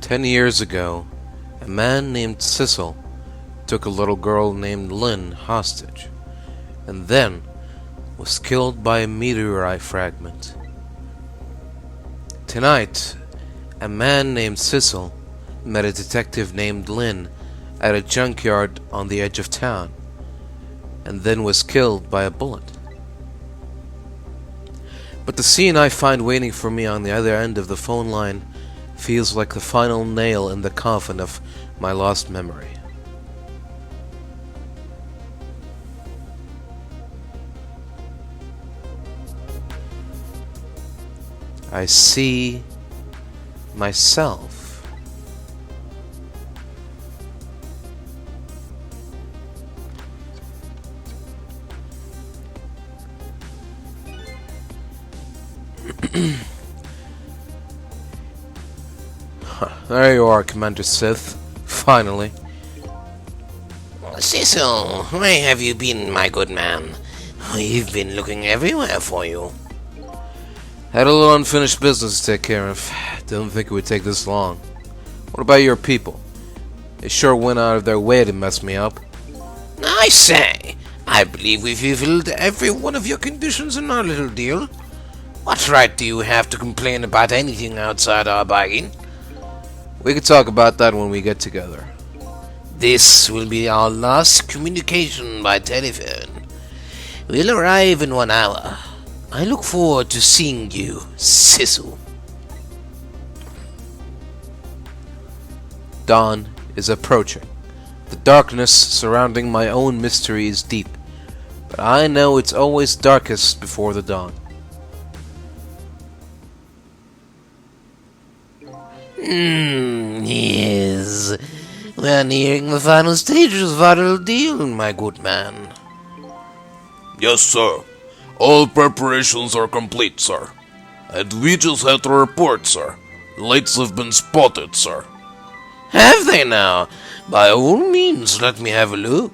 10 years ago, a man named Sissel took a little girl named Lynn hostage, and then was killed by a meteorite fragment. Tonight, a man named Sissel met a detective named Lynn at a junkyard on the edge of town, and then was killed by a bullet. But the scene I find waiting for me on the other end of the phone line feels like the final nail in the coffin of my lost memory. I see myself. There you are, Commander Sith. Finally. Cecil, where have you been, my good man? We've been looking everywhere for you. Had a little unfinished business to take care of. Didn't think it would take this long. What about your people? They sure went out of their way to mess me up. I say, I believe we've fulfilled every one of your conditions in our little deal. What right do you have to complain about anything outside our bargain? We could talk about that when we get together. This will be our last communication by telephone. We'll arrive in 1 hour. I look forward to seeing you, Sissel. Dawn is approaching. The darkness surrounding my own mystery is deep, but I know it's always darkest before the dawn. Yes. We're nearing the final stages of our little deal, my good man. Yes, sir. All preparations are complete, sir. And we just had to report, sir. Lights have been spotted, sir. Have they now? By all means, let me have a look.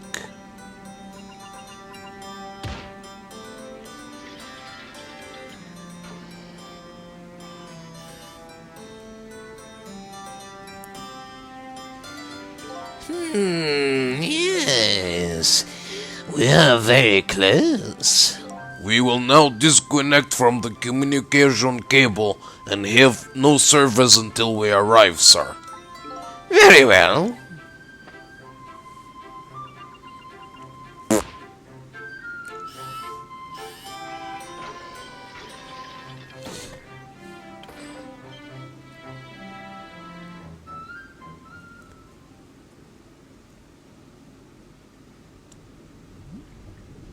Yes. We are very close. We will now disconnect from the communication cable and have no service until we arrive, sir. Very well.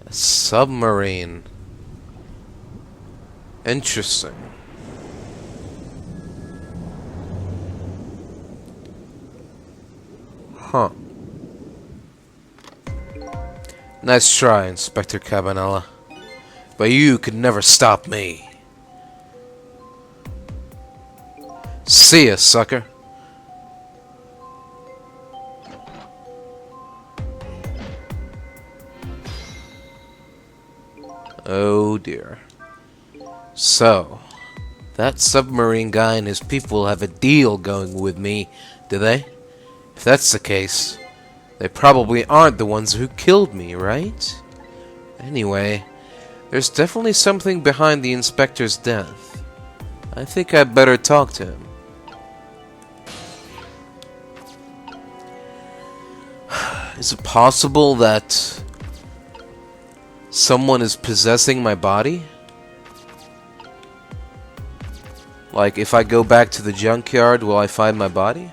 A submarine. Interesting. Huh. Nice try, Inspector Cabanela. But you could never stop me. See ya, sucker. Oh dear. So, that submarine guy and his people have a deal going with me, do they? If that's the case, they probably aren't the ones who killed me, right? Anyway, there's definitely something behind the inspector's death. I think I'd better talk to him. Is it possible that someone is possessing my body? Like, if I go back to the junkyard, will I find my body?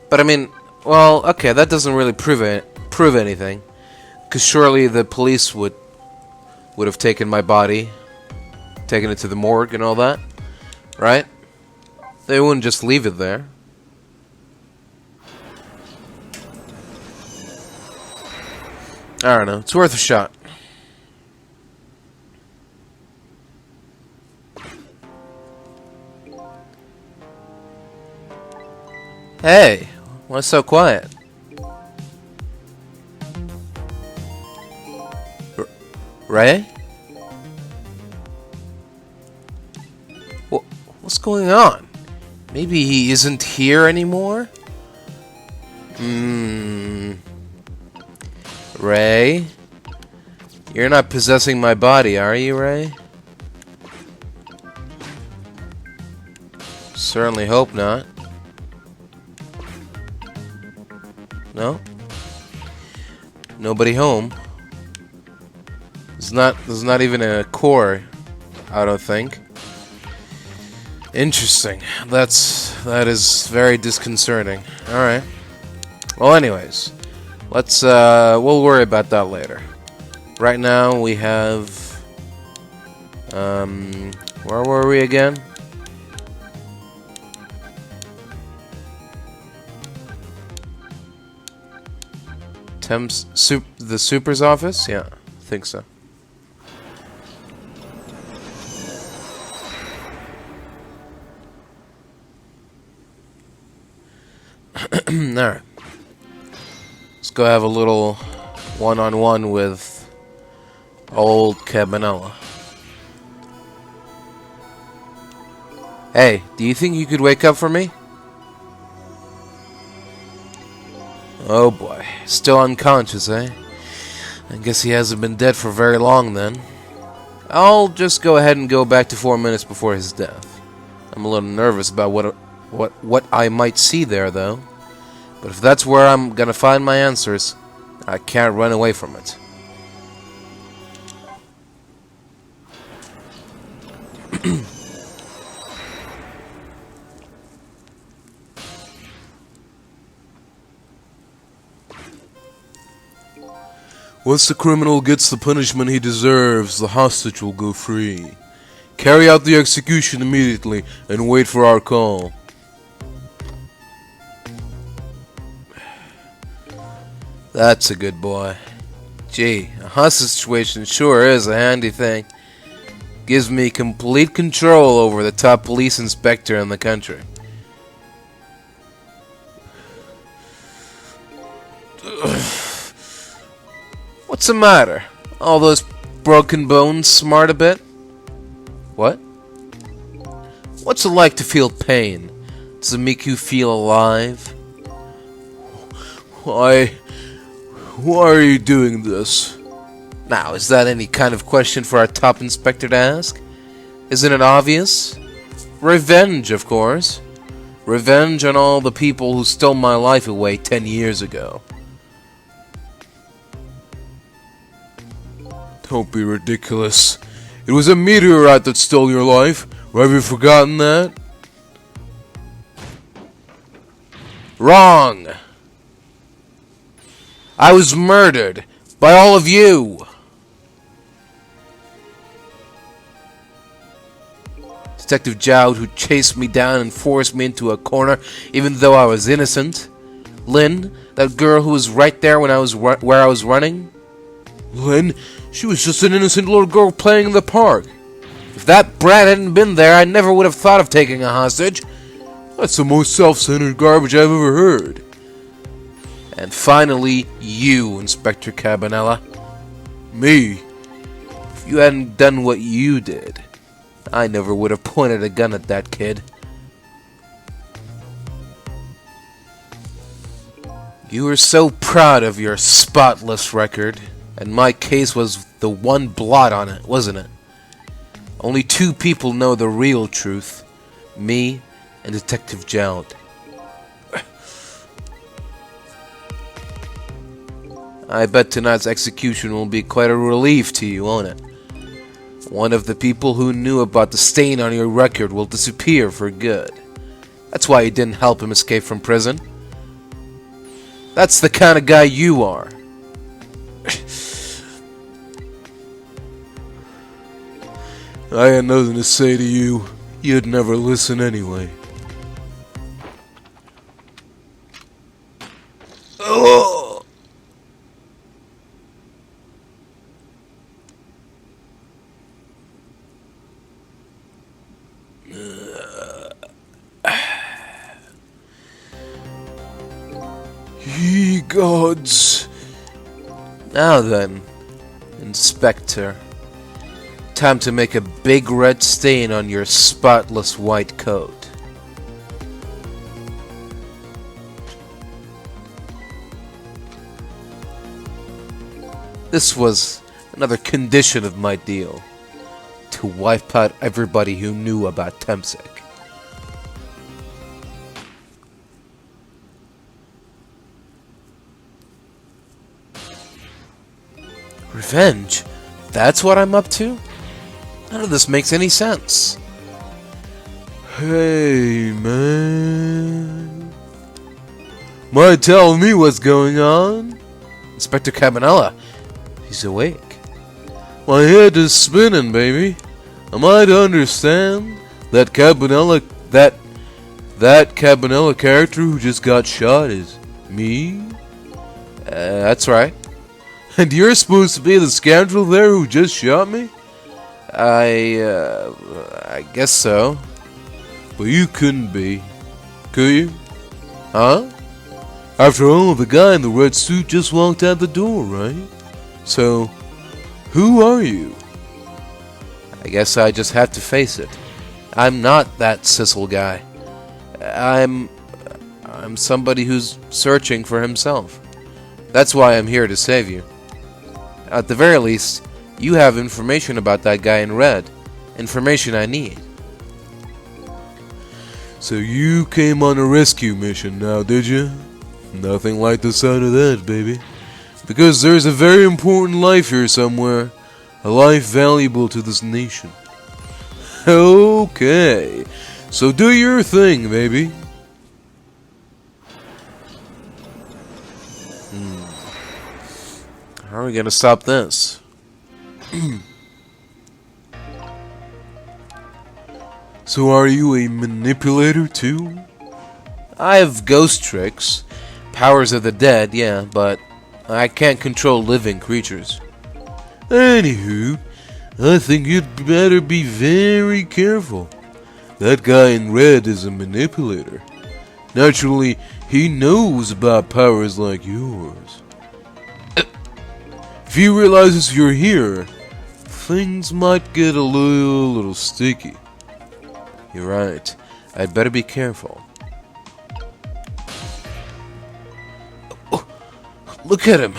But I mean, well, okay, that doesn't really prove anything, because surely the police would have taken my body, taken it to the morgue and all that, right? They wouldn't just leave it there. I don't know. It's worth a shot. Hey, why so quiet? Ray? What's going on? Maybe he isn't here anymore? Ray? You're not possessing my body, are you, Ray? Certainly hope not. No? Nobody home? There's not even a core, I don't think. Interesting. That is very disconcerting. Alright. Well, anyways. We'll worry about that later. Right now, we have... where were we again? The Super's office? Yeah, I think so. Alright. Let's go have a little one-on-one with old Cabanela. Hey, do you think you could wake up for me? Oh boy, still unconscious, eh? I guess he hasn't been dead for very long then. I'll just go ahead and go back to 4 minutes before his death. I'm a little nervous about what I might see there, though. But if that's where I'm gonna find my answers, I can't run away from it. Once the criminal gets the punishment he deserves, the hostage will go free. Carry out the execution immediately and wait for our call. That's a good boy. Gee, a hostage situation sure is a handy thing. Gives me complete control over the top police inspector in the country. What's the matter? All those broken bones smart a bit? What? What's it like to feel pain? Does it make you feel alive? Why are you doing this? Now, is that any kind of question for our top inspector to ask? Isn't it obvious? Revenge, of course. Revenge on all the people who stole my life away 10 years ago. Don't be ridiculous. It was a meteorite that stole your life. Have you forgotten that? Wrong! I was murdered by all of you! Detective Jowd, who chased me down and forced me into a corner even though I was innocent. Lynn, that girl who was right there when I was where I was running. Lynn? She was just an innocent little girl playing in the park. If that brat hadn't been there, I never would have thought of taking a hostage. That's the most self-centered garbage I've ever heard. And finally, you, Inspector Cabanela. Me? If you hadn't done what you did, I never would have pointed a gun at that kid. You were so proud of your spotless record, and my case was the one blot on it, wasn't it? Only two people know the real truth. Me and Detective Jowd. I bet tonight's execution will be quite a relief to you, won't it? One of the people who knew about the stain on your record will disappear for good. That's why you didn't help him escape from prison. That's the kind of guy you are. I had nothing to say to you. You'd never listen anyway. Oh! Ye gods. Now then, Inspector. Time to make a big red stain on your spotless white coat. This was another condition of my deal. To wipe out everybody who knew about Temsek. Revenge? That's what I'm up to? None of this makes any sense. Hey, man. Might tell me what's going on? Inspector Cabanela. He's awake. My head is spinning, baby. Am I to understand that Cabanela, that Cabanela character who just got shot is me? That's right. And you're supposed to be the scoundrel there who just shot me? I guess so. But you couldn't be, could you? Huh? After all, the guy in the red suit just walked out the door, right? So, who are you? I guess I just have to face it. I'm not that Sissel guy. I'm somebody who's searching for himself. That's why I'm here to save you. At the very least, you have information about that guy in red. Information I need. So you came on a rescue mission now, did you? Nothing like the sound of that, baby. Because there's a very important life here somewhere. A life valuable to this nation. Okay. So do your thing, baby. How are we gonna stop this? So are you a manipulator too? I have ghost tricks. Powers of the dead, yeah, but I can't control living creatures. Anywho, I think you'd better be very careful. That guy in red is a manipulator. Naturally, he knows about powers like yours. If he realizes you're here, things might get a little sticky. You're right. I'd better be careful. Oh, look at him.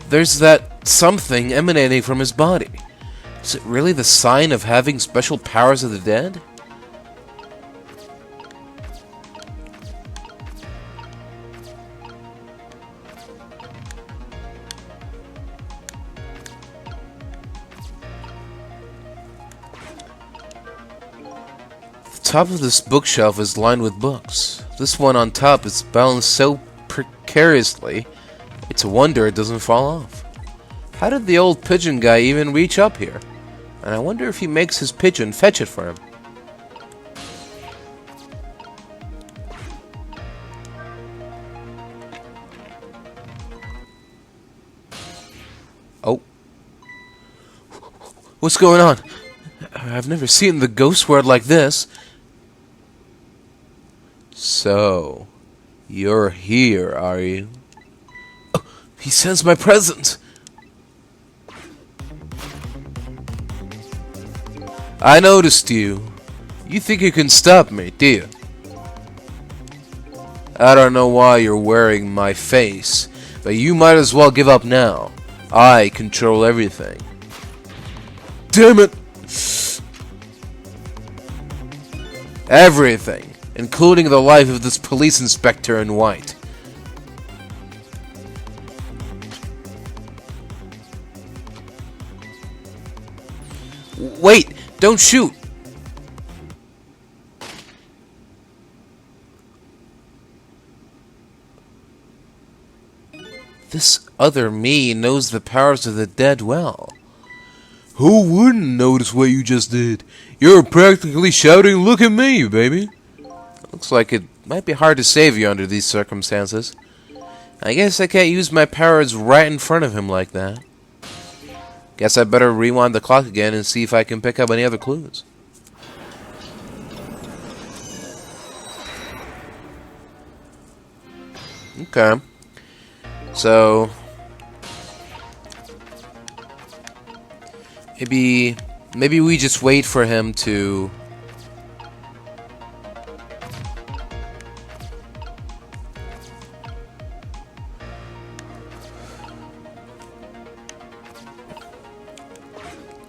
There's that something emanating from his body. Is it really the sign of having special powers of the dead? The top of this bookshelf is lined with books. This one on top is balanced so precariously, it's a wonder it doesn't fall off. How did the old pigeon guy even reach up here? And I wonder if he makes his pigeon fetch it for him. Oh. What's going on? I've never seen the ghost world like this. So, you're here, are you? Oh, he sends my present! I noticed you. You think you can stop me, do you? I don't know why you're wearing my face, but you might as well give up now. I control everything. Damn it! Everything, including the life of this police inspector in white. Wait! Don't shoot! This other me knows the powers of the dead well. Who wouldn't notice what you just did? You're practically shouting, "Look at me, baby!" Looks like it might be hard to save you under these circumstances. I guess I can't use my powers right in front of him like that. Guess I better rewind the clock again and see if I can pick up any other clues. Okay. So, Maybe we just wait for him to...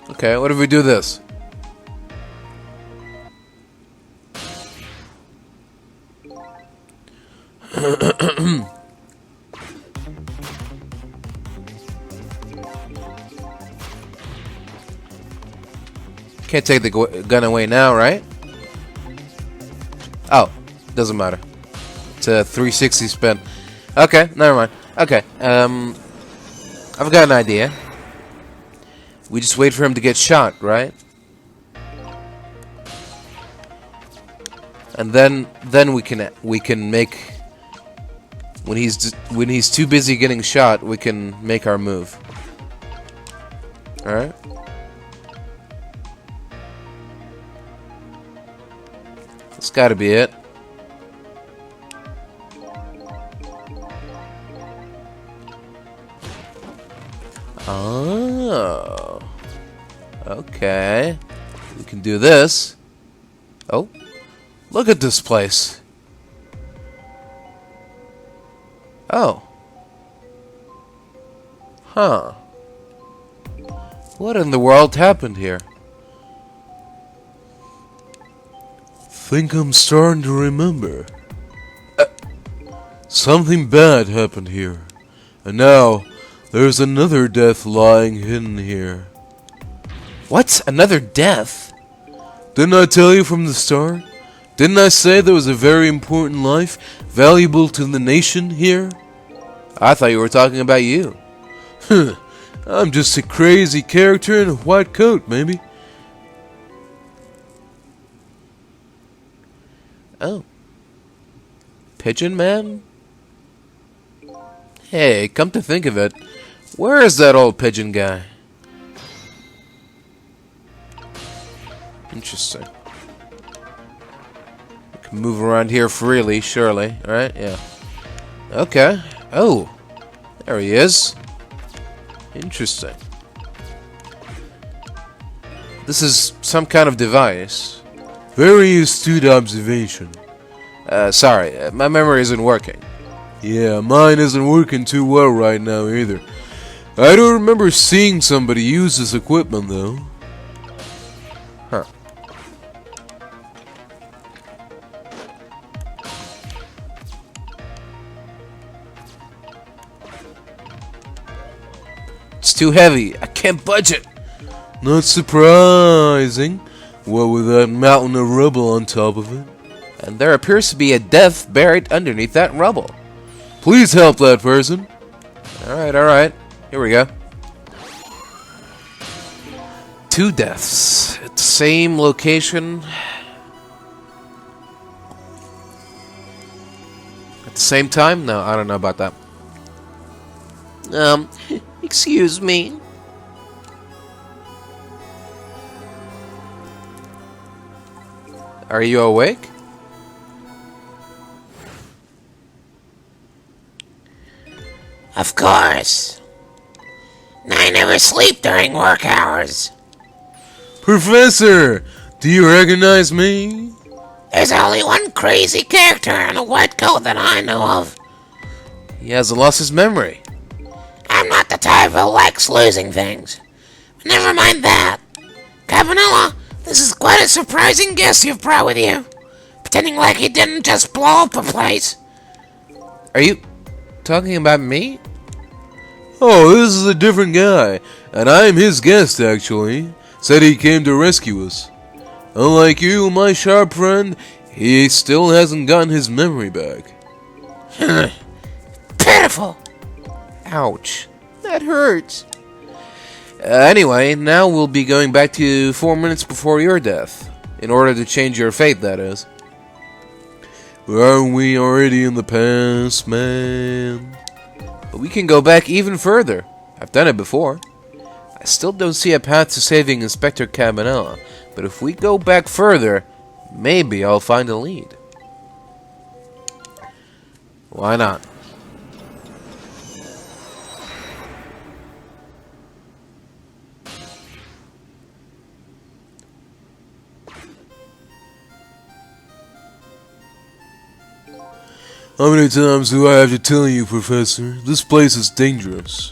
Okay, what if we do this? Can't take the gun away now, right? Oh, doesn't matter. It's a 360 spin. Okay, never mind. Okay, I've got an idea. We just wait for him to get shot, right? And then we can make, when he's too busy getting shot, we can make our move. All right. That's got to be it. Oh. Okay. We can do this. Oh. Look at this place. Oh. Huh. What in the world happened here? Think I'm starting to remember. Something bad happened here. And now, there's another death lying hidden here. What? Another death? Didn't I tell you from the start? Didn't I say there was a very important life, valuable to the nation here? I thought you were talking about you. I'm just a crazy character in a white coat, maybe. Oh. Pigeon Man? Hey, come to think of it, where is that old pigeon guy? Interesting. We can move around here freely, surely, right? Yeah. Okay. Oh, there he is. Interesting. This is some kind of device. Very astute observation. Sorry, my memory isn't working. Yeah, mine isn't working too well right now either. I don't remember seeing somebody use this equipment though. Huh. It's too heavy. I can't budge it. Not surprising. What with that mountain of rubble on top of it. And there appears to be a death buried underneath that rubble. Please help that person. Alright. Here we go. 2 deaths at the same location. At the same time? No, I don't know about that. Excuse me. Are you awake? Of course. I never sleep during work hours. Professor, do you recognize me? There's only one crazy character in a white coat that I know of. He hasn't lost his memory. I'm not the type who likes losing things. But never mind that. Cabanela, this is quite a surprising guest you've brought with you. Pretending like he didn't just blow up the place. Are you talking about me? Oh, this is a different guy, and I'm his guest actually. Said he came to rescue us. Unlike you, my sharp friend, he still hasn't gotten his memory back. Pitiful. Ouch. That hurts. Anyway, now we'll be going back to 4 minutes before your death. In order to change your fate, that is. Aren't we already in the past, man? But we can go back even further. I've done it before. I still don't see a path to saving Inspector Cabanela, but if we go back further, maybe I'll find a lead. Why not? How many times do I have to tell you, Professor? This place is dangerous.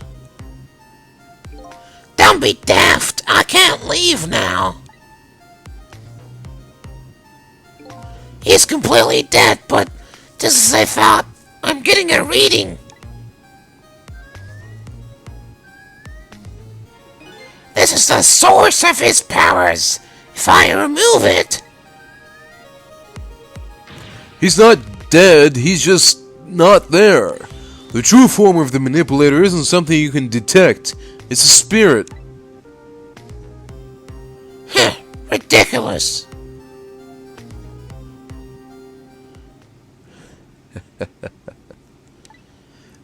Don't be daft. I can't leave now. He's completely dead, but just as I thought, I'm getting a reading. This is the source of his powers. If I remove it... He's not dead, he's just not there. The true form of the manipulator isn't something you can detect. It's a spirit. Heh, ridiculous.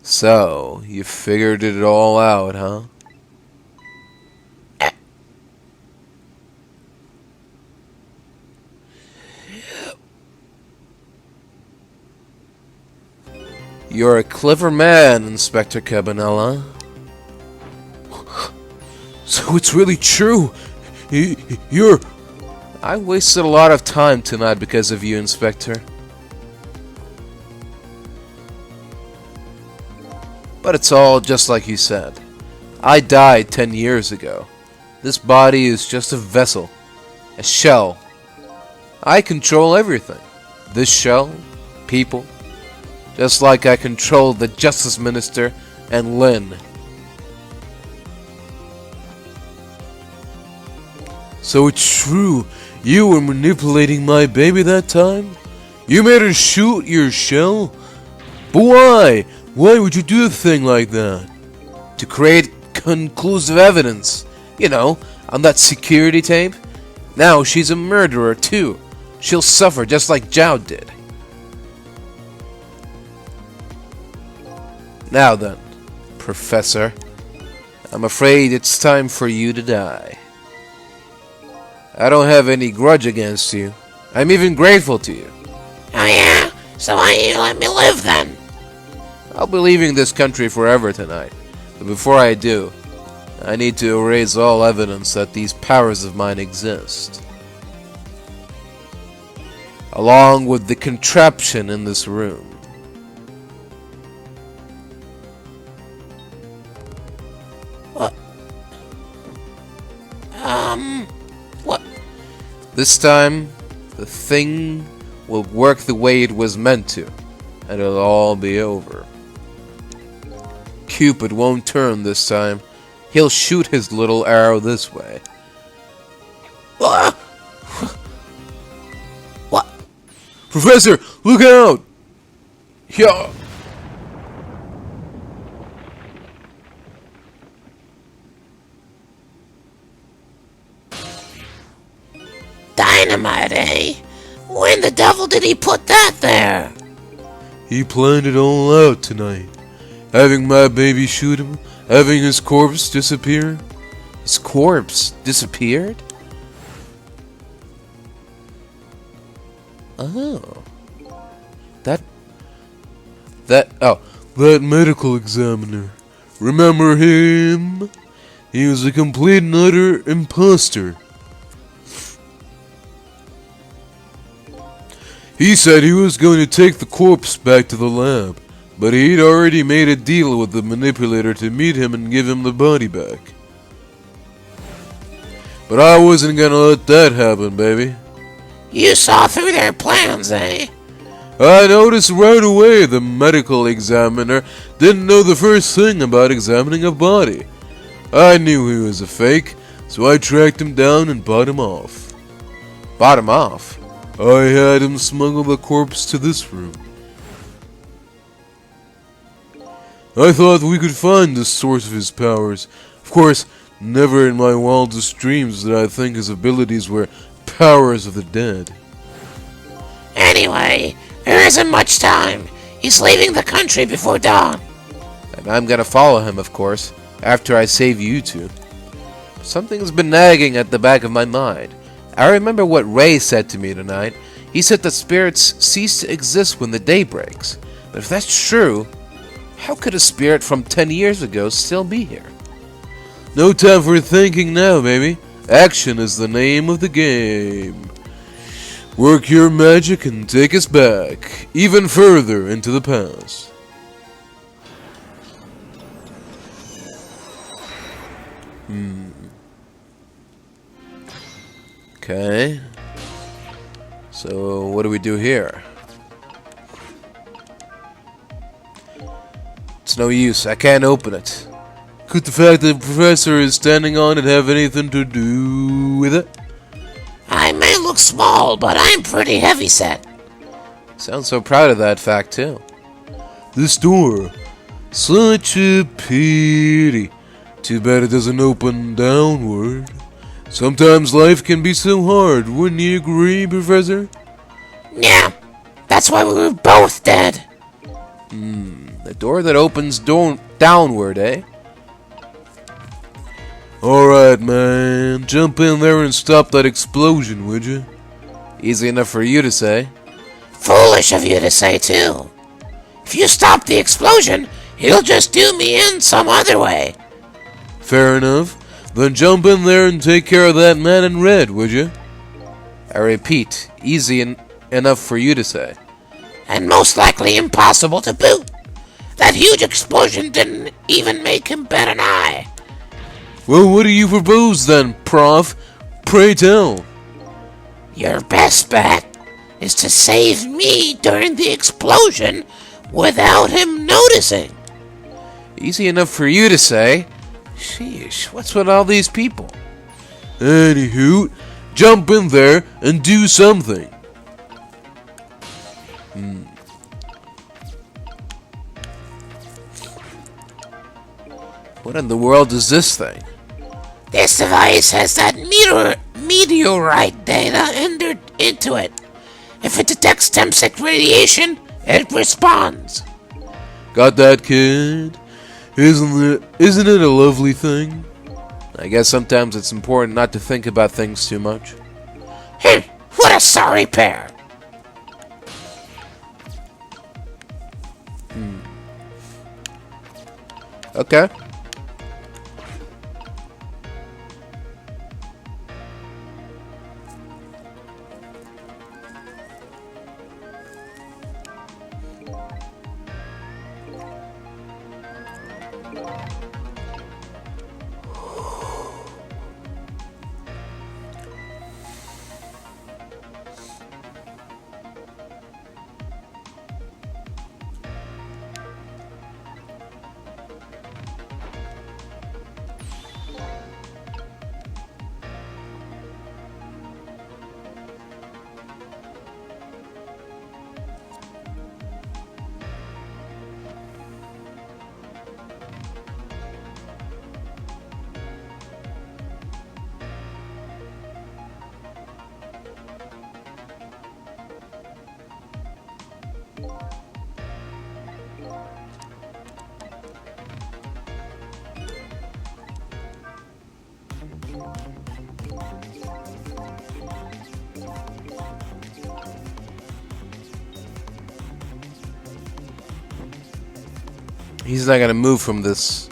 So, you figured it all out, huh? You're a clever man, Inspector Cabanela. So it's really true. You're... I wasted a lot of time tonight because of you, Inspector. But it's all just like you said. I died 10 years ago. This body is just a vessel. A shell. I control everything. This shell, people. Just like I controlled the Justice Minister and Lynn. So it's true. You were manipulating my baby that time? You made her shoot your shell? But why? Why would you do a thing like that? To create conclusive evidence. You know, on that security tape. Now she's a murderer too. She'll suffer just like Zhao did. Now then, Professor, I'm afraid it's time for you to die. I don't have any grudge against you. I'm even grateful to you. Oh yeah? So why you let me live then? I'll be leaving this country forever tonight. But before I do, I need to erase all evidence that these powers of mine exist. Along with the contraption in this room. What? This time, the thing will work the way it was meant to, and it'll all be over. Cupid won't turn this time. He'll shoot his little arrow this way. What? Professor, look out! Yeah. Dynamite, eh? When the devil did he put that there? He planned it all out tonight. Having my baby shoot him, having his corpse disappear. His corpse disappeared? Oh. That medical examiner. Remember him? He was a complete and utter imposter. He said he was going to take the corpse back to the lab, but he'd already made a deal with the manipulator to meet him and give him the body back. But I wasn't gonna let that happen, baby. You saw through their plans, eh? I noticed right away the medical examiner didn't know the first thing about examining a body. I knew he was a fake, so I tracked him down and bought him off. Bought him off? I had him smuggle the corpse to this room. I thought we could find the source of his powers. Of course, never in my wildest dreams did I think his abilities were powers of the dead. Anyway, there isn't much time. He's leaving the country before dawn. And I'm gonna follow him, of course, after I save you two. Something's been nagging at the back of my mind. I remember what Ray said to me tonight. He said that spirits cease to exist when the day breaks. But if that's true, how could a spirit from 10 years ago still be here? No time for thinking now, baby. Action is the name of the game. Work your magic and take us back, even further into the past. Okay. So, what do we do here? It's no use. I can't open it. Could the fact that the professor is standing on it have anything to do with it? I may look small, but I'm pretty heavy-set. Sounds so proud of that fact, too. This door. Such a pity. Too bad it doesn't open downward. Sometimes life can be so hard, wouldn't you agree, Professor? Yeah, that's why we were both dead. The door that opens downward, eh? Alright, man. Jump in there and stop that explosion, would you? Easy enough for you to say. Foolish of you to say, too. If you stop the explosion, he'll just do me in some other way. Fair enough. Then jump in there and take care of that man in red, would you? I repeat, easy enough for you to say. And most likely impossible to boot. That huge explosion didn't even make him bat an eye. Well, what do you propose then, Prof? Pray tell. Your best bet is to save me during the explosion without him noticing. Easy enough for you to say. Sheesh, what's with all these people? Anywho, jump in there and do something. What in the world is this thing? This device has that meteorite data entered into it. If it detects Temsic radiation, it responds. Got that, kid? Isn't it a lovely thing? I guess sometimes it's important not to think about things too much. What a sorry pair. Okay. He's not gonna move from this.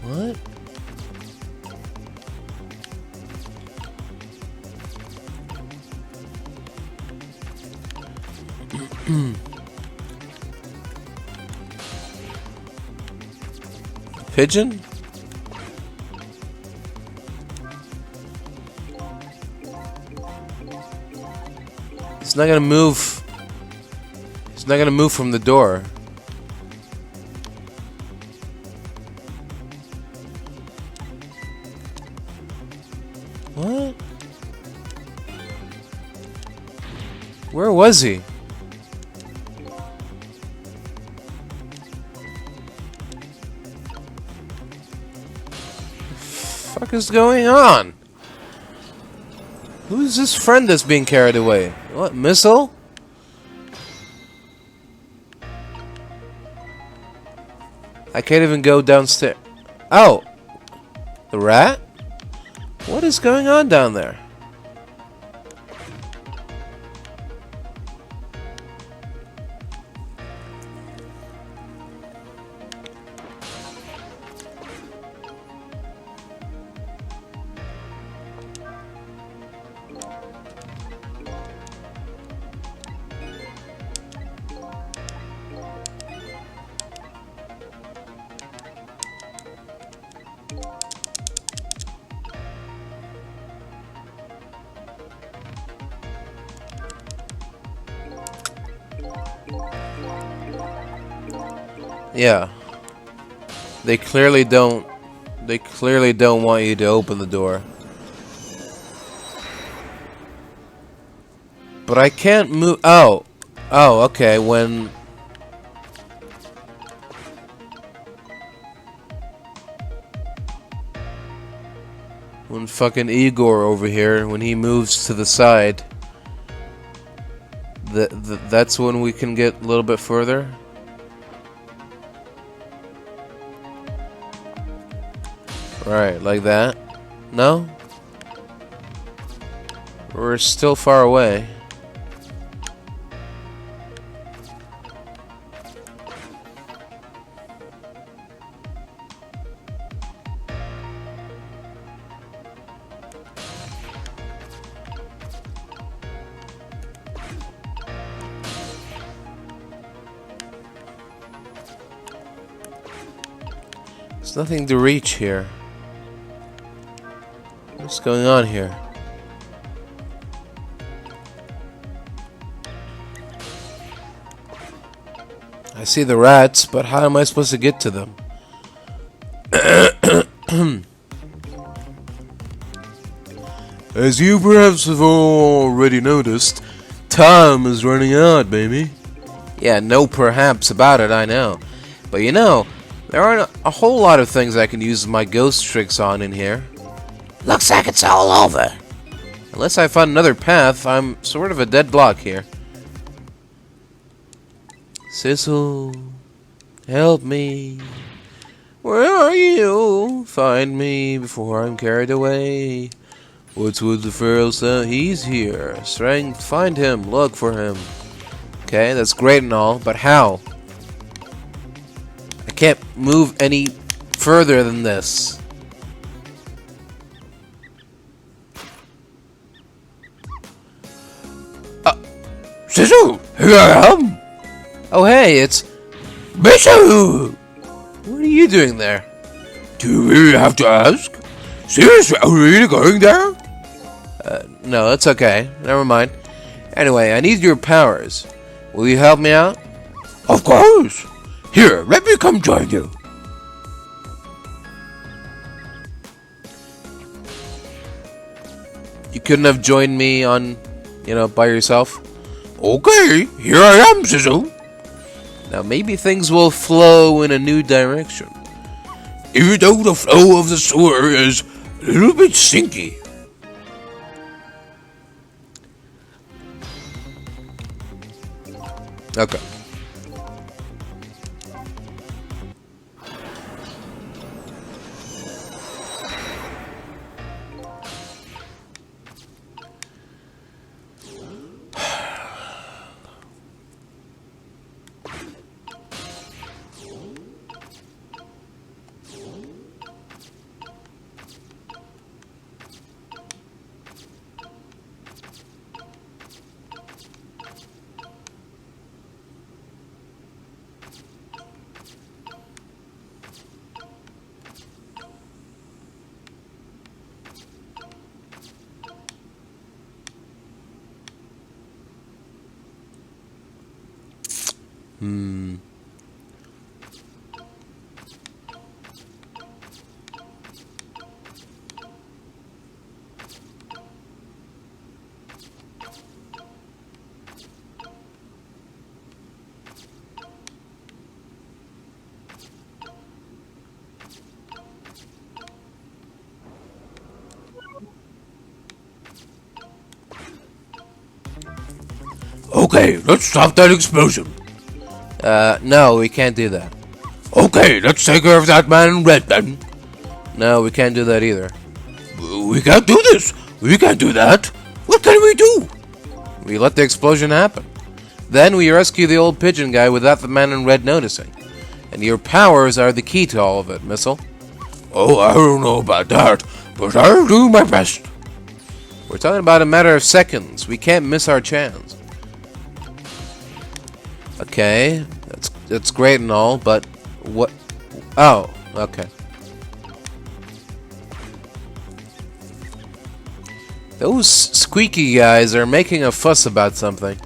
What? Pigeon? It's not gonna move. It's not gonna move from the door. What? Where was he? What the fuck is going on? Who's this friend that's being carried away? What, missile? I can't even go downstairs. Oh! The rat? What is going on down there? Yeah. They clearly don't want you to open the door. But I can't move. Oh. Oh, okay. When fucking Igor over here, when he moves to the side, that's when we can get a little bit further. Right, like that. No? We're still far away. There's nothing to reach here. What's going on here? I see the rats, but how am I supposed to get to them? As you perhaps have already noticed, time is running out, baby. Yeah, no perhaps about it, I know. But you know, there aren't a whole lot of things I can use my ghost tricks on in here. Looks like it's all over. Unless I find another path, I'm sort of a dead block here. Sissel, help me. Where are you? Find me before I'm carried away. What's with the feral sound? He's here. Strength, find him, look for him. Okay, that's great and all, but how? I can't move any further than this. Sisu, here I am. Oh hey, it's Bisu! What are you doing there? Do you really have to ask? Seriously, are you really going there? No, that's okay. Never mind. Anyway, I need your powers. Will you help me out? Of course. Here, let me come join you. You couldn't have joined me on, by yourself? Okay, here I am, Sisu. Now maybe things will flow in a new direction. Even though the flow of the sewer is a little bit stinky. Okay. Okay, let's stop that explosion. No, we can't do that. Okay, let's take care of that man in red then. No, we can't do that either. We can't do this. We can't do that. What can we do? We let the explosion happen. Then we rescue the old pigeon guy without the man in red noticing. And your powers are the key to all of it, Missile. Oh, I don't know about that, but I'll do my best. We're talking about a matter of seconds. We can't miss our chance. Okay, that's great and all, but what? Oh, okay. Those squeaky guys are making a fuss about something.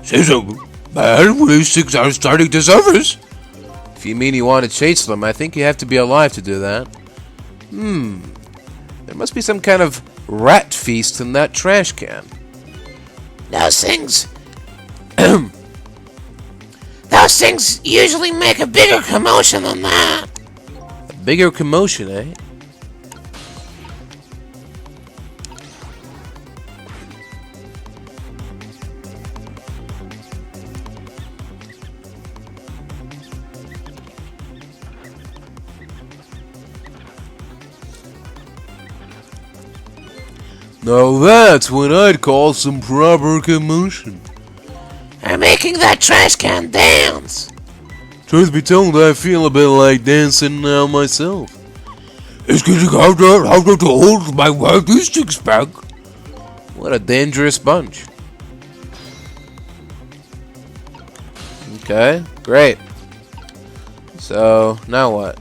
Say so, man, these things are starting to surface. If you mean you want to chase them, I think you have to be alive to do that. There must be some kind of rat feast in that trash can. Those things usually make a bigger commotion than that. A bigger commotion, eh? Now that's what I'd call some proper commotion. They're making that trash can dance. Truth be told, I feel a bit like dancing now myself. It's getting harder to hold my wacky six-pack. What a dangerous bunch. Okay, great. So, now what?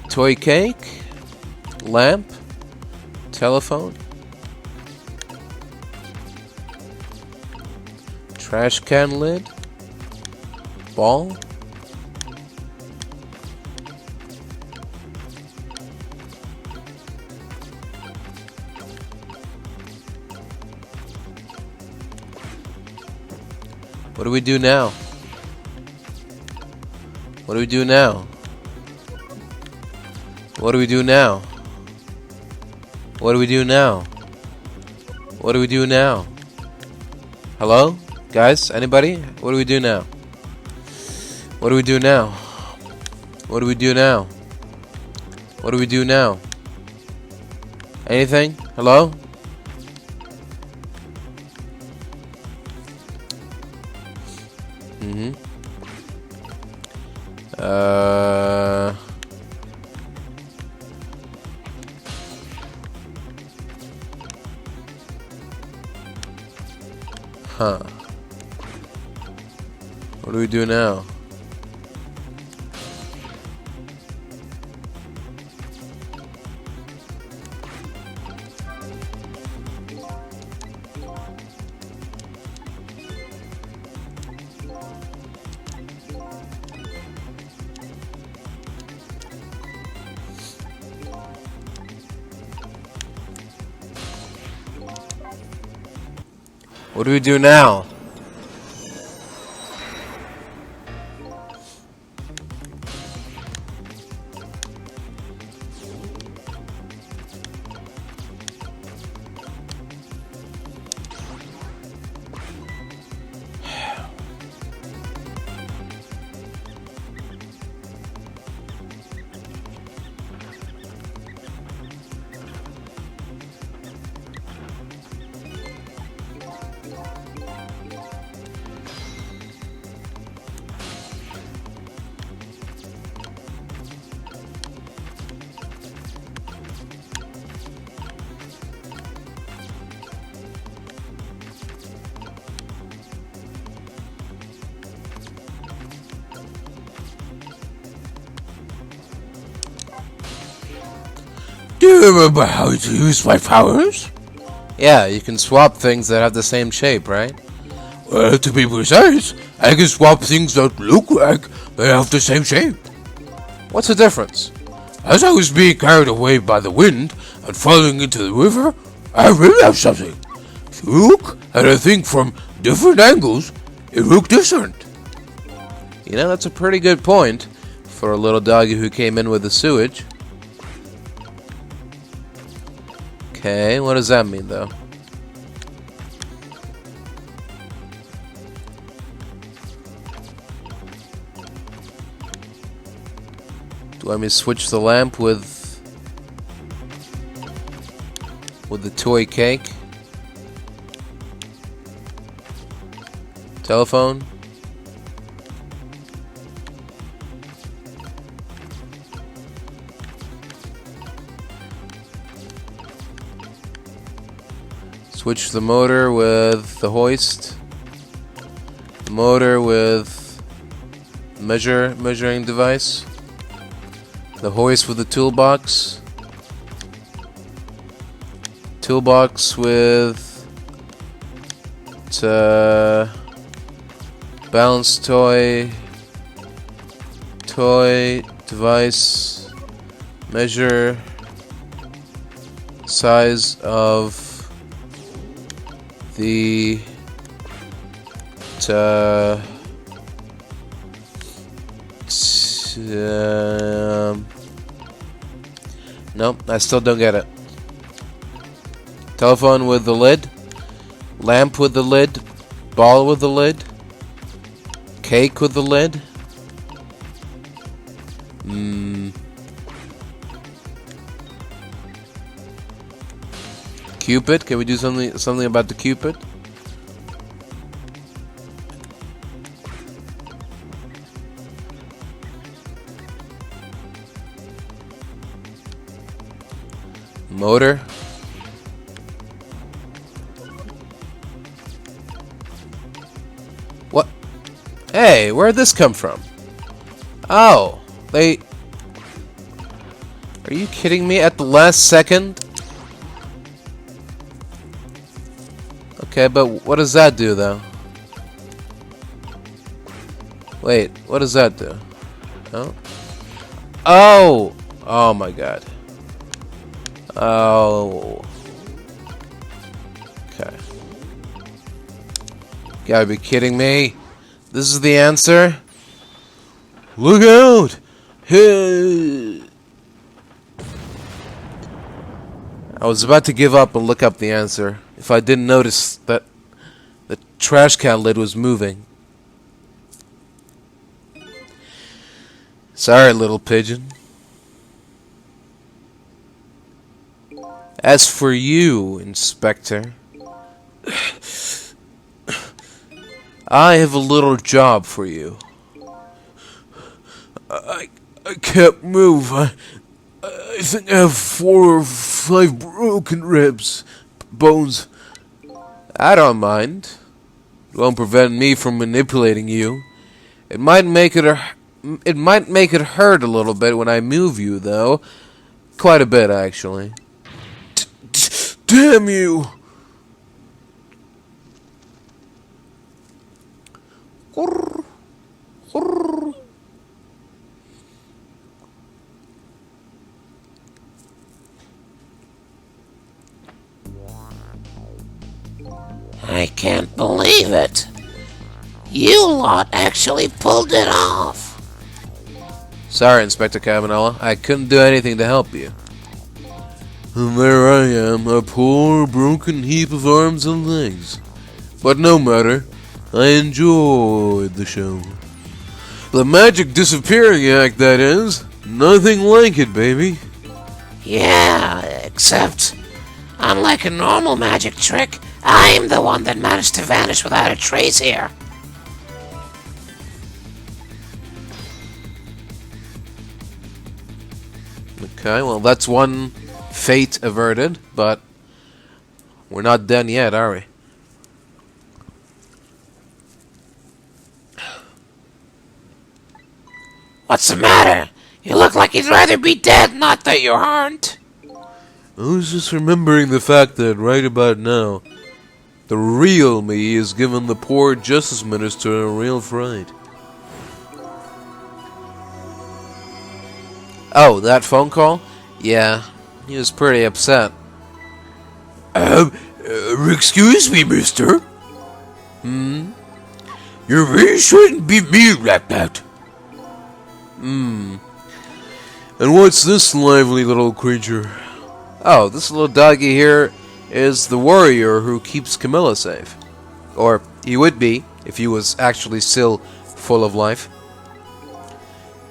Toy cake? Lamp? Telephone? Trash can lid? Ball? What do we do now? What do we do now? What do we do now? What do we do now? What do we do now? Hello? Guys? Anybody? What do we do now? What do we do now? What do we do now? What do we do now? Anything? Hello? Huh. What do we do now? What do we do now? Do you remember how to use my powers? Yeah, you can swap things that have the same shape, right? Well, to be precise, I can swap things that look like they have the same shape. What's the difference? As I was being carried away by the wind and falling into the river, I realized something. If you look at a thing from different angles, It looked different. You know, that's a pretty good point for a little doggy who came in with the sewage. Okay, what does that mean, though? Do I mean switch the lamp with the toy cake? Telephone? Switch the motor with the hoist. The motor with measuring device. The hoist with the toolbox. Toolbox with balance toy device, measure size of the nope, I still don't get it. Telephone with the lid, lamp with the lid, ball with the lid, cake with the lid. Cupid, can we do something about the Cupid? Motor. What? Hey, where'd this come from? Oh, they... Are you kidding me? At the last second? Okay, but what does that do, though? Wait, what does that do? Oh? Oh! Oh my god. Oh. Okay. Gotta be kidding me. This is the answer? Look out! Hey! I was about to give up and look up the answer if I didn't notice that the trash can lid was moving. Sorry, little pigeon. As for you, Inspector, I have a little job for you. I can't move. I think I have 4 or 5 broken ribs. Bones. I don't mind. It won't prevent me from manipulating you. It might make it hurt a little bit when I move you, though. Quite a bit, actually. Damn you! I can't believe it. You lot actually pulled it off. Sorry, Inspector Cabanela. I couldn't do anything to help you. And there I am, a poor broken heap of arms and legs. But no matter, I enjoyed the show. The magic disappearing act, that is. Nothing like it, baby. Yeah, except, unlike a normal magic trick, I'm the one that managed to vanish without a trace here. Okay, well, that's one fate averted, but we're not done yet, are we? What's the matter? You look like you'd rather be dead, not that you aren't. I was just remembering the fact that right about now, the real me is giving the poor Justice Minister a real fright. Oh, that phone call? Yeah, he was pretty upset. Excuse me, mister? You really shouldn't be mean like that. And what's this lively little creature? Oh, this little doggy here is the warrior who keeps Camilla safe. Or he would be if he was actually still full of life.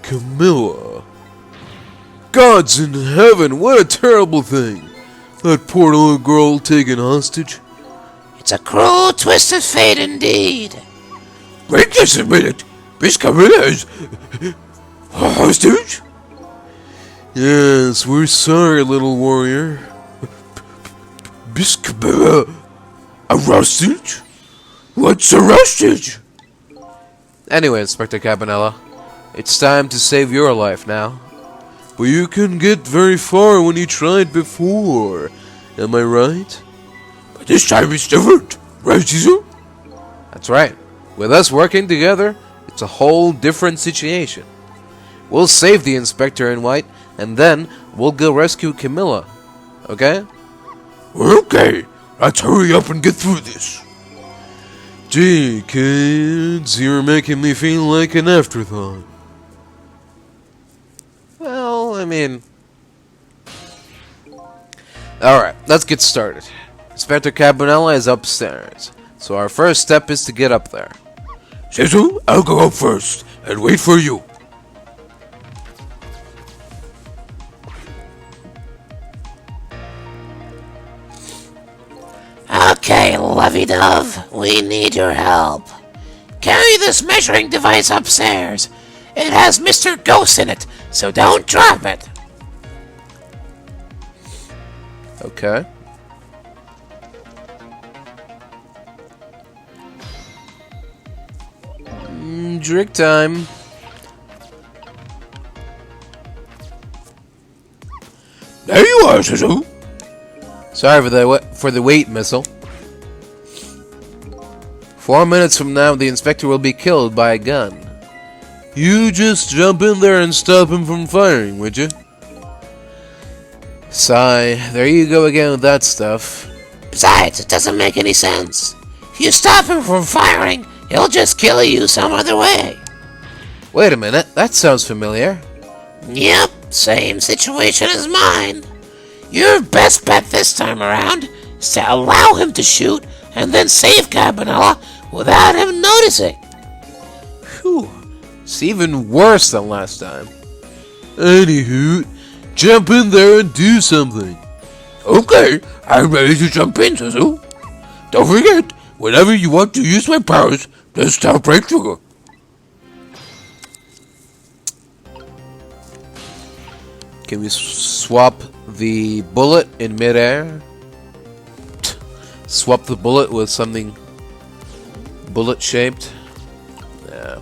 Camilla. Gods in heaven, what a terrible thing. That poor little girl taken hostage. It's a cruel twist of fate indeed. Wait just a minute. Miss Camilla is hostage? Yes, we're sorry, little warrior. Miss Camilla, a hostage? What's a hostage? Anyway, Inspector Cabanela, it's time to save your life now. But you couldn't get very far when you tried before. Am I right? But this time it's different, right, Caesar? That's right. With us working together, it's a whole different situation. We'll save the Inspector in White, and then we'll go rescue Camilla. Okay? Okay, let's hurry up and get through this. Gee, kids, you're making me feel like an afterthought. Well, I mean... Alright, let's get started. Inspector Cabanela is upstairs, so our first step is to get up there. Caesar, I'll go up first and wait for you. Okay, lovey-dove, we need your help. Carry this measuring device upstairs. It has Mr. Ghost in it, so don't drop it. Okay. Drink time. There you are, Caesar. Sorry for the wait, missile. 4 minutes from now, the inspector will be killed by a gun. You just jump in there and stop him from firing, would you? Sigh, there you go again with that stuff. Besides, it doesn't make any sense. If you stop him from firing, he'll just kill you some other way. Wait a minute, that sounds familiar. Yep, same situation as mine. Your best bet this time around is to allow him to shoot and then save Cabanela without him noticing. Whew, it's even worse than last time. Anywho, jump in there and do something. Okay, I'm ready to jump in, Caesar. Don't forget, whenever you want to use my powers, just tap right trigger. Can we swap the bullet in midair? Swap the bullet with something bullet shaped? Yeah.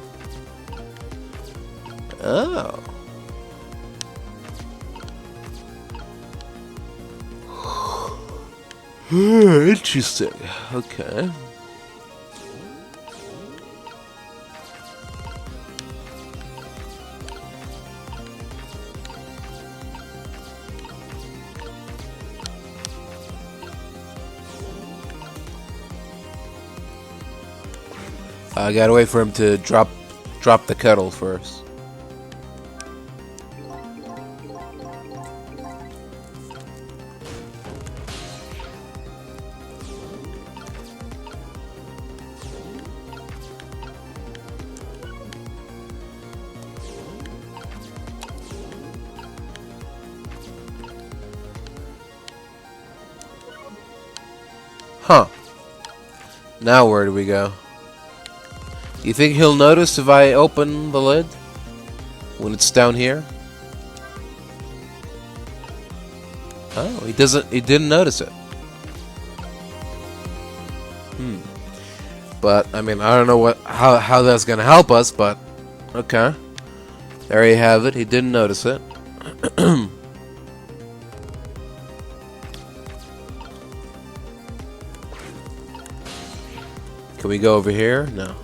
Oh. Interesting. Okay. I gotta wait for him to drop the kettle first. Huh. Now where do we go? Do you think he'll notice if I open the lid? When it's down here? Oh, he didn't notice it. But, I mean, I don't know how that's gonna help us, but okay. There you have it, he didn't notice it. Can we go over here? No.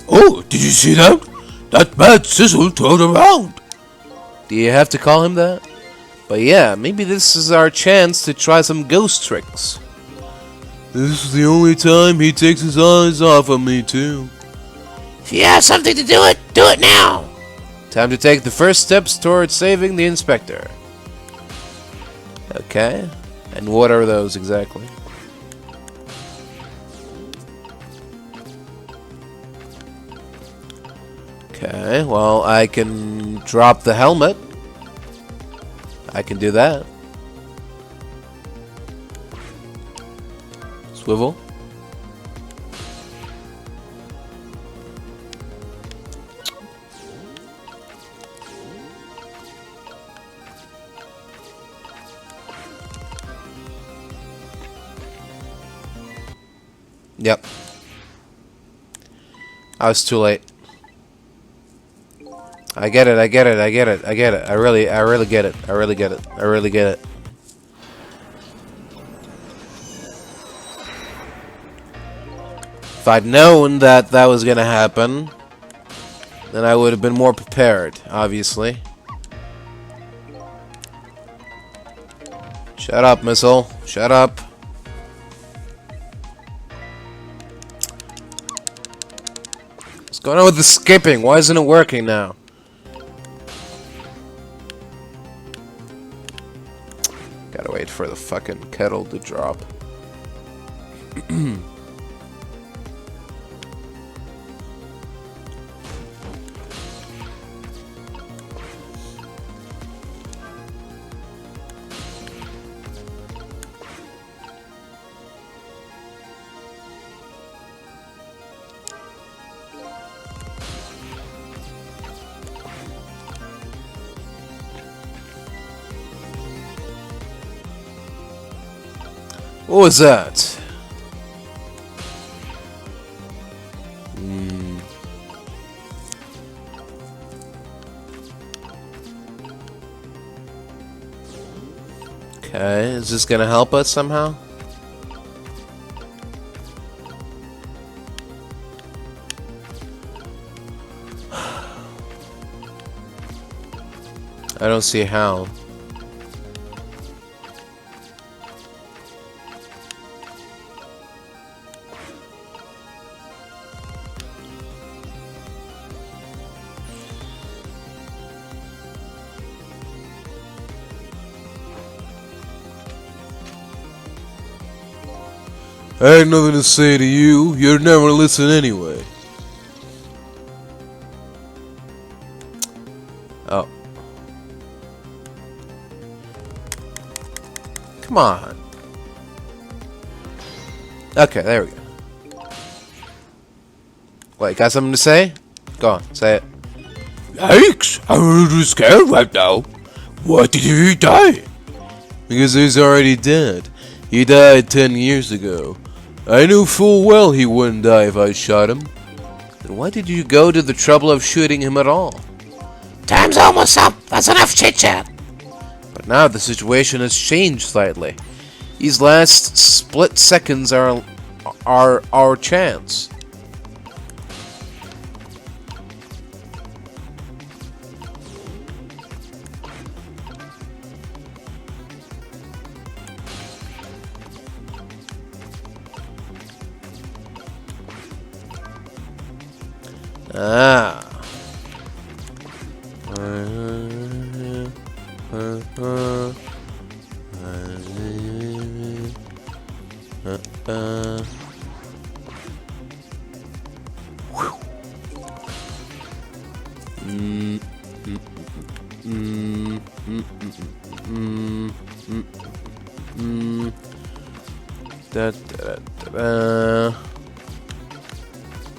Oh, did you see that? That mad sizzle turned around. Do you have to call him that? But yeah, maybe this is our chance to try some ghost tricks. This is the only time he takes his eyes off of me, too. If you have something to do it now. Time to take the first steps towards saving the inspector. Okay. And what are those exactly? Okay, well, I can drop the helmet. I can do that. Swivel. Yep. I was too late. I get it, I get it, I get it, I get it. I really get it. I really get it. I really get it. If I'd known that that was gonna happen, then I would have been more prepared, obviously. Shut up, missile. Shut up. What's going on with the skipping? Why isn't it working now? Gotta wait for the fucking kettle to drop. What was that? Okay, is this gonna help us somehow? I don't see how. I ain't nothing to say to you. You'd never listen anyway. Oh. Come on. Okay, there we go. Wait, got something to say? Go on, say it. Yikes! I'm a little scared right now. Why did he die? Because he's already dead. He died 10 years ago. I knew full well he wouldn't die if I shot him. Then why did you go to the trouble of shooting him at all? Time's almost up. That's enough chit-chat. But now the situation has changed slightly. These last split seconds are our chance. Ah.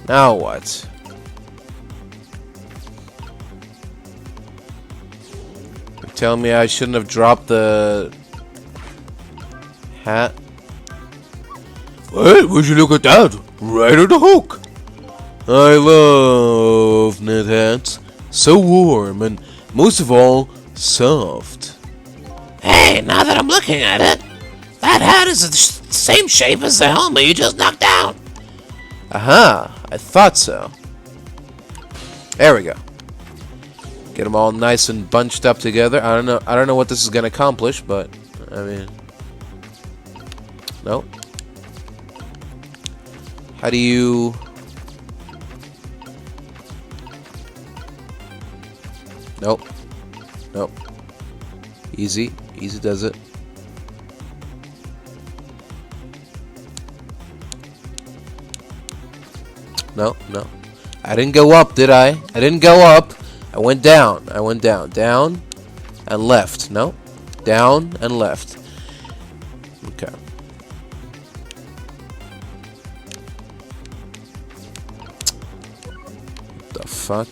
Now what? You tell me I shouldn't have dropped the hat? Well, would you look at that? Right on the hook. I love knit hats. So warm and, most of all, soft. Hey, now that I'm looking at it, that hat is the same shape as the helmet you just knocked down. Aha! I thought so. There we go. Get them all nice and bunched up together. I don't know what this is gonna accomplish, but I mean, nope. How do you... Nope. Nope. Easy. Easy does it. No, no. I didn't go up, did I? I didn't go up. I went down. I went down. Down and left. No. Down and left. Okay. The fuck?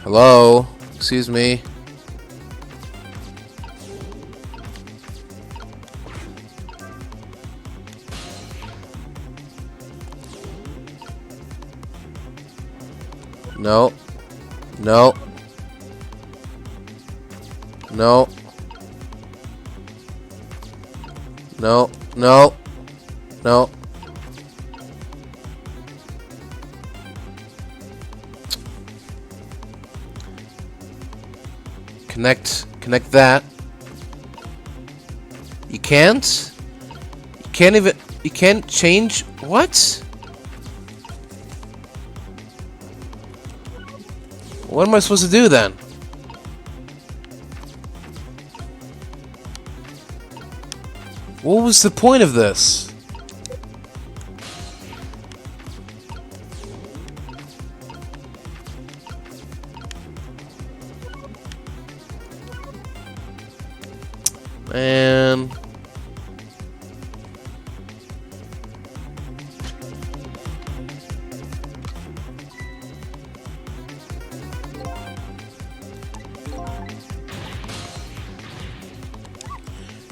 Hello? Excuse me. No. No. No. No. No. No. Connect that. You can't? You can't even... You can't change... What? What am I supposed to do then? What was the point of this? Man.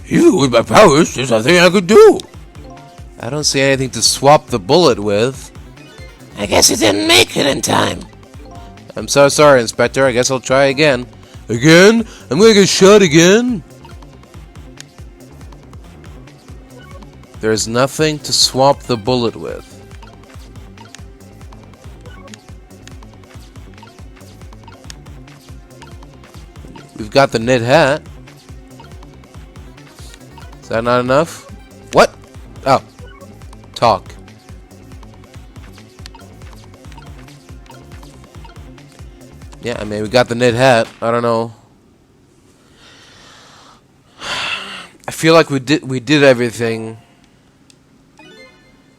Even with my powers, there's nothing I could do. I don't see anything to swap the bullet with. I guess you didn't make it in time. I'm so sorry, Inspector. I guess I'll try again. Again? I'm gonna get shot again? There's nothing to swap the bullet with. We've got the knit hat. Is that not enough? What? Oh. Talk. Yeah, I mean, we got the knit hat. I don't know. I feel like we did everything.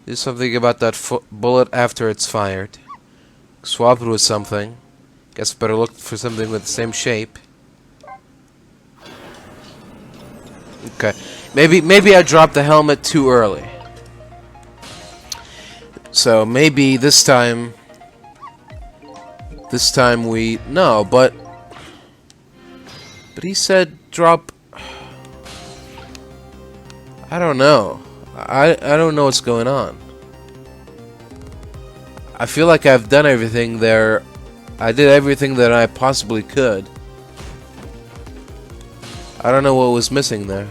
There's something about that bullet after it's fired. Swap it with something. Guess better look for something with the same shape. Okay. Maybe I dropped the helmet too early. So maybe this time we... No, but he said drop... I don't know. I don't know what's going on. I feel like I've done everything there. I did everything that I possibly could. I don't know what was missing there.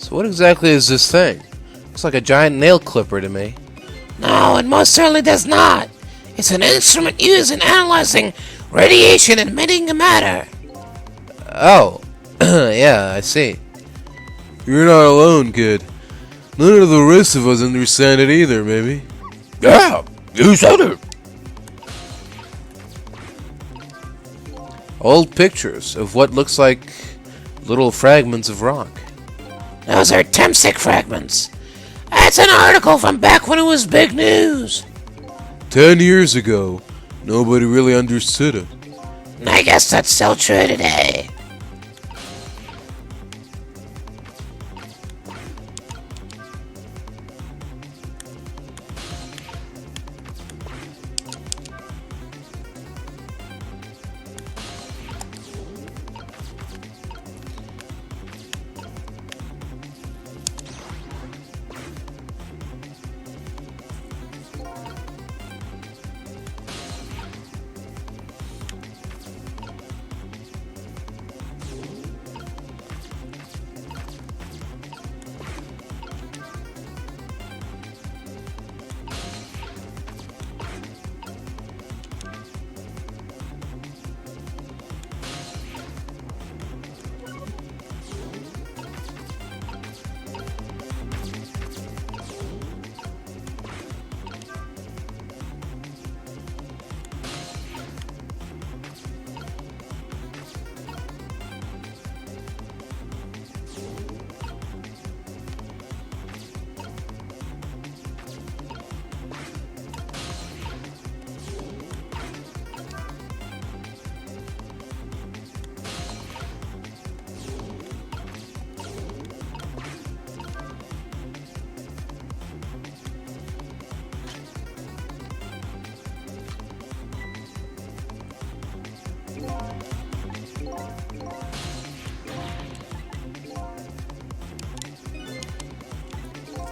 So what exactly is this thing? Looks like a giant nail clipper to me. No, it most certainly does not. It's an instrument used in analyzing radiation emitting matter. Oh, yeah, I see. You're not alone, kid. None of the rest of us understand it either, maybe. Yeah, you said it. Old pictures of what looks like little fragments of rock. Those are Temsic fragments. That's an article from back when it was big news. 10 years ago, nobody really understood it. And I guess that's still true today.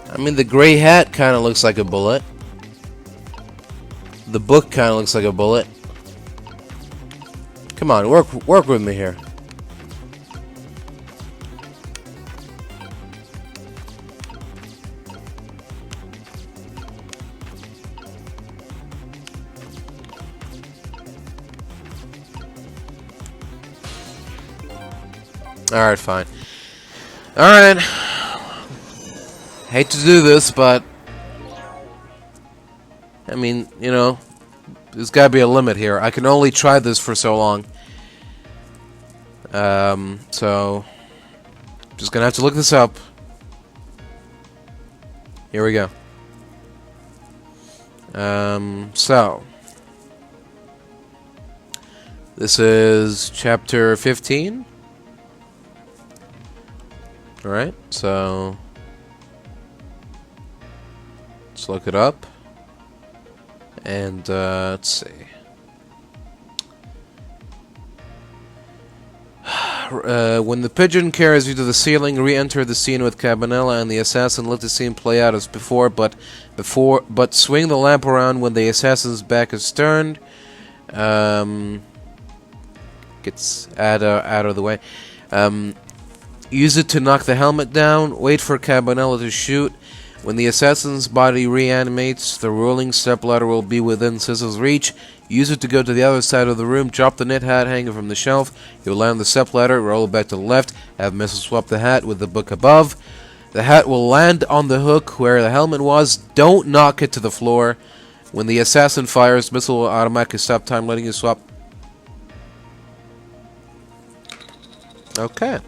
I mean, the gray hat kind of looks like a bullet. The book kind of looks like a bullet. Come on, work with me here. Alright, fine. Alright. Hate to do this, but I mean, you know, there's gotta be a limit here. I can only try this for so long. So just gonna have to look this up. Here we go. So this is chapter 15. Alright, so let's look it up. And let's see. When the pigeon carries you to the ceiling, re-enter the scene with Cabanela and the assassin. Let the scene play out as before, but swing the lamp around when the assassin's back is turned. Gets out of the way. Use it to knock the helmet down. Wait for Cabanela to shoot. When the assassin's body reanimates, the rolling stepladder will be within Sizzle's reach. Use it to go to the other side of the room. Drop the knit hat hanging from the shelf. You'll land the stepladder, roll it back to the left. Have Missile swap the hat with the book above. The hat will land on the hook where the helmet was. Don't knock it to the floor. When the assassin fires, Missile will automatically stop time, letting you swap. Okay.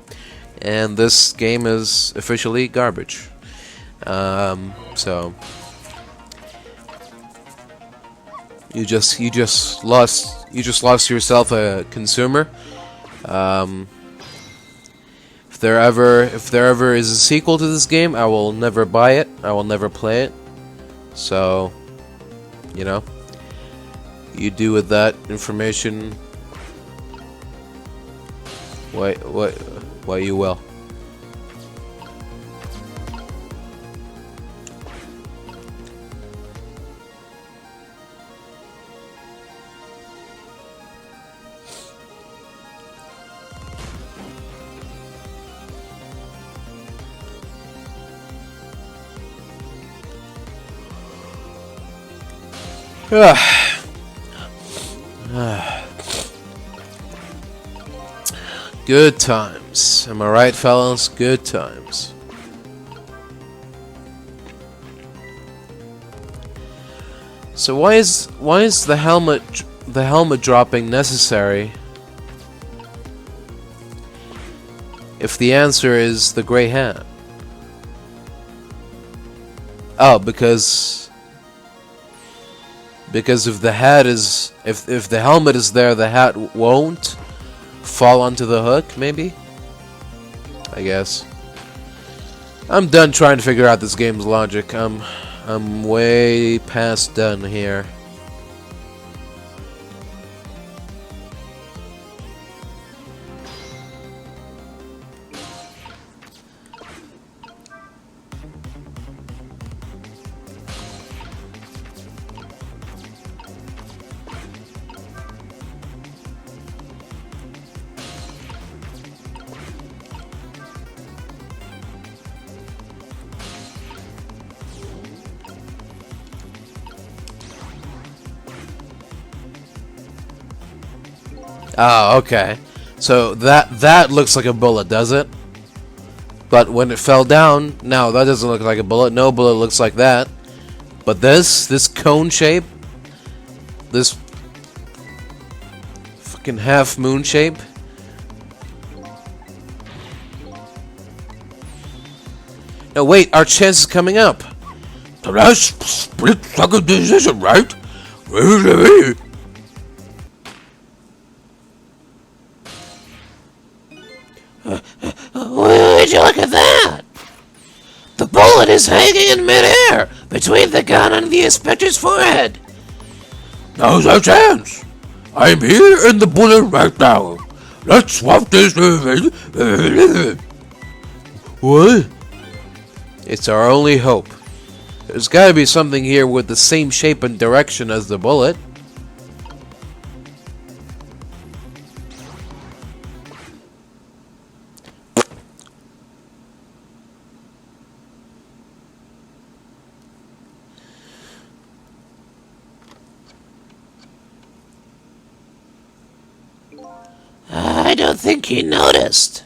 And this game is officially garbage. So you just lost yourself a consumer. If there ever is a sequel to this game, I will never buy it. I will never play it. So, you know, you do with that information what you will. Good times. Am I right, fellas? Good times. So why is the helmet dropping necessary? If the answer is the gray hat. Oh, because if the hat is if the helmet is there, the hat won't fall onto the hook, maybe? I guess. I'm done trying to figure out this game's logic. I'm way past done here. Oh, okay. So that looks like a bullet, does it? But when it fell down, no, that doesn't look like a bullet. No bullet looks like that. But this cone shape, this fucking half moon shape. No, wait, our chance is coming up. The last split second decision, right? Would you look at that? The bullet is hanging in midair between the gun and the inspector's forehead. Now's our chance. I'm here in the bullet right now. Let's swap this. What? It's our only hope. There's gotta be something here with the same shape and direction as the bullet. I don't think you noticed.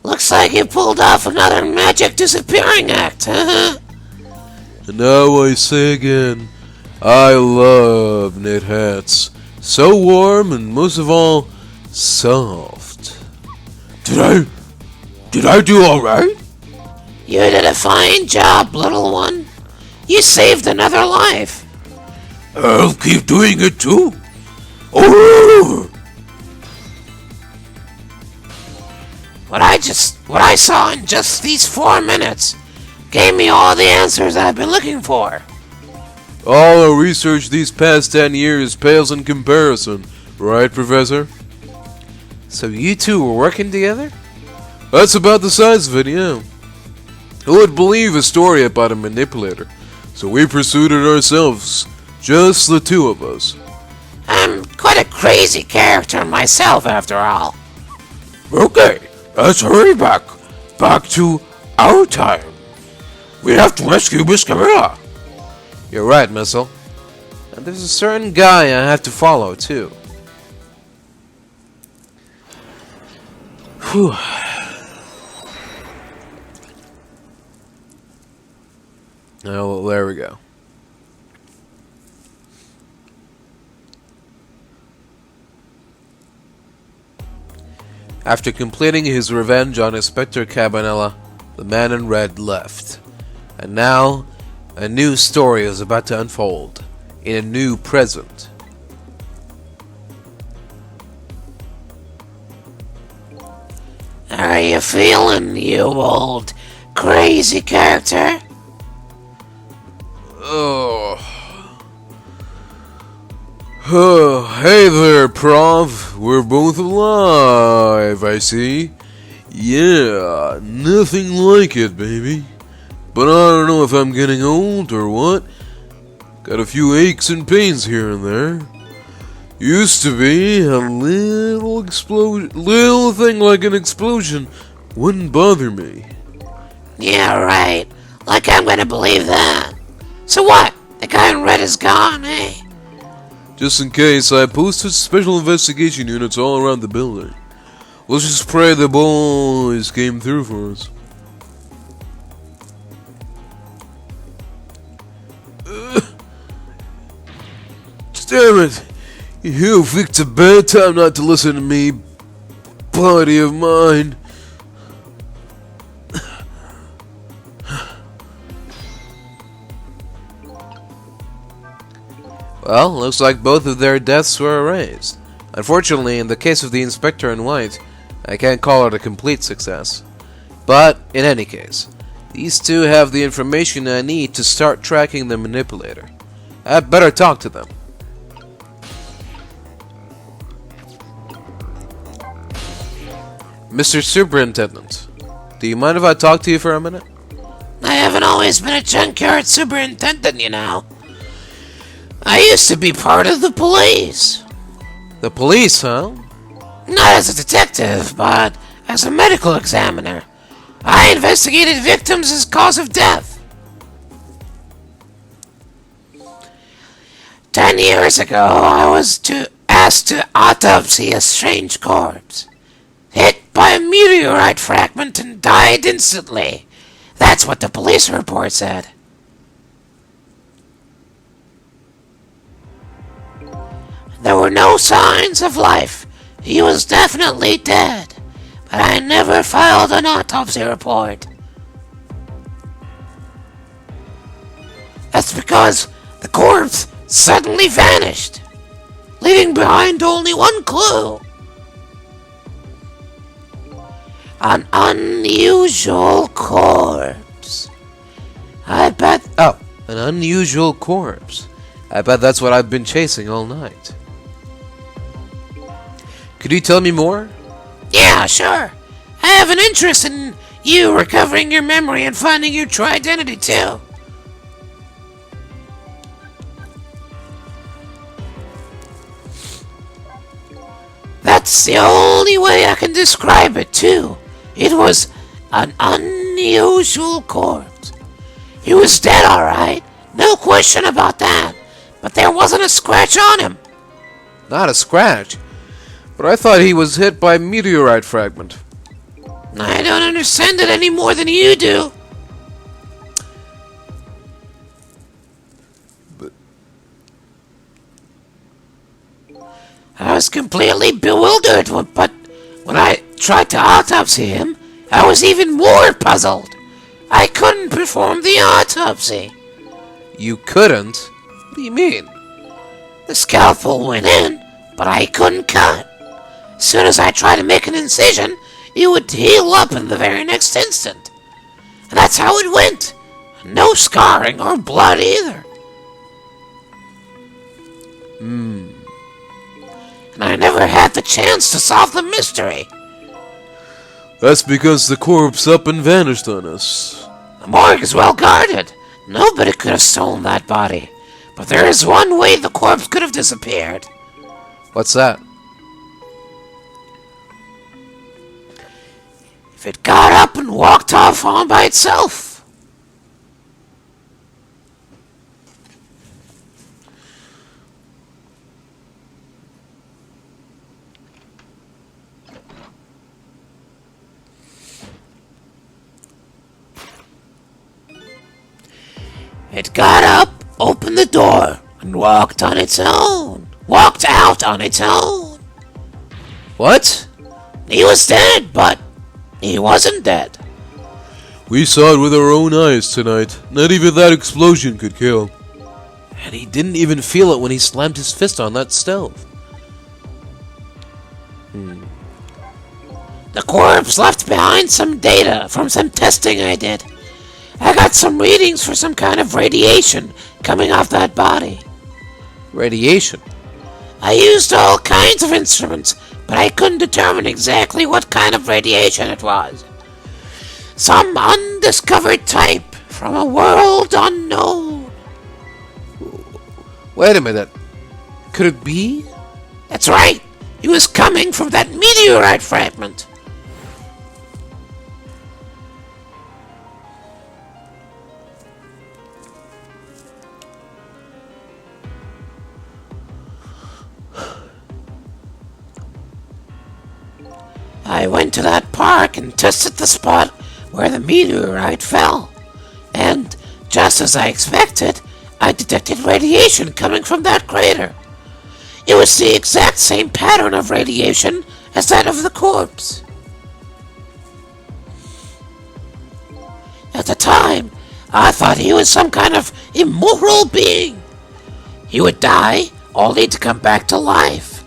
Looks like you pulled off another magic disappearing act, huh? And now I say again, I love knit hats. So warm and most of all, soft. Did I do alright? You did a fine job, little one. You saved another life. I'll keep doing it too. Oh! What I saw in just these 4 minutes gave me all the answers I've been looking for. All our research these past 10 years pales in comparison, right, Professor? So you two were working together? That's about the size of it, yeah. Who would believe a story about a manipulator? So we pursued it ourselves, just the two of us. I'm quite a crazy character myself, after all. Okay, let's hurry back to our time. We have to rescue Miss Camilla. You're right, Missile. And there's a certain guy I have to follow, too. Whew. Oh, well, there we go. After completing his revenge on Inspector Cabanela, the man in red left. And now, a new story is about to unfold, in a new present. How are you feeling, you old crazy character? Oh, hey there, Prof. We're both alive, I see. Yeah, nothing like it, baby. But I don't know if I'm getting old or what. Got a few aches and pains here and there. Used to be a little thing like an explosion wouldn't bother me. Yeah, right. Like I'm gonna believe that. So what? The guy in red is gone, eh? Just in case, I posted special investigation units all around the building. Let's just pray the boys came through for us. Damn it! You picked a bad time not to listen to me, buddy of mine. Well, looks like both of their deaths were erased. Unfortunately, in the case of the Inspector in white, I can't call it a complete success. But, in any case, these two have the information I need to start tracking the manipulator. I'd better talk to them. Mr. Superintendent, do you mind if I talk to you for a minute? I haven't always been a junkyard superintendent, you know. I used to be part of the police. The police, huh? Not as a detective, but as a medical examiner. I investigated victims' cause of death. 10 years ago, I was asked to autopsy a strange corpse. Hit by a meteorite fragment and died instantly. That's what the police report said. There were no signs of life. He was definitely dead. But I never filed an autopsy report. That's because the corpse suddenly vanished, leaving behind only one clue. An unusual corpse. I bet... Oh, an unusual corpse. I bet that's what I've been chasing all night. Could you tell me more? Yeah, sure. I have an interest in you recovering your memory and finding your true identity, too. That's the only way I can describe it, too. It was an unusual corpse. He was dead, alright. No question about that. But there wasn't a scratch on him. Not a scratch. But I thought he was hit by a meteorite fragment. I don't understand it any more than you do. I was completely bewildered, but when I tried to autopsy him, I was even more puzzled. I couldn't perform the autopsy. You couldn't? What do you mean? The scalpel went in, but I couldn't cut. As soon as I tried to make an incision, it would heal up in the very next instant. And that's how it went. No scarring or blood either. And I never had the chance to solve the mystery. That's because the corpse up and vanished on us. The morgue is well guarded. Nobody could have stolen that body. But there is one way the corpse could have disappeared. What's that? If it got up and walked off all by itself. It got up, opened the door, and walked on its own. Walked out on its own. What? He was dead, but he wasn't dead. We saw it with our own eyes tonight. Not even that explosion could kill. And he didn't even feel it when he slammed his fist on that stove. The corpse left behind some data from some testing I did. I got some readings for some kind of radiation coming off that body. Radiation? I used all kinds of instruments, but I couldn't determine exactly what kind of radiation it was. Some undiscovered type from a world unknown. Wait a minute. Could it be? That's right. It was coming from that meteorite fragment. I went to that park and tested the spot where the meteorite fell. And, just as I expected, I detected radiation coming from that crater. It was the exact same pattern of radiation as that of the corpse. At the time, I thought he was some kind of immortal being. He would die, only to come back to life.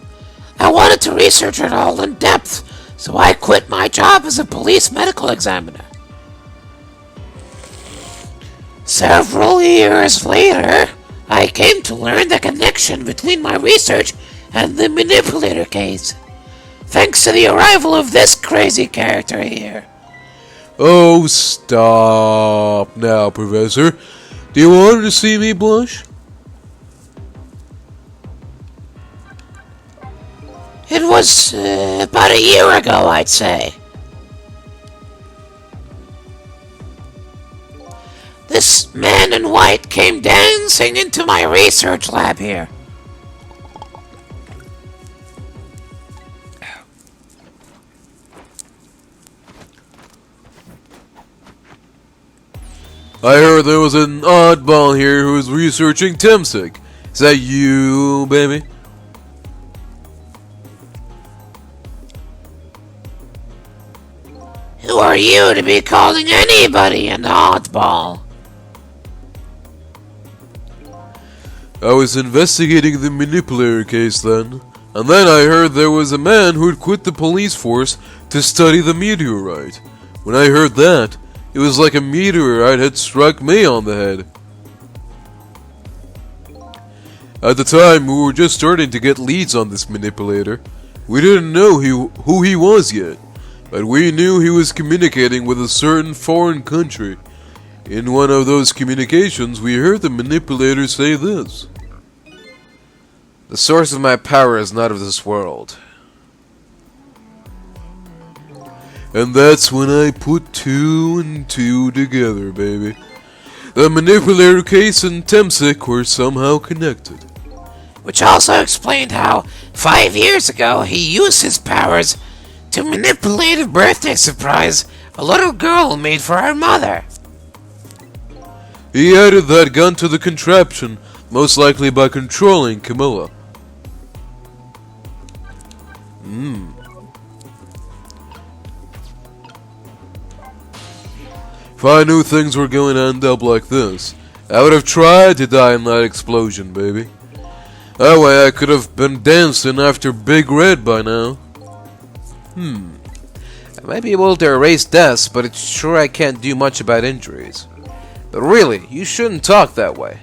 I wanted to research it all in depth, so I quit my job as a police medical examiner. Several years later, I came to learn the connection between my research and the manipulator case, thanks to the arrival of this crazy character here. Oh, stop now, Professor. Do you want to see me blush? It was about a year ago, I'd say. This man in white came dancing into my research lab here. I heard there was an oddball here who was researching Temsik. Is that you, baby? Who are you to be calling anybody an oddball? I was investigating the manipulator case then, and then I heard there was a man who'd quit the police force to study the meteorite. When I heard that, it was like a meteorite had struck me on the head. At the time, we were just starting to get leads on this manipulator. We didn't know who he was yet, but we knew he was communicating with a certain foreign country. In one of those communications, we heard the manipulator say this. The source of my power is not of this world. And that's when I put 2 and 2 together, baby. The manipulator case and Temsik were somehow connected. Which also explained how, 5 years ago, he used his powers to manipulate a birthday surprise a little girl made for her mother. He added that gun to the contraption, most likely by controlling Camilla. If I knew things were going to end up like this, I would have tried to die in that explosion, baby. That way I could have been dancing after Big Red by now. I might be able to erase deaths, but it's sure I can't do much about injuries. But really, you shouldn't talk that way.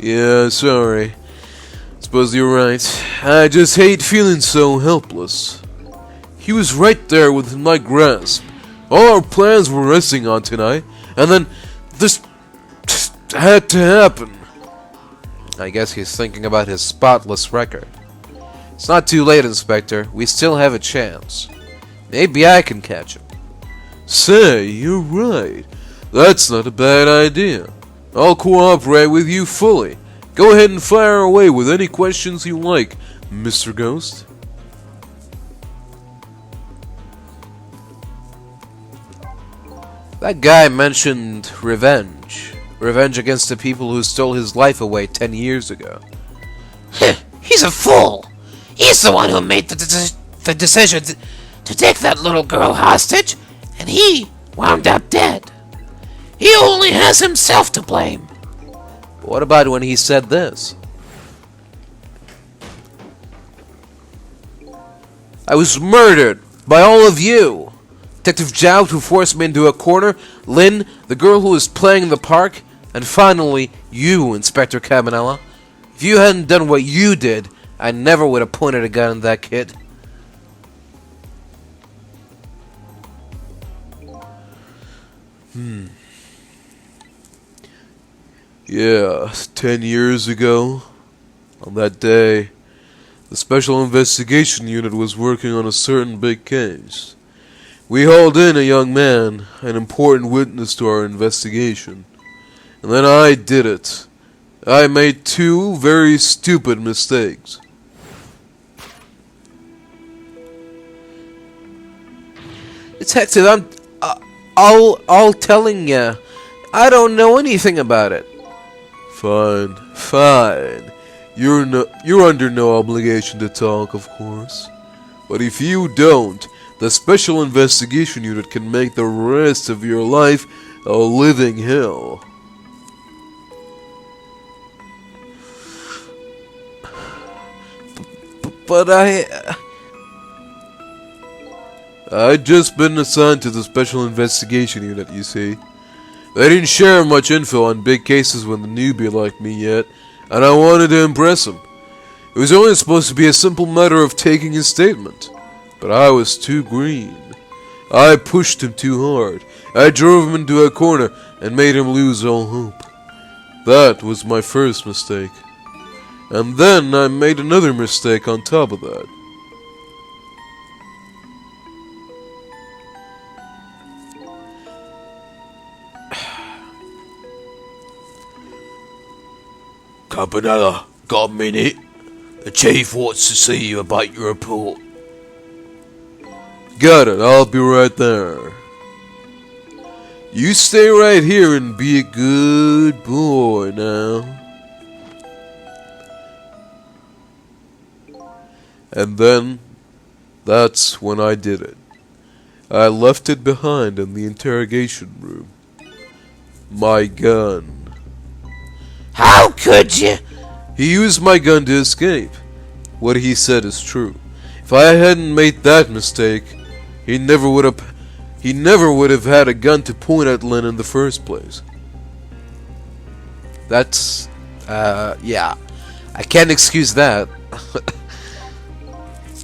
Yeah, sorry. Suppose you're right. I just hate feeling so helpless. He was right there within my grasp. All our plans were resting on tonight, and then this had to happen. I guess he's thinking about his spotless record. It's not too late, Inspector. We still have a chance. Maybe I can catch him. Say, you're right. That's not a bad idea. I'll cooperate with you fully. Go ahead and fire away with any questions you like, Mr. Ghost. That guy mentioned revenge. Revenge against the people who stole his life away 10 years ago. He's a fool. He's the one who made the decision to take that little girl hostage, and he wound up dead. He only has himself to blame. But what about when he said this? I was murdered by all of you. Detective Jout, who forced me into a corner, Lynn, the girl who was playing in the park, and finally, you, Inspector Cabanela. If you hadn't done what you did, I never would have pointed a gun at that kid. Yeah, 10 years ago, on that day, the Special Investigation Unit was working on a certain big case. We hauled in a young man, an important witness to our investigation. And then I did it. I made 2 very stupid mistakes. Detective, I'll telling you. I don't know anything about it. Fine, fine. You're under no obligation to talk, of course. But if you don't, the Special Investigation Unit can make the rest of your life a living hell. But I'd just been assigned to the Special Investigation Unit, you see. They didn't share much info on big cases with a newbie like me yet, and I wanted to impress them. It was only supposed to be a simple matter of taking his statement, but I was too green. I pushed him too hard. I drove him into a corner and made him lose all hope. That was my first mistake. And then I made another mistake on top of that. Campanella, got a minute? The chief wants to see you about your report. Got it, I'll be right there. You stay right here and be a good boy now. And then, that's when I did it. I left it behind in the interrogation room. My gun. How could you? He used my gun to escape. What he said is true. If I hadn't made that mistake, he never would have had a gun to point at Lynn in the first place. that's, yeah. I can't excuse that.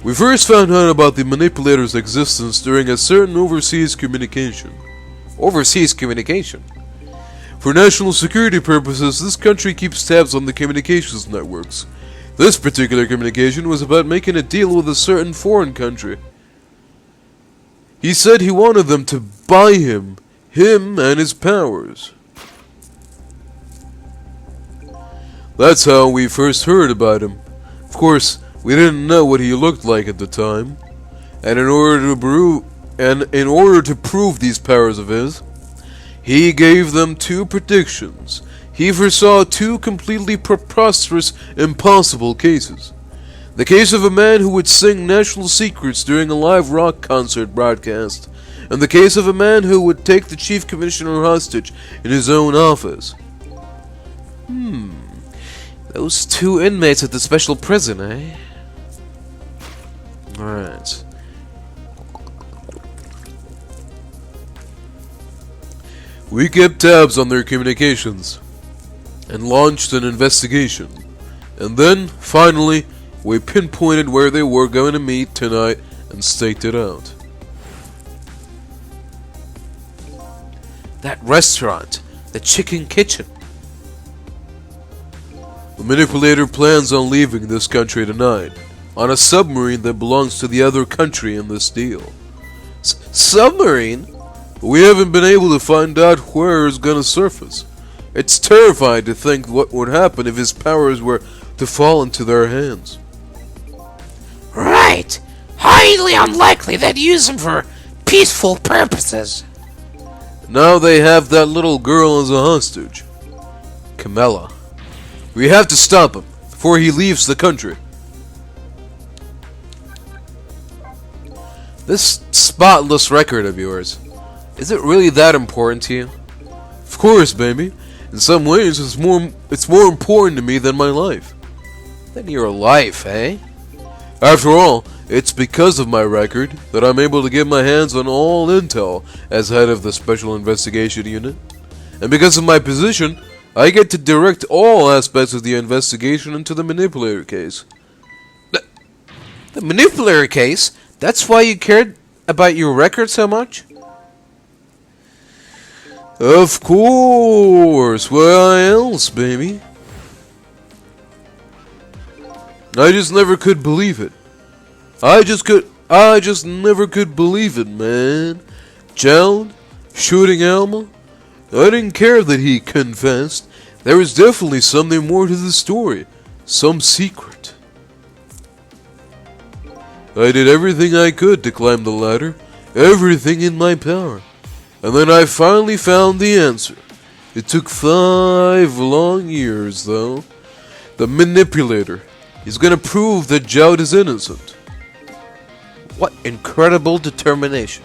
We first found out about the manipulator's existence during a certain overseas communication. Overseas communication. For national security purposes, this country keeps tabs on the communications networks. This particular communication was about making a deal with a certain foreign country. He said he wanted them to buy him and his powers. That's how we first heard about him. Of course, we didn't know what he looked like at the time, and in order to prove these powers of his, he gave them two predictions. He foresaw two completely preposterous, impossible cases. The case of a man who would sing national secrets during a live rock concert broadcast, and the case of a man who would take the chief commissioner hostage in his own office. Those two inmates at the special prison, eh? Alright. We kept tabs on their communications and launched an investigation. And then, finally, we pinpointed where they were going to meet tonight and staked it out. That restaurant. The Chicken Kitchen. The manipulator plans on leaving this country tonight on a submarine that belongs to the other country in this deal. Submarine? We haven't been able to find out where it's gonna surface. It's terrifying to think what would happen if his powers were to fall into their hands. Right. Highly unlikely they'd use him for peaceful purposes. Now they have that little girl as a hostage. Camilla. We have to stop him before he leaves the country. This spotless record of yours, is it really that important to you? Of course, baby. In some ways, it's more important to me than my life. Than your life, eh? After all, it's because of my record that I'm able to get my hands on all intel as head of the Special Investigation Unit. And because of my position, I get to direct all aspects of the investigation into the manipulator case. The manipulator case? That's why you cared about your record so much? Of course, why else, baby? I just never could believe it. I just never could believe it, man. Child, shooting Alma. I didn't care that he confessed. There was definitely something more to the story. Some secret. I did everything I could to climb the ladder, everything in my power. And then I finally found the answer. It took 5 long years, though. The manipulator is gonna prove that Jowd is innocent. What incredible determination.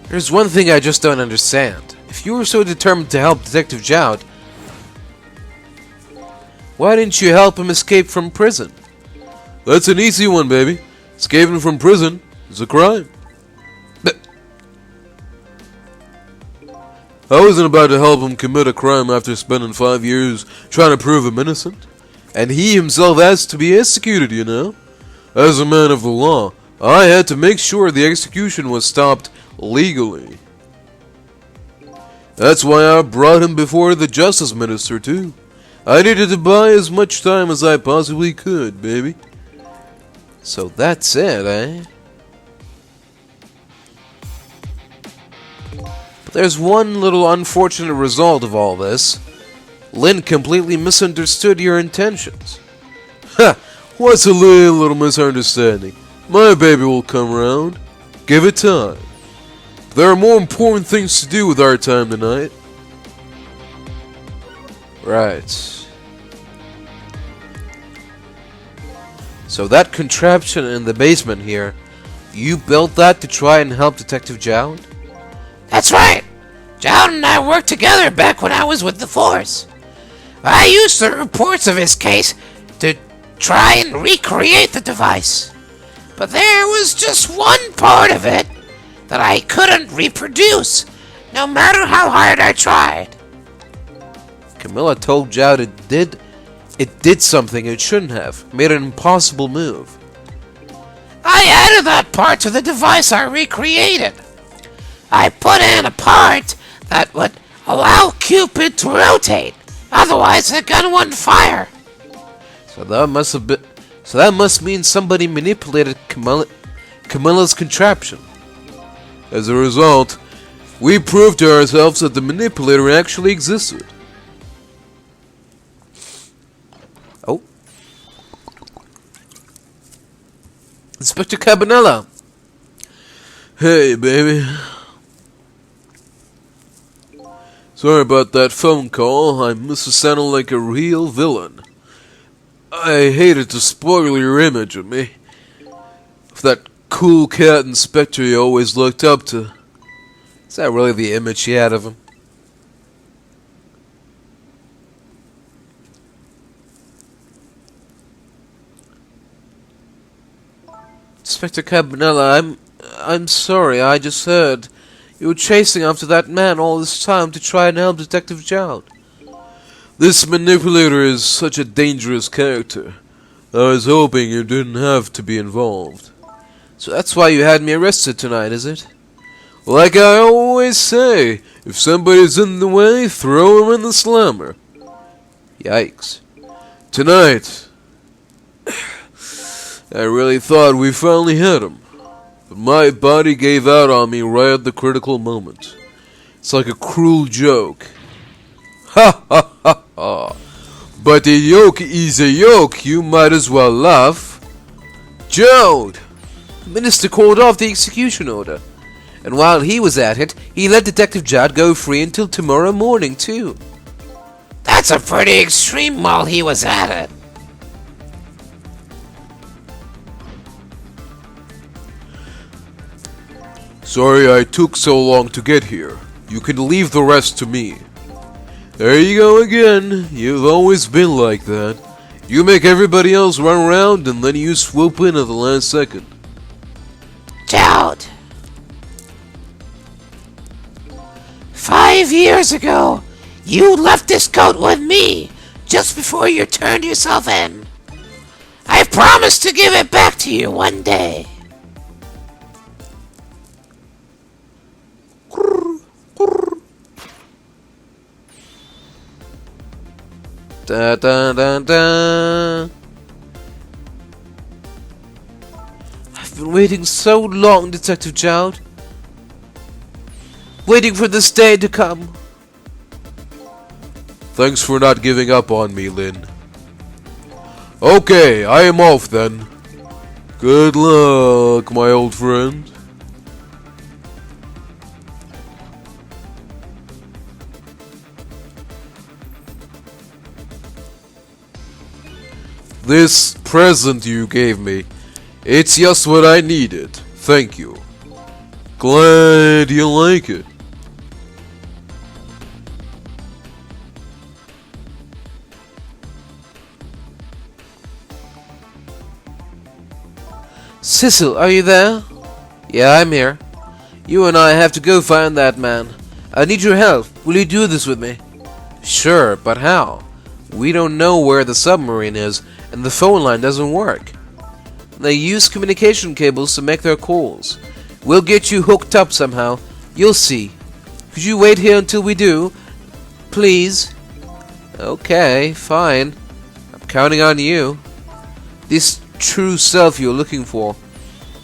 There's one thing I just don't understand. If you were so determined to help Detective Jowd, why didn't you help him escape from prison? That's an easy one, baby. Escaping from prison is a crime. I wasn't about to help him commit a crime after spending 5 years trying to prove him innocent. And he himself asked to be executed, you know. As a man of the law, I had to make sure the execution was stopped legally. That's why I brought him before the Justice Minister, too. I needed to buy as much time as I possibly could, baby. So that's it, eh? But there's one little unfortunate result of all this. Lynn completely misunderstood your intentions. Ha! What's a little misunderstanding? My baby will come around. Give it time. There are more important things to do with our time tonight. Right. So that contraption in the basement here, you built that to try and help Detective Jowd? That's right. Jowd and I worked together back when I was with the Force. I used the reports of his case to try and recreate the device. But there was just one part of it that I couldn't reproduce, no matter how hard I tried. Camilla told Jowd it did something it shouldn't have, made an impossible move. I added that part to the device I recreated. I put in a part that would allow Cupid to rotate, otherwise the gun wouldn't fire. So that must mean somebody manipulated Camilla's contraption. As a result, we proved to ourselves that the manipulator actually existed. Oh. Inspector Cabanela. Hey, baby. Sorry about that phone call. I must have sounded like a real villain. I hated to spoil your image of me. Of that cool cat inspector you always looked up to. Is that really the image you had of him? Inspector Cabanela, I'm sorry, I just heard you were chasing after that man all this time to try and help Detective Jowd. This manipulator is such a dangerous character. I was hoping you didn't have to be involved. So that's why you had me arrested tonight, is it? Like I always say, if somebody's in the way, throw him in the slammer. Yikes. Tonight, I really thought we finally had him. But my body gave out on me right at the critical moment. It's like a cruel joke. Ha ha ha ha. But a yoke is a yoke, you might as well laugh. Jowd! The minister called off the execution order. And while he was at it, he let Detective Jowd go free until tomorrow morning, too. That's a pretty extreme while he was at it. Sorry I took so long to get here. You can leave the rest to me. There you go again. You've always been like that. You make everybody else run around and then you swoop in at the last second. Jowd. 5 years ago, you left this coat with me just before you turned yourself in. I promised to give it back to you one day. Da da da da. I've been waiting so long, Detective Jowd. Waiting for this day to come. Thanks for not giving up on me, Lynn. Okay, I am off then. Good luck, my old friend. This present you gave me, it's just what I needed. Thank you. Glad you like it. Cecil, are you there? Yeah, I'm here. You and I have to go find that man. I need your help. Will you do this with me? Sure, but how? We don't know where the submarine is, and the phone line doesn't work. They use communication cables to make their calls. We'll get you hooked up somehow. You'll see. Could you wait here until we do? Please? Okay, fine. I'm counting on you. This true self you're looking for.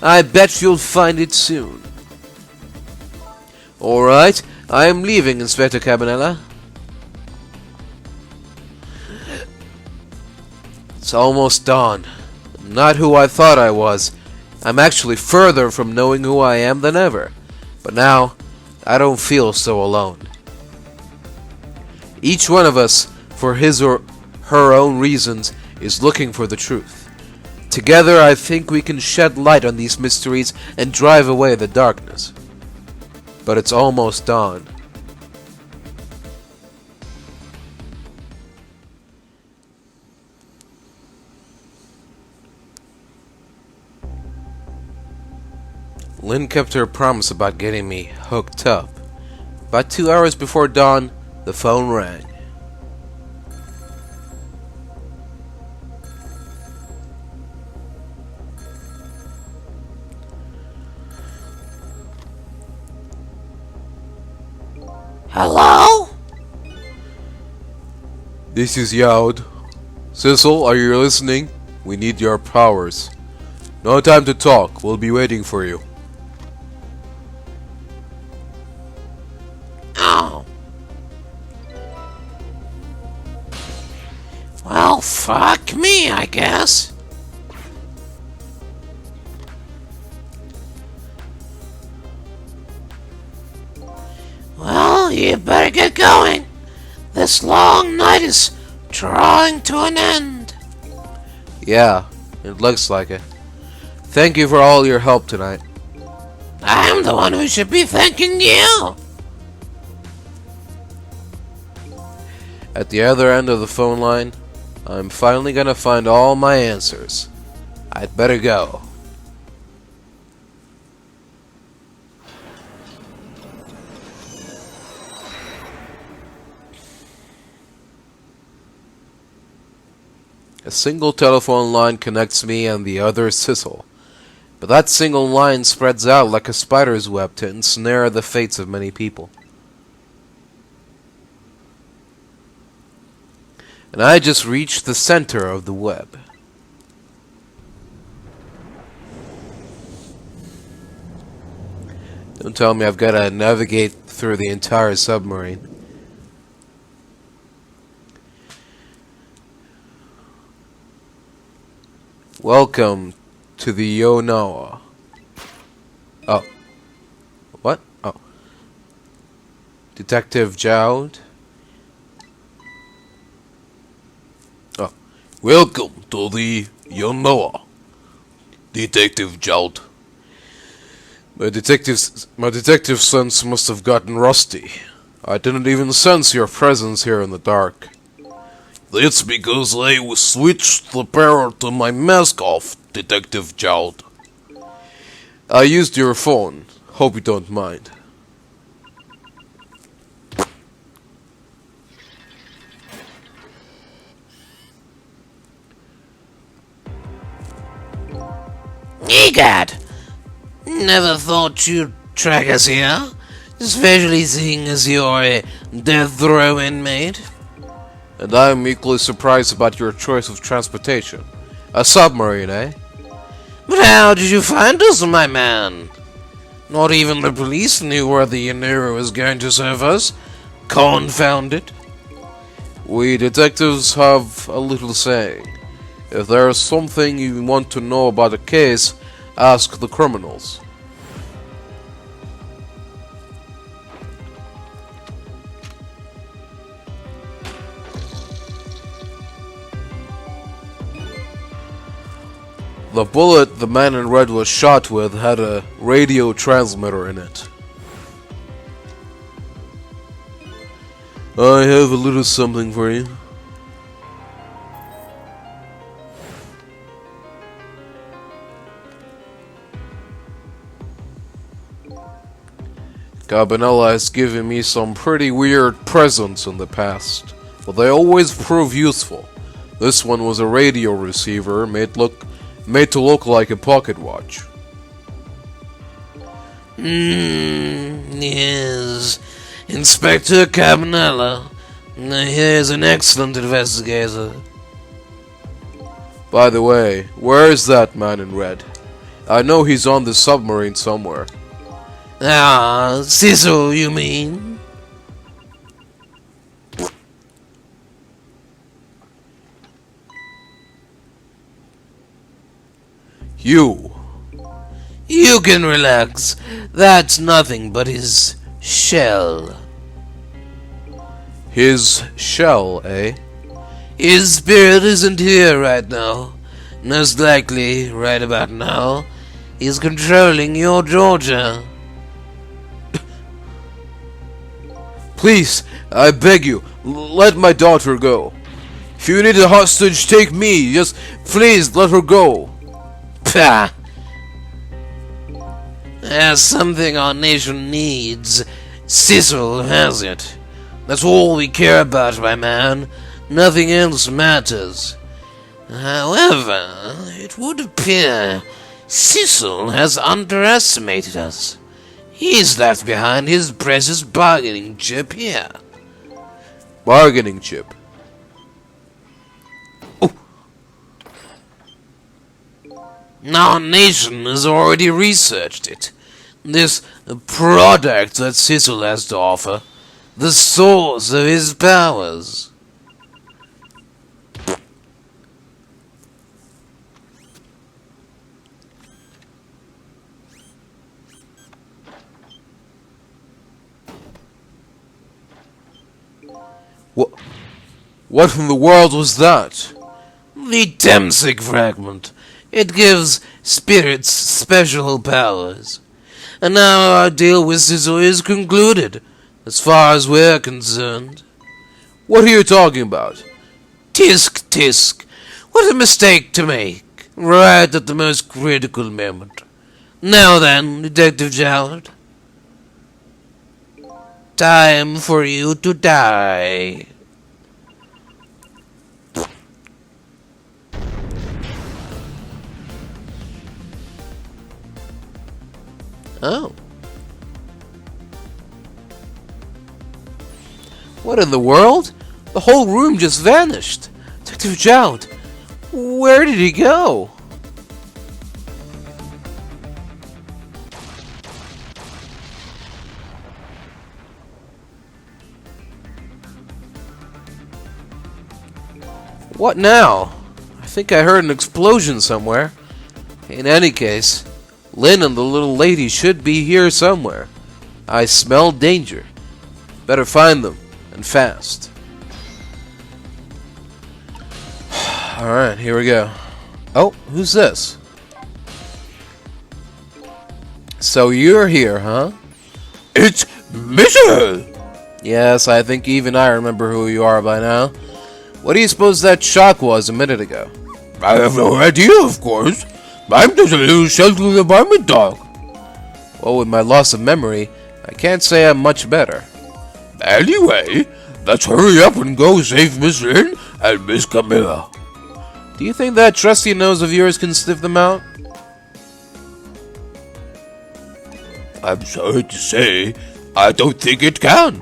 I bet you'll find it soon. Alright, I am leaving, Inspector Cabanela. It's almost dawn. I'm not who I thought I was. I'm actually further from knowing who I am than ever. But now, I don't feel so alone. Each one of us, for his or her own reasons, is looking for the truth. Together, I think we can shed light on these mysteries and drive away the darkness. But it's almost dawn. Lynn kept her promise about getting me hooked up. About 2 hours before dawn, the phone rang. Hello? This is Yaud. Cecil, are you listening? We need your powers. No time to talk. We'll be waiting for you. Oh. Well, fuck me, I guess. Well, you better get going. This long night is drawing to an end. Yeah, it looks like it. Thank you for all your help tonight. I'm the one who should be thanking you. At the other end of the phone line, I'm finally gonna find all my answers. I'd better go. A single telephone line connects me and the other Cecil. But that single line spreads out like a spider's web to ensnare the fates of many people. And I just reached the center of the web. Don't tell me I've got to navigate through the entire submarine. Welcome to the Yonawa. Oh. What? Oh. Detective Jowd? Oh. Welcome to the Yonawa, Detective Jowd. My detective sense must have gotten rusty. I didn't even sense your presence here in the dark. That's because I switched the power to my mask off, Detective Jowd. I used your phone. Hope you don't mind. Egad! Never thought you'd track us here, especially seeing as you're a death row inmate. And I'm equally surprised about your choice of transportation. A submarine, eh? But how did you find us, my man? Not even the police knew where the Yanira was going to serve us. Confound it. We detectives have a little saying. If there is something you want to know about the case, ask the criminals. The bullet the man in red was shot with had a radio transmitter in it. I have a little something for you. Cabanela has given me some pretty weird presents in the past, but they always prove useful. This one was a radio receiver made to look like a pocket watch. Yes. Inspector Cabanela. He's an excellent investigator. By the way, where is that man in red? I know he's on the submarine somewhere. Ah, Cecil, you mean? You can relax. That's nothing but his shell. His shell, eh? His spirit isn't here right now. Most likely, right about now, he's controlling your Georgia. Please, I beg you, let my daughter go. If you need a hostage, take me. Just please let her go. Pah! There's something our nation needs. Cecil has it. That's all we care about, my man. Nothing else matters. However, it would appear Cecil has underestimated us. He's left behind his precious bargaining chip here. Bargaining chip. Our nation has already researched it. This product that Cecil has to offer, the source of his powers. What in the world was that? The Temsig fragment. It gives spirits special powers. And now our deal with Cecil is concluded, as far as we're concerned. What are you talking about? Tisk, tisk. What a mistake to make, right at the most critical moment. Now then, Detective Joward. Time for you to die. Oh. What in the world? The whole room just vanished. Detective Jowd, where did he go? What now? I think I heard an explosion somewhere. In any case, Lynn and the little lady should be here somewhere. I smell danger. Better find them, and fast. Alright, here we go. Oh, who's this? So you're here, huh? It's Mitchell! Yes, I think even I remember who you are by now. What do you suppose that shock was a minute ago? I have no idea, of course. I'm just a little sheltered apartment dog. Well, with my loss of memory, I can't say I'm much better. Anyway, let's hurry up and go save Miss Lynn and Miss Camilla. Do you think that trusty nose of yours can sniff them out? I'm sorry to say, I don't think it can.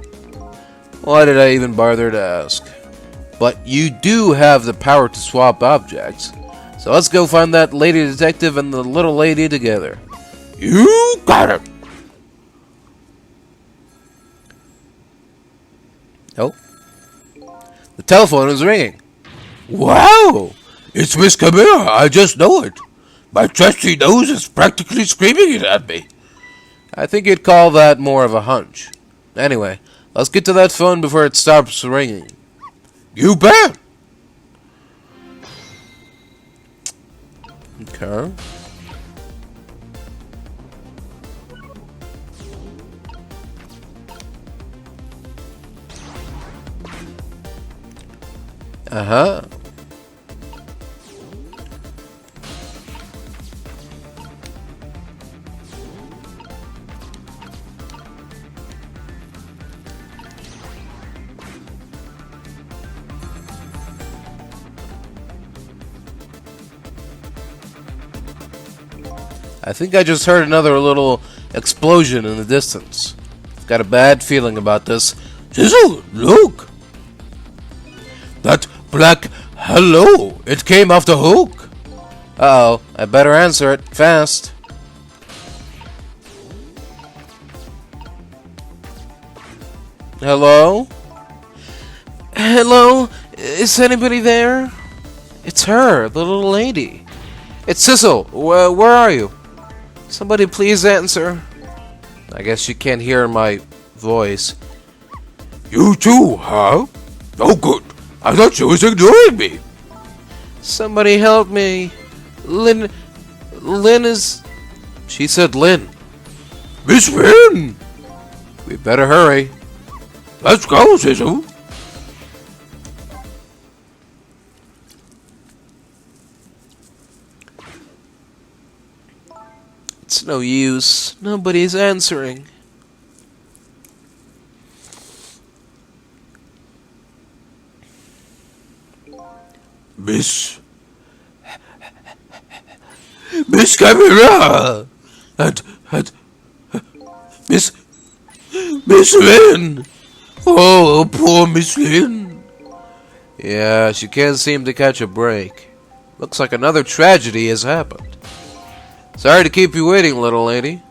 Why did I even bother to ask? But you do have the power to swap objects. So let's go find that lady detective and the little lady together. You got it. Oh. The telephone is ringing. Wow! It's Miss Camilla, I just know it. My trusty nose is practically screaming it at me. I think you'd call that more of a hunch. Anyway, let's get to that phone before it stops ringing. You bet. Okay. Uh-huh. I think I just heard another little explosion in the distance. I've got a bad feeling about this. Sizzle, look. That black hello, it came off the hook. Uh-oh, I better answer it fast. Hello? Hello? Is anybody there? It's her, the little lady. It's Sissel. Where are you? Somebody please answer. I guess you can't hear my voice. You too, huh? Oh, good. I thought she was ignoring me. Somebody help me. Lynn is... She said Lynn. Miss Lynn! We better hurry. Let's go, Sizzle. It's no use. Nobody's answering. Miss Camilla! And Miss Lynn! Oh, poor Miss Lynn. Yeah, she can't seem to catch a break. Looks like another tragedy has happened. Sorry to keep you waiting, little lady.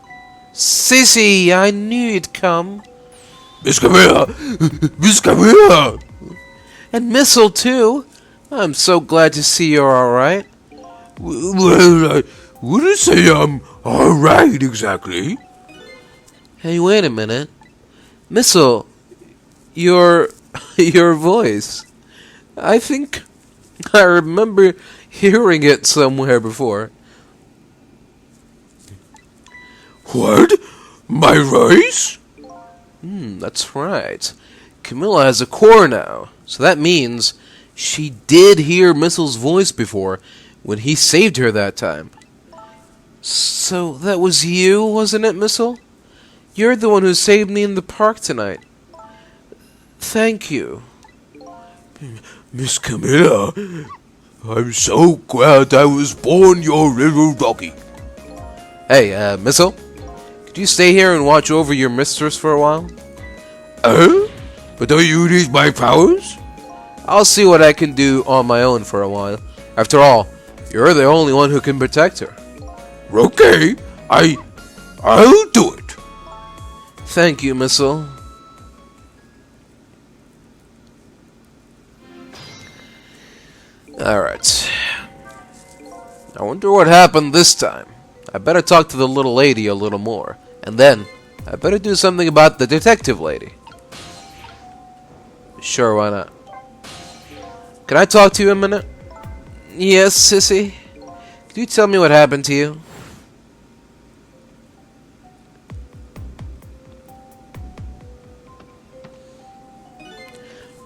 Sissy, I knew you'd come. Miss Camilla! Miss Camilla! And Missile, too. I'm so glad to see you're alright. Well, I wouldn't say I'm alright exactly. Hey, wait a minute. Missile, your voice. I think I remember hearing it somewhere before. What? My voice? That's right. Camilla has a core now, so that means she did hear Missile's voice before when he saved her that time. So that was you, wasn't it, Missile? You're the one who saved me in the park tonight. Thank you. Miss Camilla, I'm so glad I was born your little doggy. Hey, Missile? Could you stay here and watch over your mistress for a while? But don't you need my powers? I'll see what I can do on my own for a while. After all, you're the only one who can protect her. Okay, I'll do it. Thank you, Missile. Alright. I wonder what happened this time. I better talk to the little lady a little more. And then, I better do something about the detective lady. Sure, why not? Can I talk to you a minute? Yes, sissy? Could you tell me what happened to you?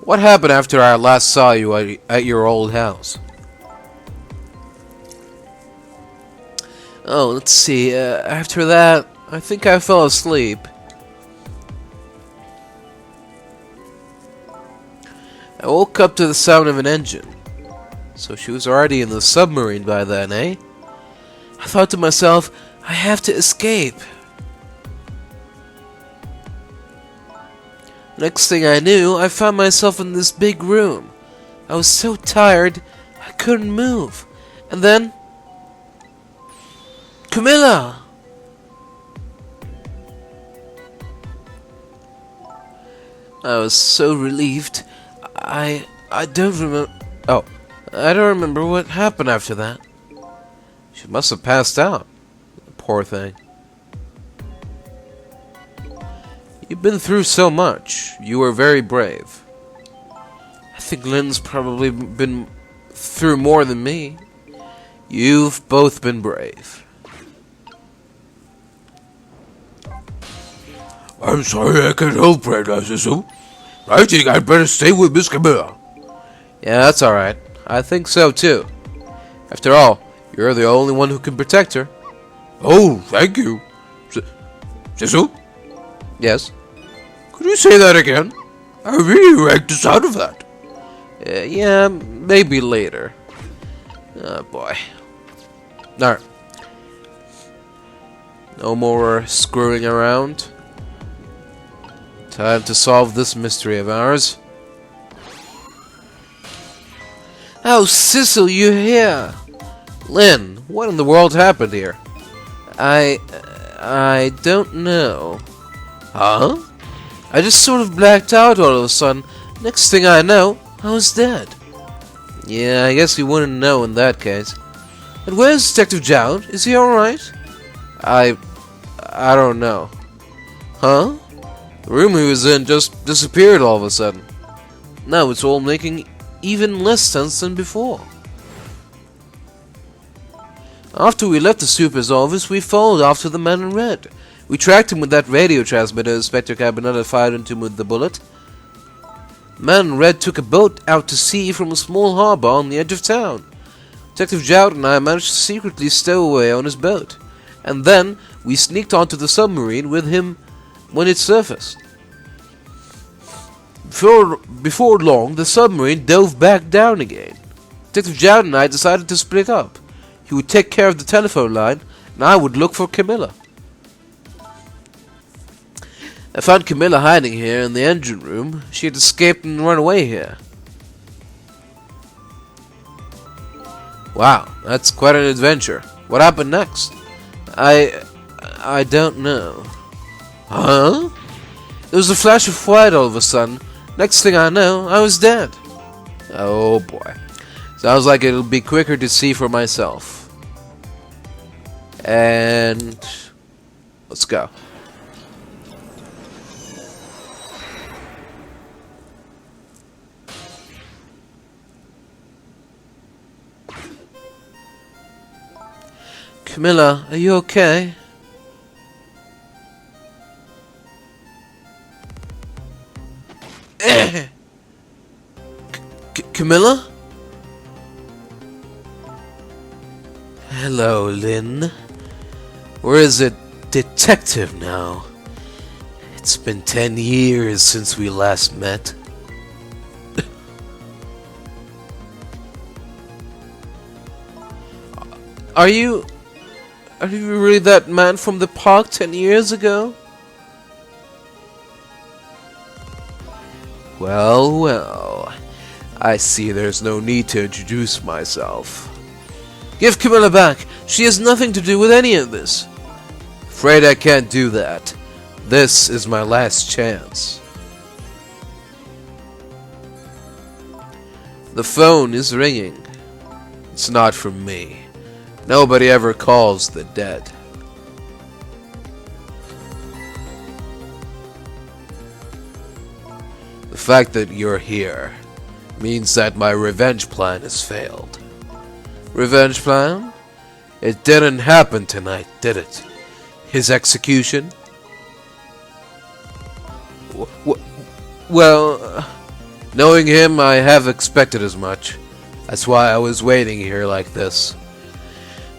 What happened after I last saw you at your old house? Oh, let's see. After that, I think I fell asleep. I woke up to the sound of an engine. So she was already in the submarine by then, eh? I thought to myself, I have to escape. Next thing I knew, I found myself in this big room. I was so tired, I couldn't move. And then... Camilla! I was so relieved. I don't remember... Oh, I don't remember what happened after that. She must have passed out. Poor thing. You've been through so much. You were very brave. I think Lynn's probably been through more than me. You've both been brave. I'm sorry I can't help it, Azazel. I think I'd better stay with Miss Camilla. Yeah, that's alright. I think so too. After all, you're the only one who can protect her. Oh, thank you. Azazel? Yes? Could you say that again? I really like the sound of that. Yeah, maybe later. Oh boy. Alright. No more screwing around. Time to solve this mystery of ours. Oh, Sissel, you're here! Lynn, what in the world happened here? I don't know. Huh? I just sort of blacked out all of a sudden. Next thing I know, I was dead. Yeah, I guess you wouldn't know in that case. And where's Detective Jowd? Is he alright? I don't know. Huh? The room he was in just disappeared all of a sudden. Now it's all making even less sense than before. After we left the super's office, we followed after the man in red. We tracked him with that radio transmitter Inspector Cabanetta fired into him with the bullet. Man in red took a boat out to sea from a small harbor on the edge of town. Detective Jowd and I managed to secretly stow away on his boat, and then we sneaked onto the submarine with him when it surfaced. Before long, the submarine dove back down again. Detective Jowd and I decided to split up. He would take care of the telephone line, and I would look for Camilla. I found Camilla hiding here in the engine room. She had escaped and run away here. Wow, that's quite an adventure. What happened next? I don't know. Huh? There was a flash of white all of a sudden. Next thing I know, I was dead. Oh boy. Sounds like it'll be quicker to see for myself. And let's go. Camilla, are you okay? Camilla? Hello, Lynn. Where is it, Detective now? It's been 10 years since we last met. Are you really that man from the park 10 years ago? Well, well. I see there's no need to introduce myself. Give Camilla back. She has nothing to do with any of this. Afraid I can't do that. This is my last chance. The phone is ringing. It's not from me. Nobody ever calls the dead. The fact that you're here means that my revenge plan has failed. Revenge plan? It didn't happen tonight, did it? His execution? Well, knowing him, I have expected as much. That's why I was waiting here like this.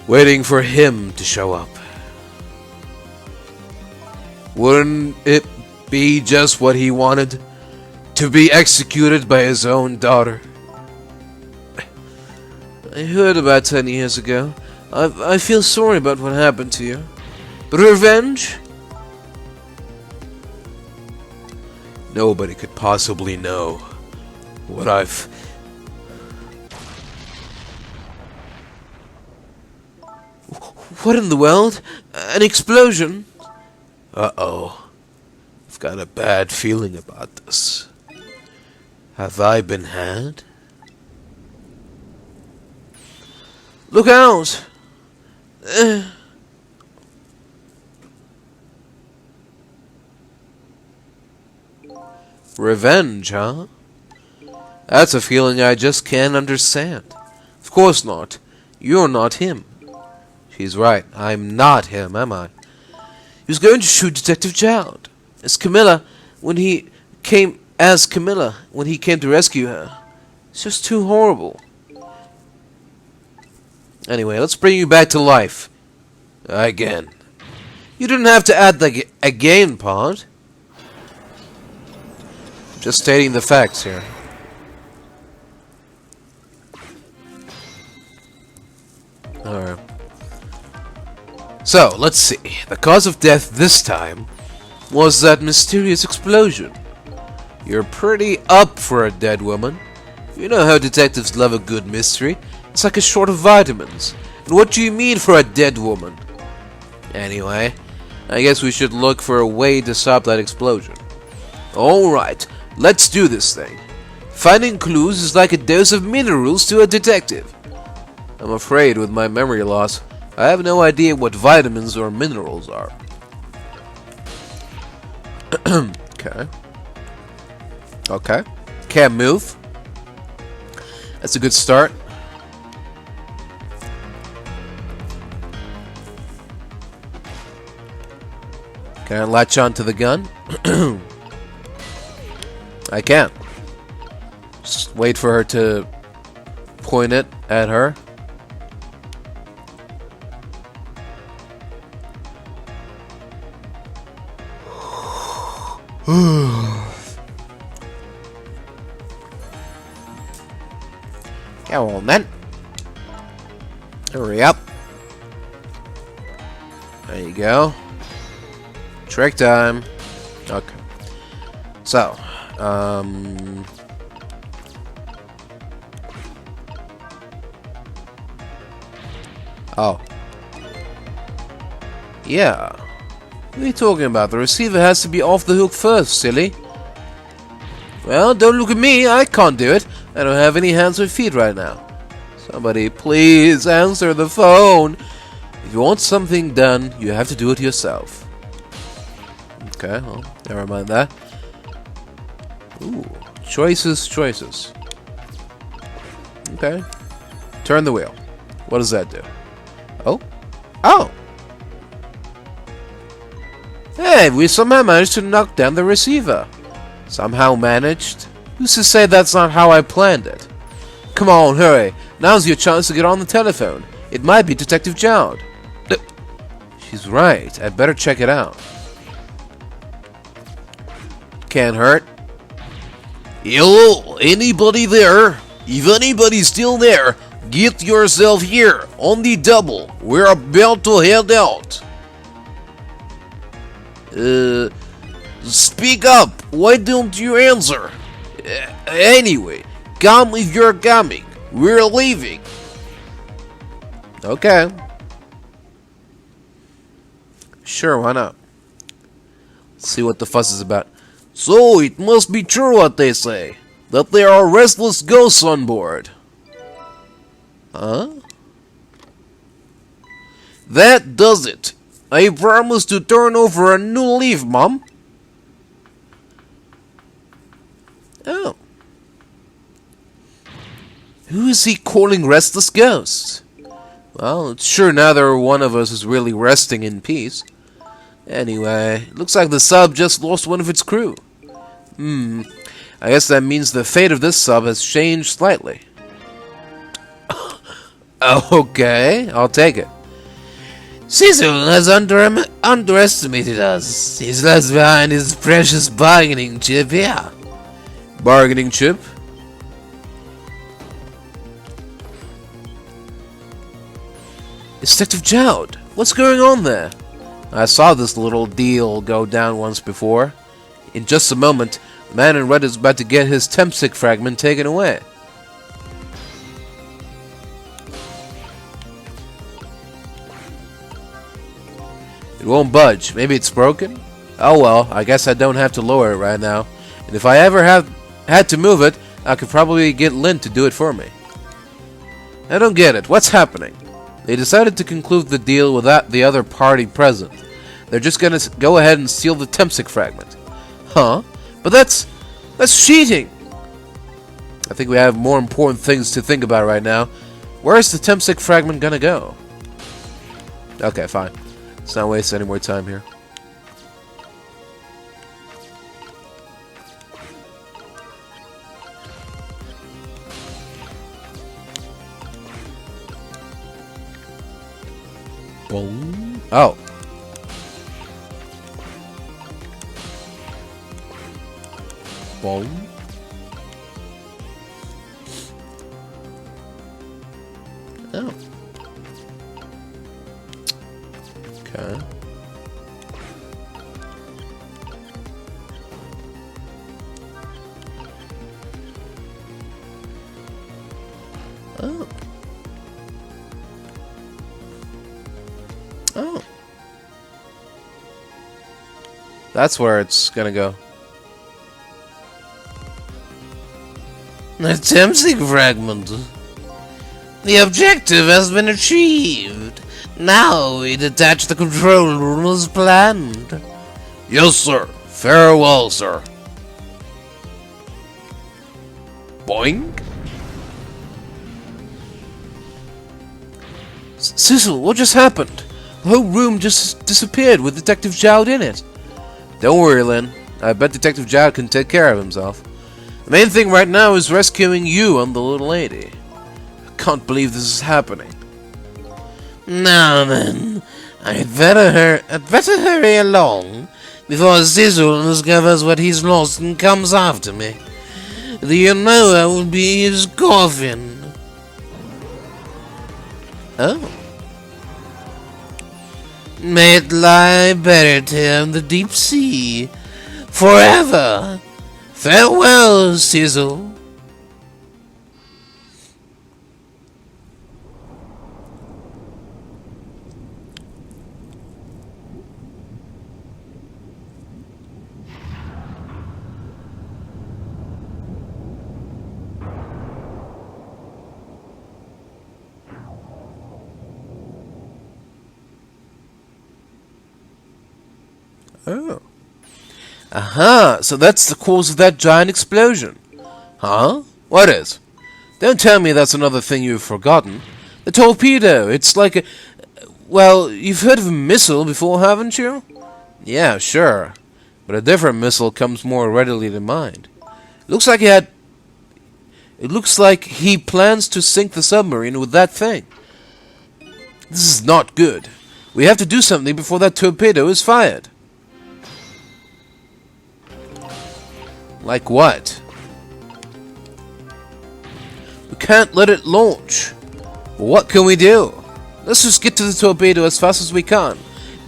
Waiting for him to show up. Wouldn't it be just what he wanted? To be executed by his own daughter? I heard about 10 years ago. I feel sorry about what happened to you. But revenge? Nobody could possibly know what I've... What in the world? An explosion? Uh-oh. I've got a bad feeling about this. Have I been had? Look out! Revenge, huh? That's a feeling I just can't understand. Of course not. You're not him. She's right. I'm not him, am I? He was going to shoot Detective Jowd as Camilla when he came to rescue her. It's just too horrible. Anyway, let's bring you back to life. Again. You didn't have to add the again part. Just stating the facts here. Alright. So, let's see. The cause of death this time was that mysterious explosion. You're pretty up for a dead woman. You know how detectives love a good mystery. It's like a short of vitamins. And what do you mean for a dead woman? Anyway, I guess we should look for a way to stop that explosion. Alright, let's do this thing. Finding clues is like a dose of minerals to a detective. I'm afraid with my memory loss, I have no idea what vitamins or minerals are. Okay. Okay. Can't move. That's a good start. Can I latch onto the gun? I can't. Just wait for her to point it at her. Come on then. Hurry up. There you go. Trick time. Okay. So, oh. Yeah. What are you talking about? The receiver has to be off the hook first, silly. Well, don't look at me. I can't do it. I don't have any hands or feet right now. Somebody please answer the phone. If you want something done, you have to do it yourself. Okay, well, never mind that. Ooh, choices. Okay. Turn the wheel. What does that do? Oh. Oh! Hey, we somehow managed to knock down the receiver. Somehow managed? Who's to say that's not how I planned it? Come on, hurry. Now's your chance to get on the telephone. It might be Detective Jowd. She's right. I'd better check it out. Can't hurt. Hello, anybody there? If anybody's still there, get yourself here, on the double. We're about to head out. Speak up. Why don't you answer? Anyway, come if you're coming. We're leaving. Okay. Sure, why not? Let's see what the fuss is about. So, it must be true what they say, that there are restless ghosts on board. Huh? That does it. I promise to turn over a new leaf, Mom. Oh. Who is he calling restless ghosts? Well, it's sure neither one of us is really resting in peace. Anyway, looks like the sub just lost one of its crew. I guess that means the fate of this sub has changed slightly. Okay, I'll take it. Caesar has underestimated us. He's left behind his precious bargaining chip here. Bargaining chip? Detective Jowd, what's going on there? I saw this little deal go down once before. In just a moment, the man in red is about to get his Tempsic fragment taken away. It won't budge. Maybe it's broken? Oh well, I guess I don't have to lower it right now. And if I ever had to move it, I could probably get Lynn to do it for me. I don't get it. What's happening? They decided to conclude the deal without the other party present. They're just gonna go ahead and steal the Temsic fragment. Huh? But that's cheating! I think we have more important things to think about right now. Where is the Temsic fragment gonna go? Okay, fine. Let's not waste any more time here. Boom. Oh. Boom. Oh. Okay. Oh. Oh. That's where it's gonna go. The Temsic fragment. The objective has been achieved. Now we detach the control room as planned. Yes, sir. Farewell, sir. Boing. Cecil, what just happened? The whole room just disappeared with Detective Jowd in it. Don't worry, Lynn. I bet Detective Jowd can take care of himself. The main thing right now is rescuing you and the little lady. I can't believe this is happening. Now then, I'd better hurry along before Cecil discovers what he's lost and comes after me. Do you know I will be his coffin? Oh. May it lie buried here in the deep sea forever. Farewell, Cecil. Oh. Aha, so that's the cause of that giant explosion. Huh? What is? Don't tell me that's another thing you've forgotten. The torpedo, it's like a... Well, you've heard of a missile before, haven't you? Yeah, sure. But a different missile comes more readily to mind. It looks like he plans to sink the submarine with that thing. This is not good. We have to do something before that torpedo is fired. Like what? We can't let it launch. Well, what can we do? Let's just get to the torpedo as fast as we can.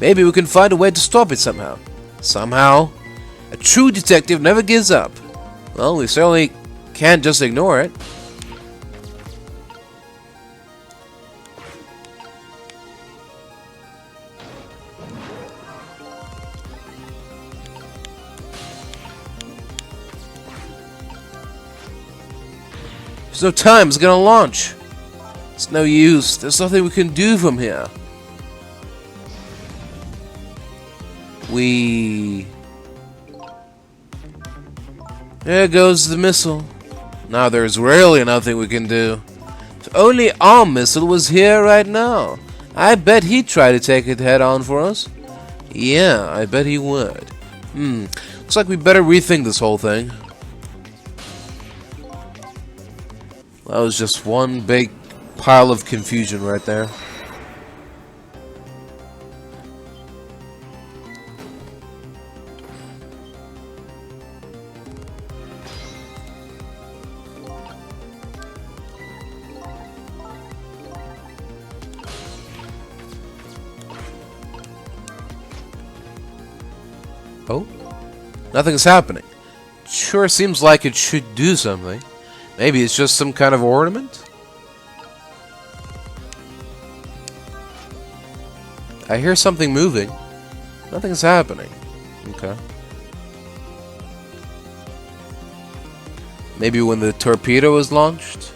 Maybe we can find a way to stop it somehow. Somehow? A true detective never gives up. Well, we certainly can't just ignore it. There's no time, it's gonna launch. It's no use, there's nothing we can do from here. There goes the missile. Now there's really nothing we can do. If only our missile was here right now. I bet he'd try to take it head on for us. Yeah, I bet he would. Looks like we better rethink this whole thing. That was just one big pile of confusion right there. Oh? Nothing's happening. Sure seems like it should do something. Maybe it's just some kind of ornament? I hear something moving. Nothing's happening. Okay. Maybe when the torpedo was launched?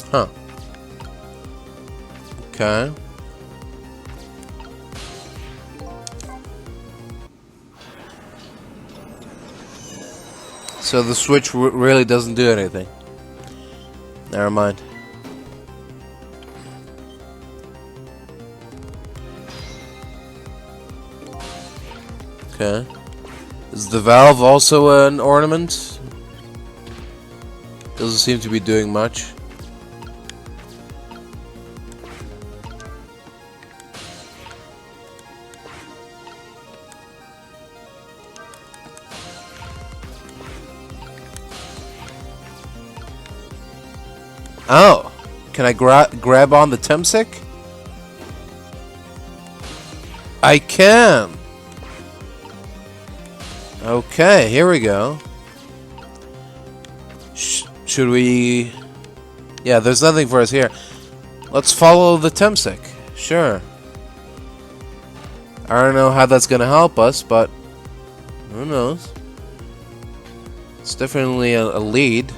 Huh. Okay. So the switch really doesn't do anything. Never mind. Okay. Is the valve also an ornament? Doesn't seem to be doing much. Oh, can I grab on the Temsec? I can. Okay, here we go. Should we? Yeah, there's nothing for us here. Let's follow the Temsec. Sure. I don't know how that's gonna help us, but who knows? It's definitely a lead.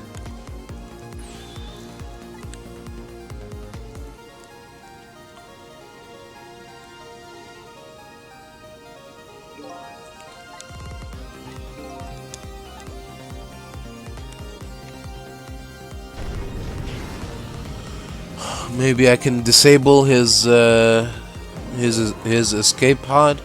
Maybe I can disable his escape pod.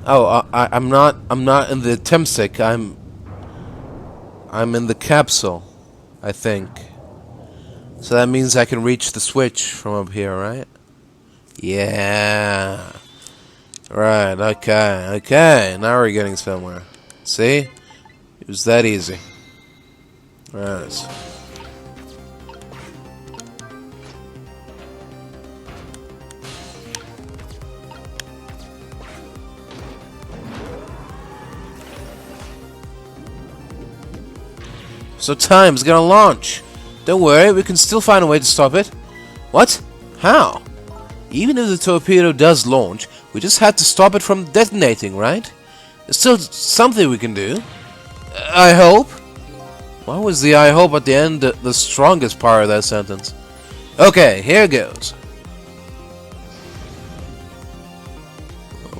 Oh, I'm not in the Temsec. I'm in the capsule, I think. So that means I can reach the switch from up here, right? Yeah. Right, okay. Now we're getting somewhere. See? It was that easy. Right. So time's gonna launch. Don't worry, we can still find a way to stop it. What? How? Even if the torpedo does launch, we just have to stop it from detonating, right? There's still something we can do. I hope. Why was the I hope at the end the strongest part of that sentence? Okay, here goes.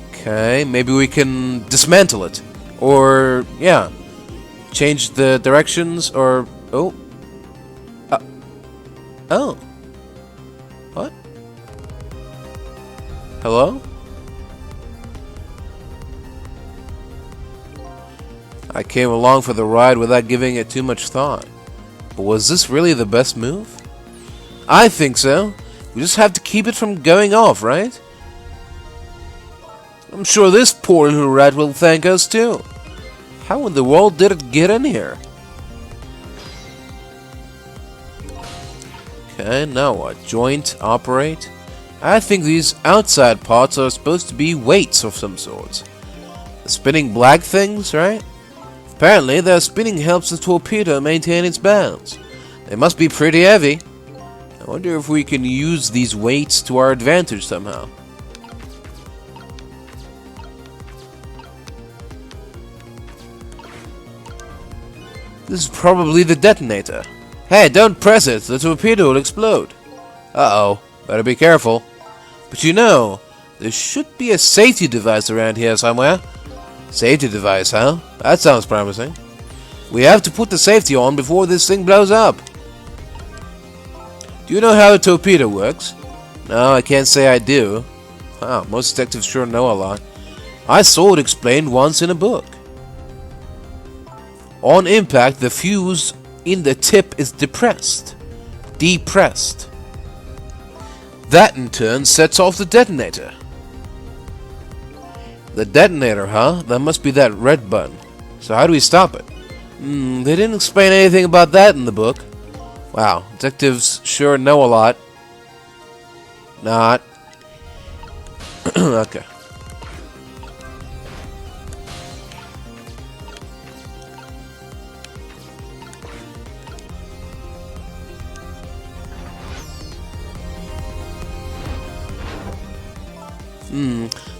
Okay, maybe we can dismantle it. Or, yeah, change the directions, or... Oh. Oh. What? Hello? I came along for the ride without giving it too much thought. But was this really the best move? I think so. We just have to keep it from going off, right? I'm sure this poor little rat will thank us too. How in the world did it get in here? Okay, now what? Joint, operate? I think these outside parts are supposed to be weights of some sort. The spinning black things, right? Apparently, their spinning helps the torpedo maintain its balance. They must be pretty heavy. I wonder if we can use these weights to our advantage somehow. This is probably the detonator. Hey, don't press it, the torpedo will explode. Uh-oh, better be careful. But you know, there should be a safety device around here somewhere. Safety device, huh? That sounds promising. We have to put the safety on before this thing blows up. Do you know how a torpedo works? No, I can't say I do. Wow, most detectives sure know a lot. I saw it explained once in a book. On impact, the fuse in the tip is depressed. That in turn sets off the detonator. The detonator, huh? That must be that red button. So how do we stop it? They didn't explain anything about that in the book. Wow, detectives sure know a lot. Not. Okay.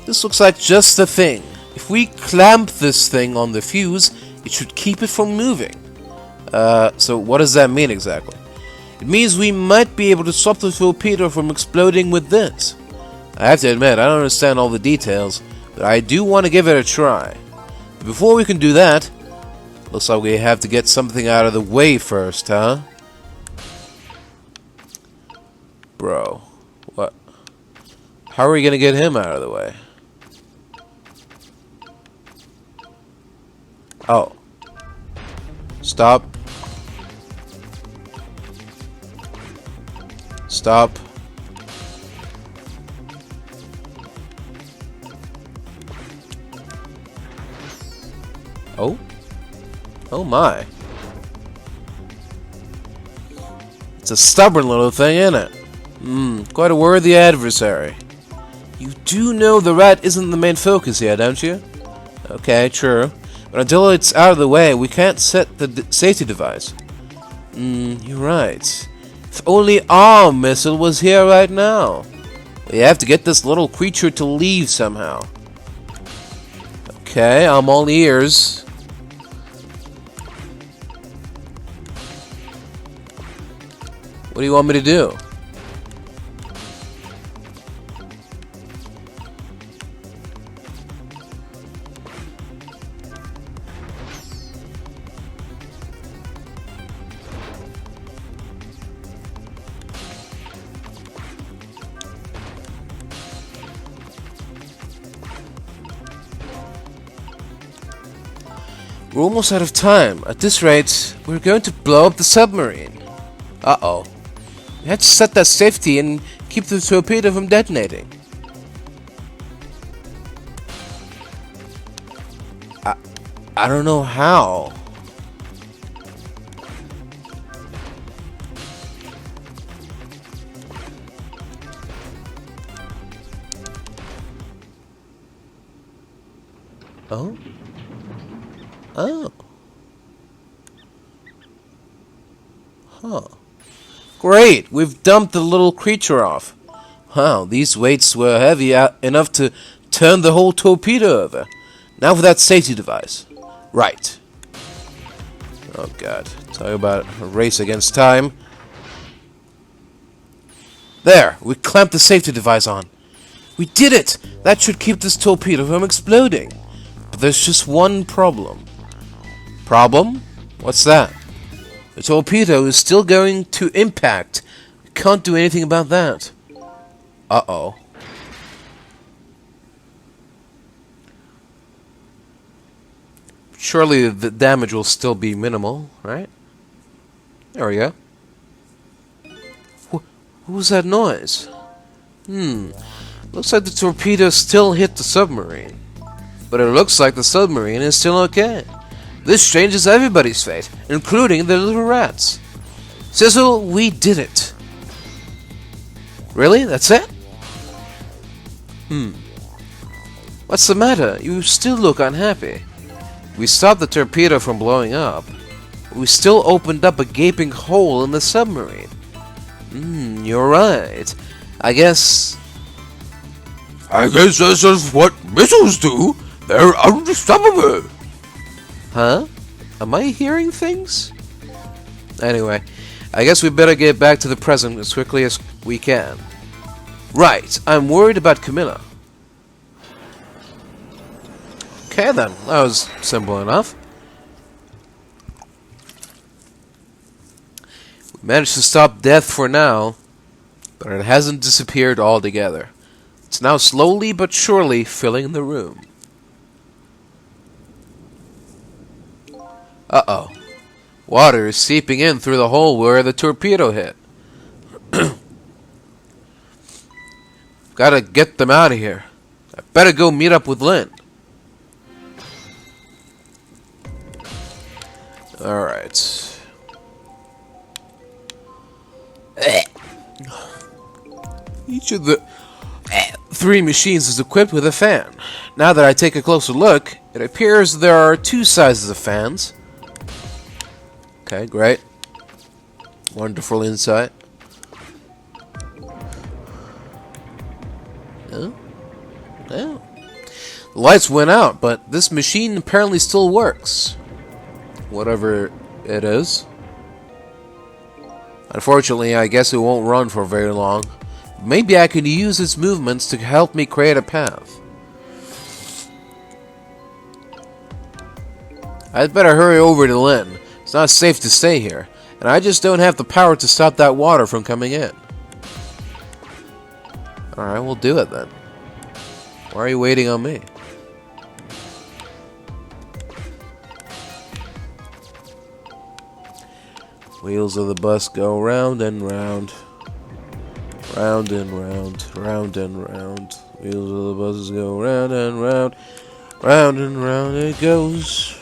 This looks like just the thing. If we clamp this thing on the fuse, it should keep it from moving. So what does that mean exactly? It means we might be able to stop the torpedo from exploding with this. I have to admit, I don't understand all the details, but I do want to give it a try. But before we can do that, looks like we have to get something out of the way first, huh? Bro, what? How are we gonna get him out of the way? Oh. Stop. Stop. Oh? Oh my. It's a stubborn little thing, isn't it? Quite a worthy adversary. You do know the rat isn't the main focus here, don't you? Okay, true. But until it's out of the way, we can't set the safety device. You're right. If only our missile was here right now. We have to get this little creature to leave somehow. Okay, I'm all ears. What do you want me to do? We're almost out of time. At this rate, we're going to blow up the submarine. Uh-oh. We had to set that safety and keep the torpedo from detonating. I don't know how. Oh? Oh. Huh. Great! We've dumped the little creature off. Wow, these weights were heavy enough to turn the whole torpedo over. Now for that safety device. Right. Oh god. Talk about a race against time. There! We clamped the safety device on. We did it! That should keep this torpedo from exploding. But there's just one problem. Problem? What's that? The torpedo is still going to impact. We can't do anything about that. Uh-oh. Surely the damage will still be minimal, right? There we go. What was that noise? Looks like the torpedo still hit the submarine. But it looks like the submarine is still okay. This changes everybody's fate, including the little rats. Sizzle, we did it. Really? That's it? What's the matter? You still look unhappy. We stopped the torpedo from blowing up. We still opened up a gaping hole in the submarine. You're right. I guess this is what missiles do. They're unstoppable. Huh? Am I hearing things? Anyway, I guess we better get back to the present as quickly as we can. Right, I'm worried about Camilla. Okay then, that was simple enough. We managed to stop death for now, but it hasn't disappeared altogether. It's now slowly but surely filling the room. Uh-oh. Water is seeping in through the hole where the torpedo hit. Gotta get them out of here. I better go meet up with Lynn. Alright. Each of the three machines is equipped with a fan. Now that I take a closer look, it appears there are two sizes of fans. Okay, great. Wonderful insight. Oh. Oh. The lights went out, but this machine apparently still works. Whatever it is. Unfortunately, I guess it won't run for very long. Maybe I can use its movements to help me create a path. I'd better hurry over to Lynn. It's not safe to stay here, and I just don't have the power to stop that water from coming in. Alright, we'll do it then. Why are you waiting on me? Wheels of the bus go round and round. Round and round, round and round. Wheels of the buses go round and round. Round and round it goes.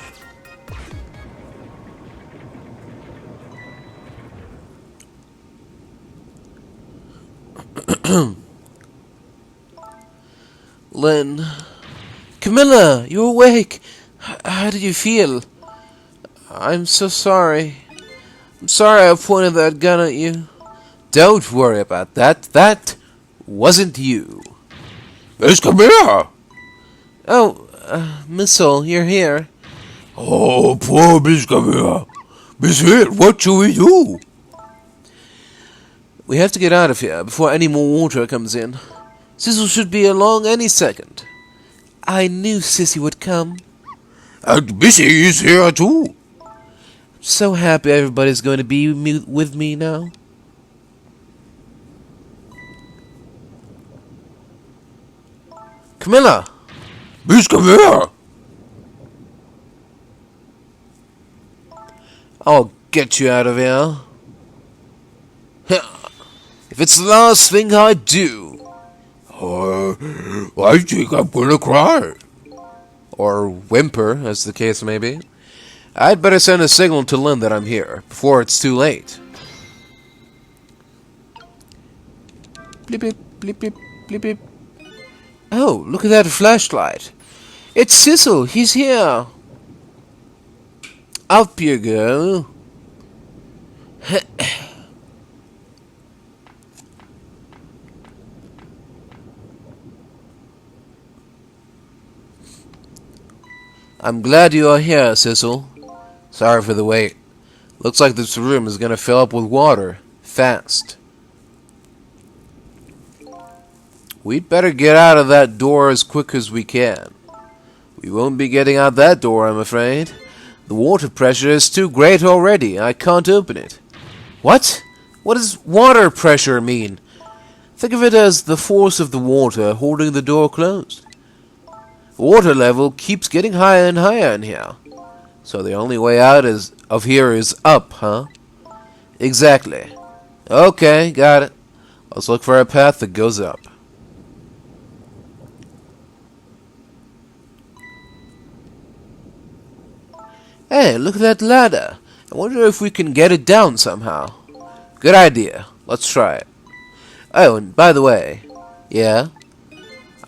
Lynn. Camilla, you're awake. How do you feel? I'm so sorry. I'm sorry I pointed that gun at you. Don't worry about that. That wasn't you. Miss Camilla! Oh, Missile, you're here. Oh, poor Miss Camilla. Miss Hill, what shall we do? We have to get out of here before any more water comes in. Sizzle should be along any second. I knew Sissy would come. And Missy is here too. So happy everybody's going to be with me now. Camilla! Miss Camilla! I'll get you out of here. If it's the last thing I do. I think I'm gonna cry. Or whimper, as the case may be. I'd better send a signal to Lynn that I'm here, before it's too late. Blip, blip, blip, blip, blip, blip. Oh, look at that flashlight. It's Sissel, he's here. Up you go. I'm glad you are here, Sissel. Sorry for the wait. Looks like this room is gonna fill up with water. Fast. We'd better get out of that door as quick as we can. We won't be getting out that door, I'm afraid. The water pressure is too great already. I can't open it. What? What does water pressure mean? Think of it as the force of the water holding the door closed. The water level keeps getting higher and higher in here. So the only way out of here is up, huh? Exactly. Okay, got it. Let's look for a path that goes up. Hey, look at that ladder. I wonder if we can get it down somehow. Good idea. Let's try it. Oh, and by the way, yeah?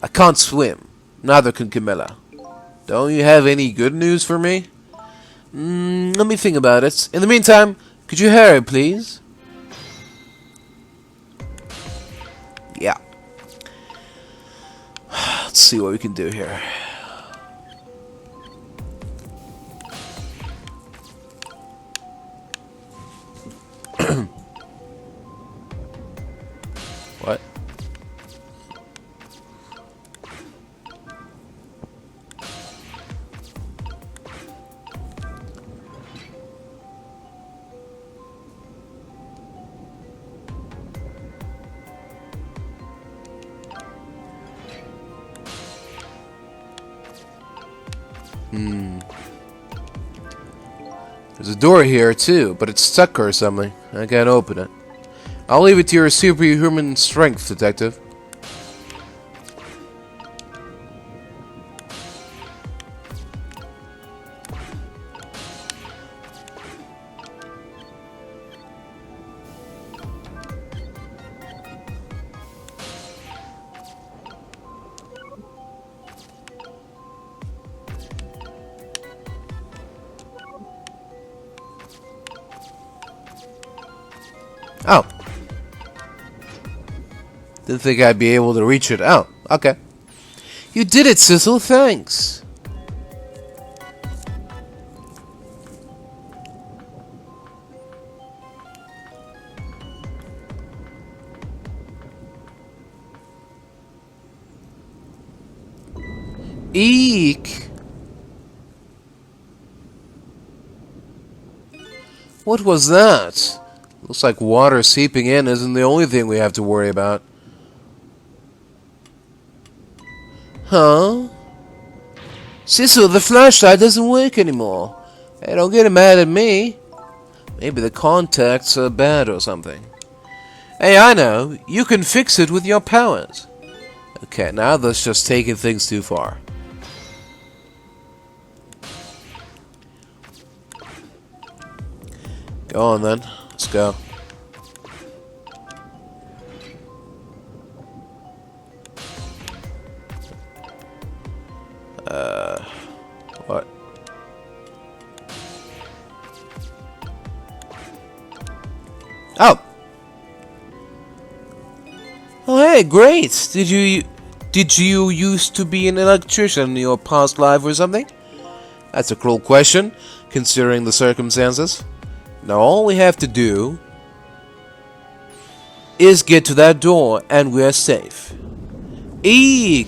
I can't swim. Neither can Camilla. Don't you have any good news for me? Let me think about it. In the meantime, could you hurry, please? Yeah. Let's see what we can do here. What? There's a door here too, but it's stuck or something. I can't open it. I'll leave it to your superhuman strength, Detective. Oh. Didn't think I'd be able to reach it. Oh, okay. You did it, Sissel. Thanks. Eek. What was that? Looks like water seeping in isn't the only thing we have to worry about. Huh? Sissel, the flashlight doesn't work anymore. Hey, don't get mad at me. Maybe the contacts are bad or something. Hey, I know. You can fix it with your powers. Okay, now that's just taking things too far. Go on then. Let's go. What? Oh! Oh, hey, great! Did you used to be an electrician in your past life or something? That's a cruel question, considering the circumstances. Now all we have to do is get to that door and we're safe. Eek!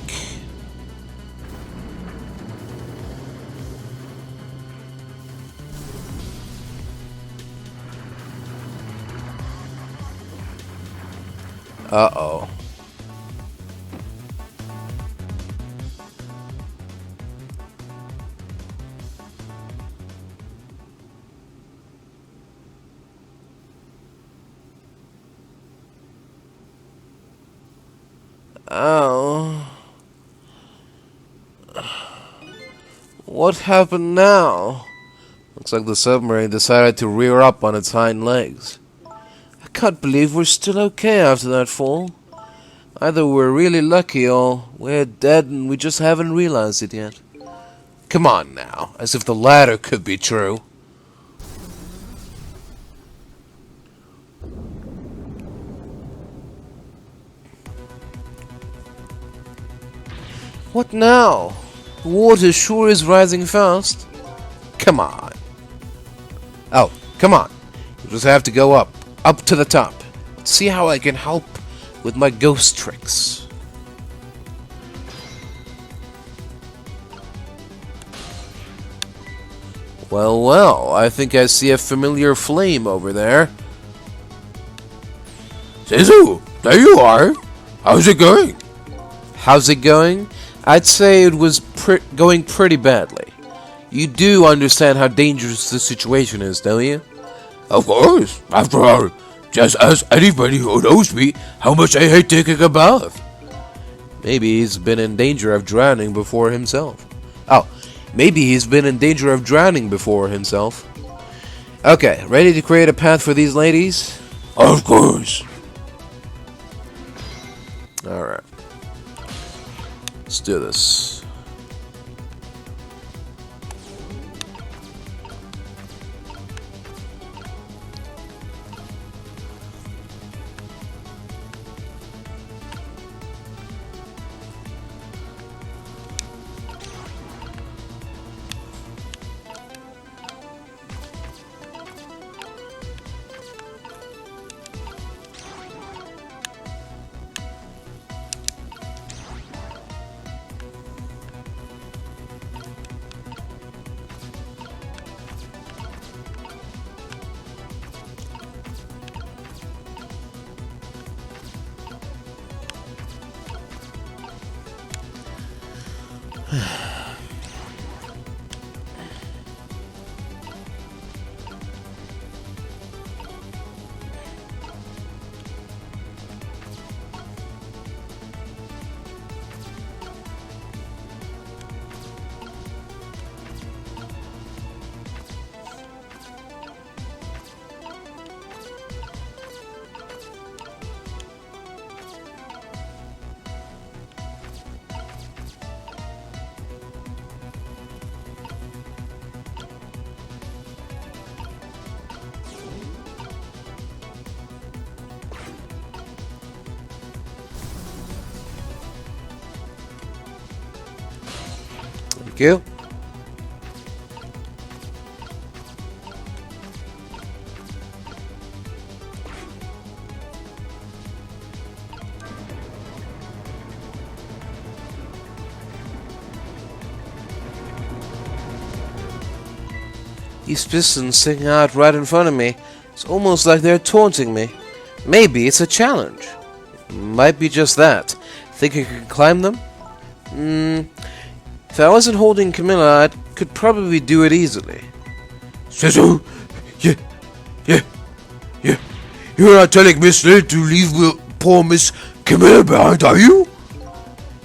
Uh-oh. Oh. What happened now? Looks like the submarine decided to rear up on its hind legs. I can't believe we're still okay after that fall. Either we're really lucky or we're dead and we just haven't realized it yet. Come on now, as if the latter could be true. What now? The water sure is rising fast. Come on. Oh, come on. You just have to go up to the top. See how I can help with my ghost tricks. Well, well, I think I see a familiar flame over there. Sisu, there you are. How's it going? How's it going? I'd say it was going pretty badly. You do understand how dangerous the situation is, don't you? Of course. After all, just ask anybody who knows me how much I hate taking a bath. Maybe he's been in danger of drowning before himself. Oh, maybe he's been in danger of drowning before himself. Okay, ready to create a path for these ladies? Of course. Alright. Let's do this. Thank you. These pistons sticking out right in front of me. It's almost like they're taunting me. Maybe it's a challenge. Might be just that. Think you can climb them? If I wasn't holding Camilla, I could probably do it easily. So, yeah. You're not telling Miss Lynn to leave poor Miss Camilla behind, are you?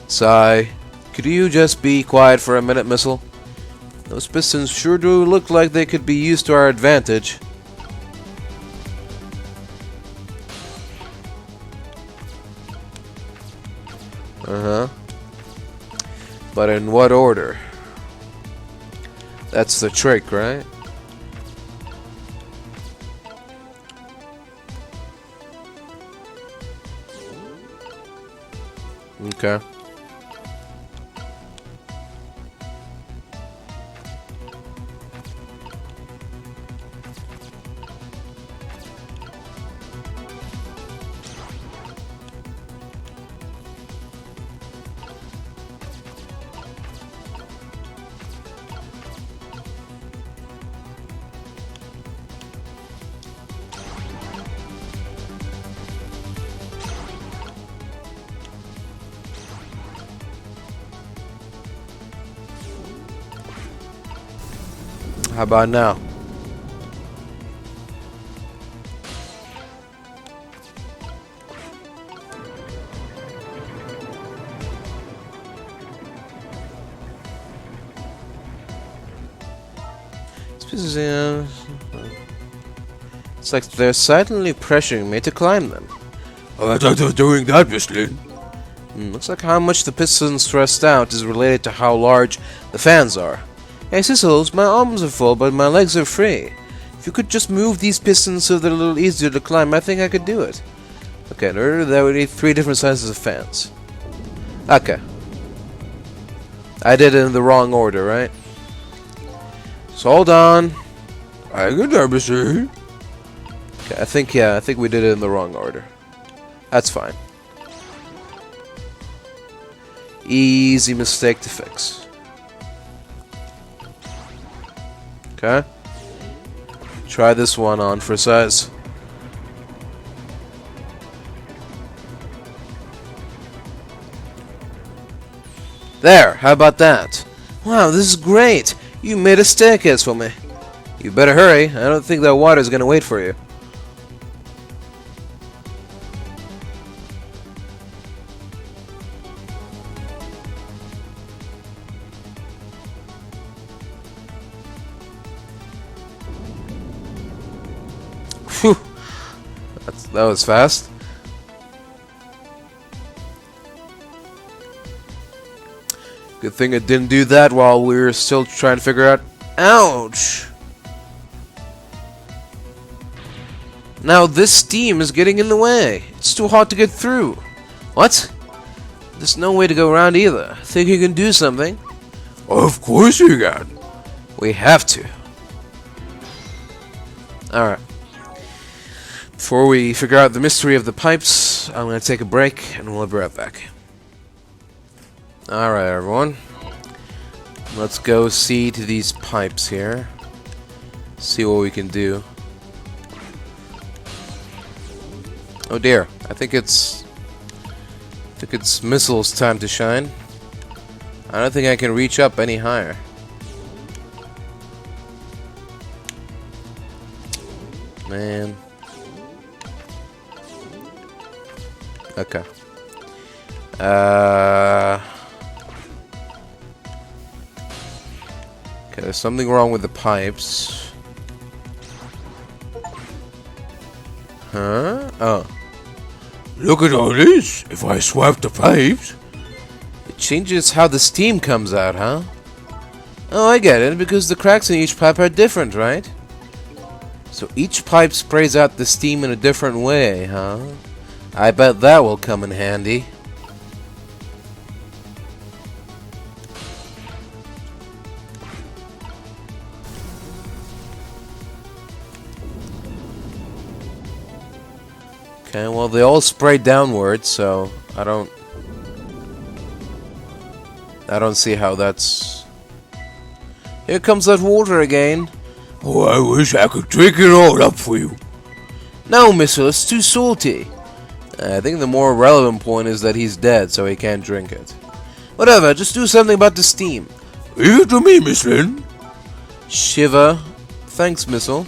Sigh. Could you just be quiet for a minute, Missile? Those pistons sure do look like they could be used to our advantage. Uh-huh. But in what order? That's the trick, right? Okay. How about now? It's like they're silently pressuring me to climb them. I thought they were doing that, Miss Lynn. Looks like how much the pistons thrust out is related to how large the fans are. Hey Sissels, my arms are full, but my legs are free. If you could just move these pistons so they're a little easier to climb, I think I could do it. Okay, in order that we need 3 different sizes of fans. Okay. I did it in the wrong order, right? So hold on. I can never see. Okay, I think we did it in the wrong order. That's fine. Easy mistake to fix. Okay. Try this one on for size. There, how about that? Wow, this is great. You made a staircase for me. You better hurry. I don't think that water's gonna wait for you. Phew. That was fast. Good thing it didn't do that while we were still trying to figure out. Ouch! Now this steam is getting in the way. It's too hot to get through. What? There's no way to go around either. Think you can do something? Of course you can. We have to. Alright. Before we figure out the mystery of the pipes, I'm going to take a break and we'll be right back. Alright, everyone. Let's go see to these pipes here. See what we can do. Oh dear, I think it's Missile's time to shine. I don't think I can reach up any higher. Man. Okay. Okay, there's something wrong with the pipes. Huh? Oh. Look at all this. If I swap the pipes. It changes how the steam comes out, huh? Oh, I get it, because the cracks in each pipe are different, right? So each pipe sprays out the steam in a different way, huh? I bet that will come in handy. Okay, well, they all spray downward, so I don't see how that's... Here comes that water again. Oh, I wish I could drink it all up for you. No, Missile, it's too salty. I think the more relevant point is that he's dead, so he can't drink it. Whatever, just do something about the steam. Leave it to me, Miss Lynn. Shiver. Thanks, Missile.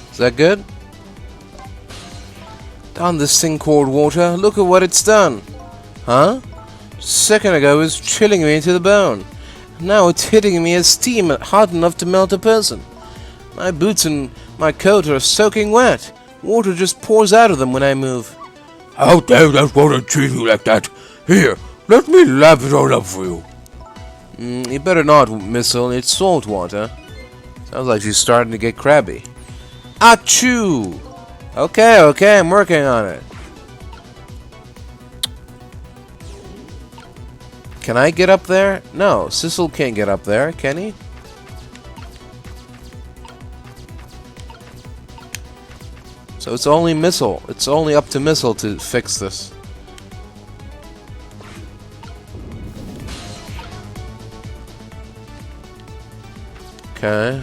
Is that good? Darn this thing called water. Look at what it's done. Huh? A second ago it was chilling me to the bone. Now it's hitting me as steam hot enough to melt a person. My boots and my coat are soaking wet. Water just pours out of them when I move. How dare that water treat you like that? Here, let me lap it all up for you. You better not, Missile. It's salt water. Sounds like she's starting to get crabby. Achoo! Okay, I'm working on it. Can I get up there? No, Sissel can't get up there, can he? So it's only Missile. It's only up to Missile to fix this. Okay,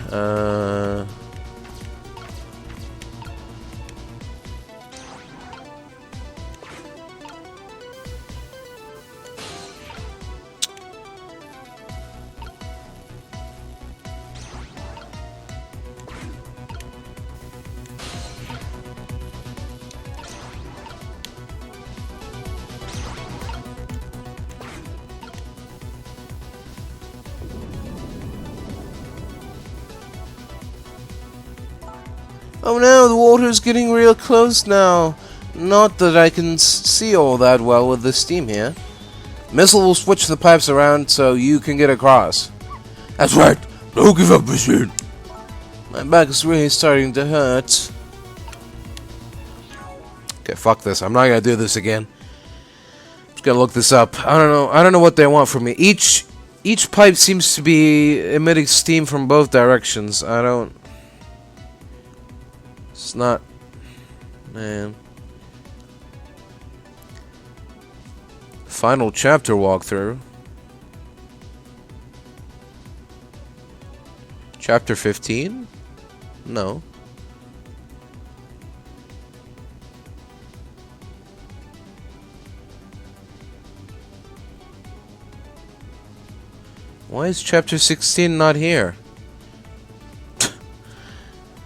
oh no, the water's getting real close now. Not that I can see all that well with the steam here. Missile will switch the pipes around so you can get across. That's right. Don't give up, Miss Lynn. My back is really starting to hurt. Okay, fuck this. I'm not gonna do this again. I'm just gonna look this up. I don't know what they want from me. Each pipe seems to be emitting steam from both directions. It's not... Man. Final chapter walkthrough. Chapter 15? No. Why is chapter 16 not here?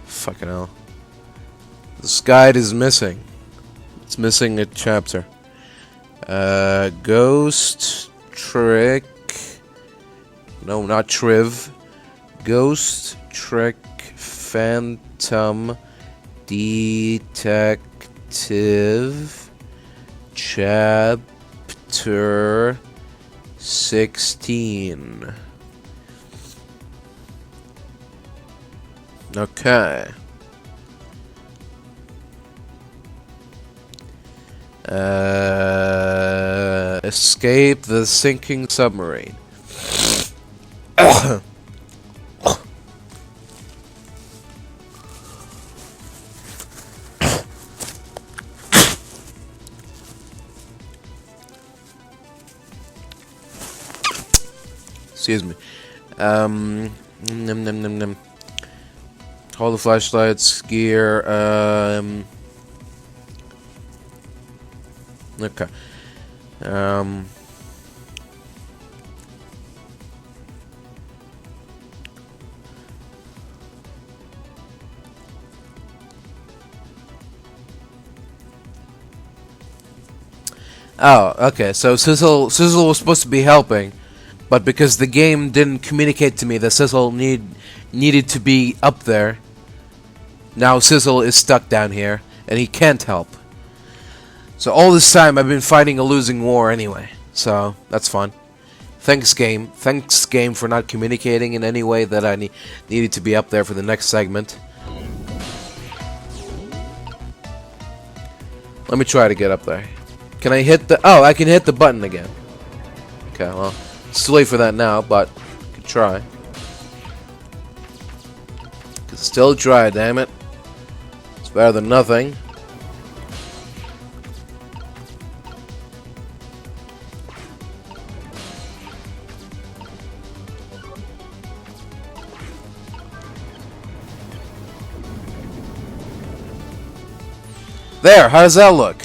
Fucking hell. This guide is missing. It's missing a chapter. Ghost Trick. No, not Triv. Ghost Trick Phantom Detective Chapter 16. Okay. Escape the sinking submarine. Excuse me. Num num num num. Hold the flashlights, gear, okay. Oh, okay. So Sizzle was supposed to be helping, but because the game didn't communicate to me that Sizzle needed to be up there, now Sizzle is stuck down here and he can't help. So all this time I've been fighting a losing war anyway. So that's fun. Thanks game for not communicating in any way that I needed to be up there for the next segment. Let me try to get up there. Can I hit the... Oh, I can hit the button again. Okay, well, it's too late for that now, but I could try. Can still try, damn it. It's better than nothing. There, how does that look?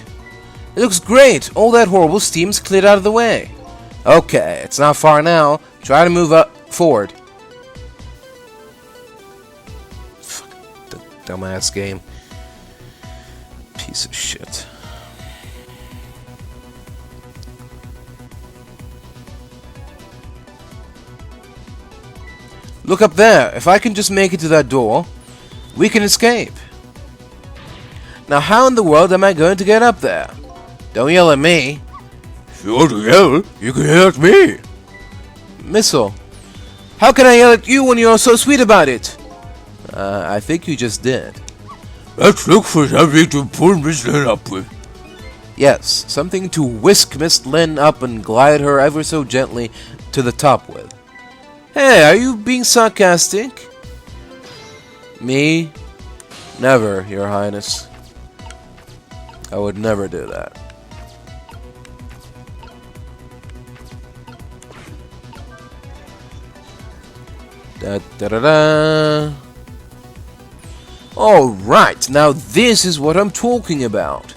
It looks great! All that horrible steam's cleared out of the way. Okay, it's not far now. Try to move up forward. Fuck, the dumbass game. Piece of shit. Look up there. If I can just make it to that door, we can escape. Now how in the world am I going to get up there? Don't yell at me. If you want to yell, you can yell at me. Missile, how can I yell at you when you're so sweet about it? I think you just did. Let's look for something to pull Miss Lynn up with. Yes, something to whisk Miss Lynn up and glide her ever so gently to the top with. Hey, are you being sarcastic? Me? Never, Your Highness. I would never do that. Da da da da. All right, now this is what I'm talking about.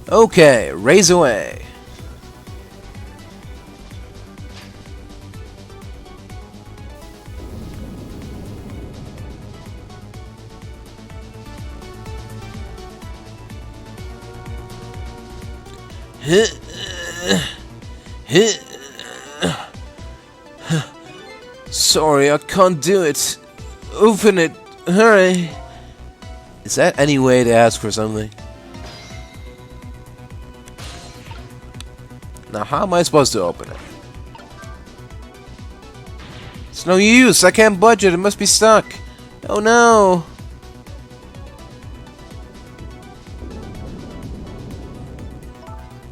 Okay, raise away. Sorry, I can't do it. Open it. Hurry. Is that any way to ask for something? Now, how am I supposed to open it? It's no use. I can't budge it. It must be stuck. Oh no.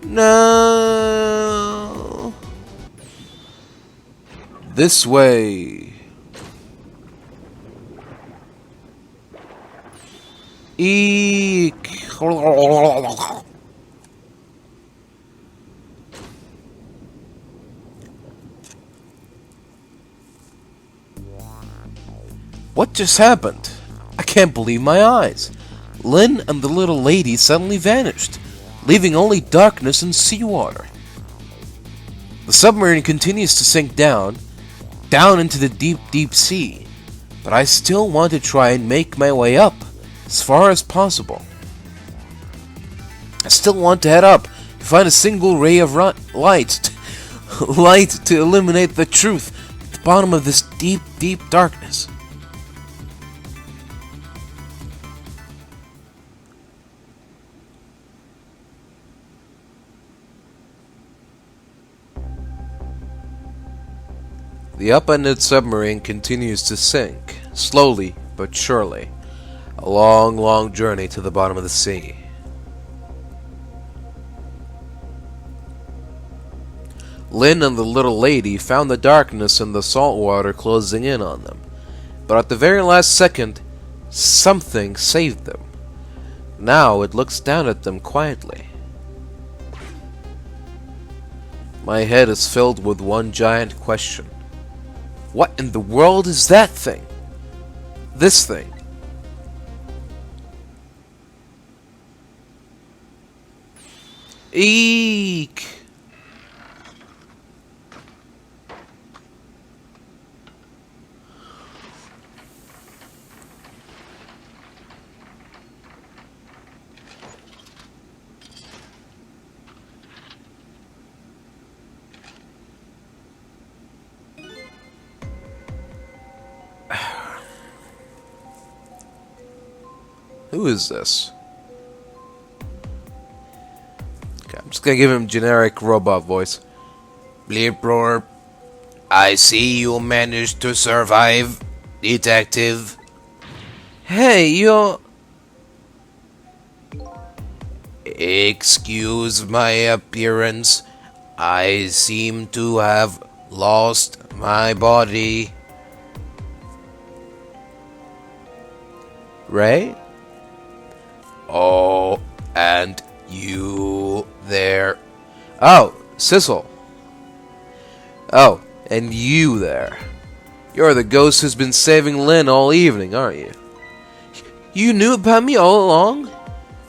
No. This way. Eek. What just happened? I can't believe my eyes. Lynn and the little lady suddenly vanished, leaving only darkness and seawater. The submarine continues to sink down into the deep, deep sea, but I still want to try and make my way up as far as possible. I still want to head up to find a single ray of light to illuminate the truth at the bottom of this deep, deep darkness. The up-ended submarine continues to sink, slowly but surely. A long, long journey to the bottom of the sea. Lynn and the little lady found the darkness and the salt water closing in on them. But at the very last second, something saved them. Now it looks down at them quietly. My head is filled with one giant question. What in the world is that thing? This thing. Eek! Who is this? Okay, I'm just gonna give him generic robot voice. Bleeplorp, I see you managed to survive, detective. Hey, you're... Excuse my appearance. I seem to have lost my body. Ray? Oh, and you there. Oh, Sissel. Oh, and you there. You're the ghost who's been saving Lynn all evening, aren't you? You knew about me all along?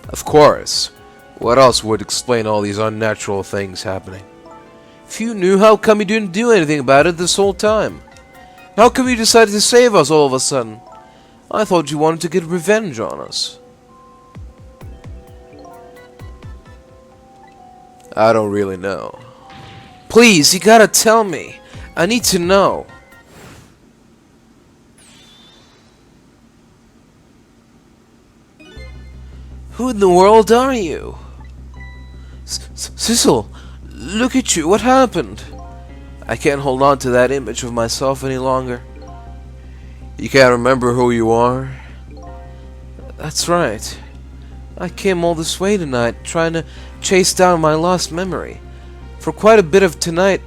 Of course. What else would explain all these unnatural things happening? If you knew, how come you didn't do anything about it this whole time? How come you decided to save us all of a sudden? I thought you wanted to get revenge on us. I don't really know. Please, you gotta tell me. I need to know. Who in the world are you? Sissel, look at you. What happened? I can't hold on to that image of myself any longer. You can't remember who you are? That's right. I came all this way tonight, trying to chase down my lost memory. For quite a bit of tonight,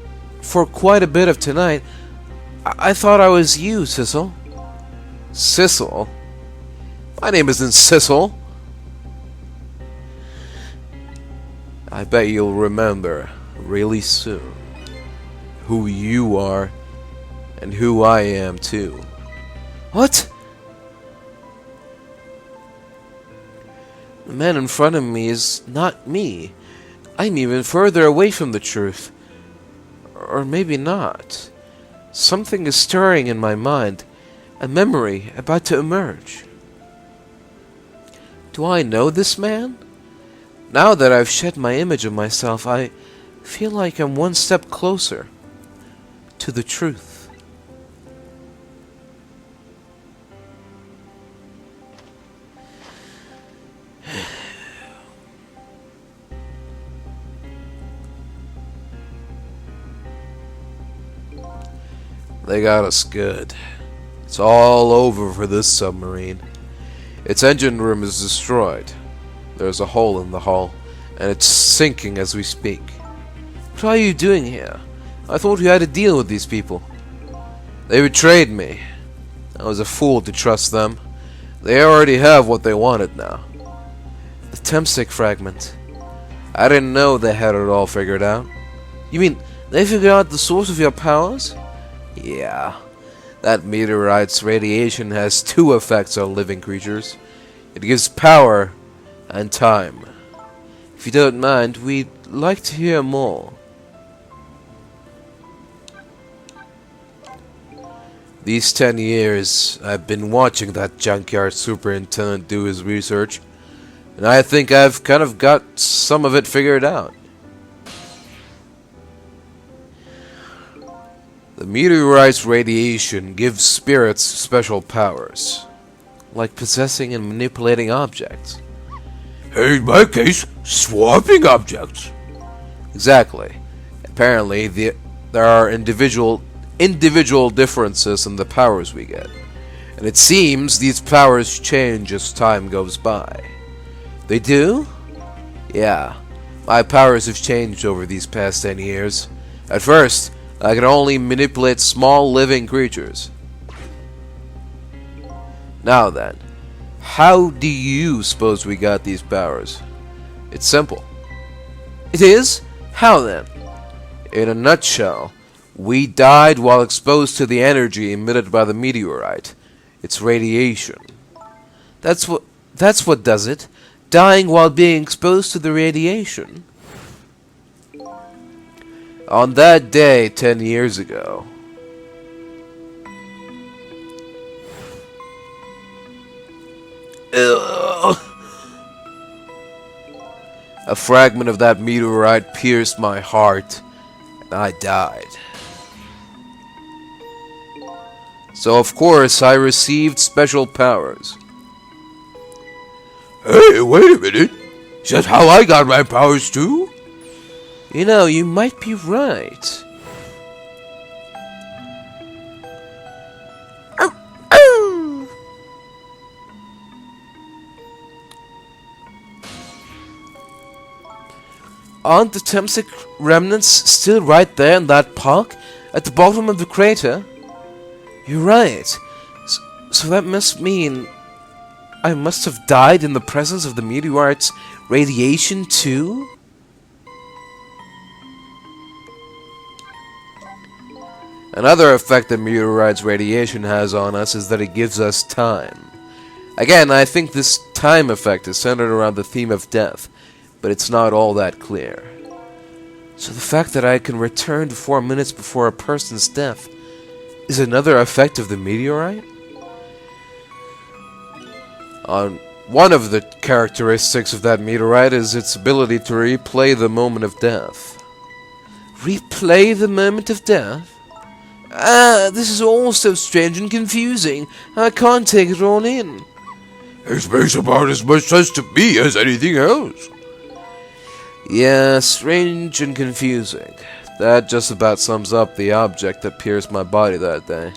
I thought I was you, Sissel. Sissel? My name isn't Sissel. I bet you'll remember really soon who you are and who I am too. What? The man in front of me is not me. I'm even further away from the truth. Or maybe not. Something is stirring in my mind. A memory about to emerge. Do I know this man? Now that I've shed my image of myself, I feel like I'm one step closer to the truth. They got us good. It's all over for this submarine. Its engine room is destroyed. There's a hole in the hull, and it's sinking as we speak. What are you doing here? I thought you had a deal with these people. They betrayed me. I was a fool to trust them. They already have what they wanted now. The Temsec fragment. I didn't know they had it all figured out. You mean they figured out the source of your powers? Yeah. That meteorite's radiation has two effects on living creatures. It gives power and time. If you don't mind, we'd like to hear more. These 10 years, I've been watching that junkyard superintendent do his research, and I think I've kind of got some of it figured out. The meteorite's radiation gives spirits special powers, like possessing and manipulating objects. In my case, swapping objects. Exactly. Apparently, there are individual differences in the powers we get. And it seems these powers change as time goes by. They do? Yeah. My powers have changed over these past 10 years. At first, I could only manipulate small living creatures. Now then, how do you suppose we got these powers? It's simple. It is? How then? In a nutshell, we died while exposed to the energy emitted by the meteorite. It's radiation. That's what does it. Dying while being exposed to the radiation. On that day 10 years ago, a fragment of that meteorite pierced my heart, and I died. So of course I received special powers. Hey, wait a minute. Is that how I got my powers too? You know, you might be right. Aren't the Temsic remnants still right there in that park at the bottom of the crater? You're right. So that must mean I must have died in the presence of the meteorite's radiation too? Another effect that meteorite's radiation has on us is that it gives us time. Again, I think this time effect is centered around the theme of death, but it's not all that clear. So the fact that I can return to 4 minutes before a person's death is another effect of the meteorite? One of the characteristics of that meteorite is its ability to replay the moment of death. Replay the moment of death? This is all so strange and confusing. I can't take it all in. It makes about as much sense to me as anything else. Yeah, strange and confusing. That just about sums up the object that pierced my body that day.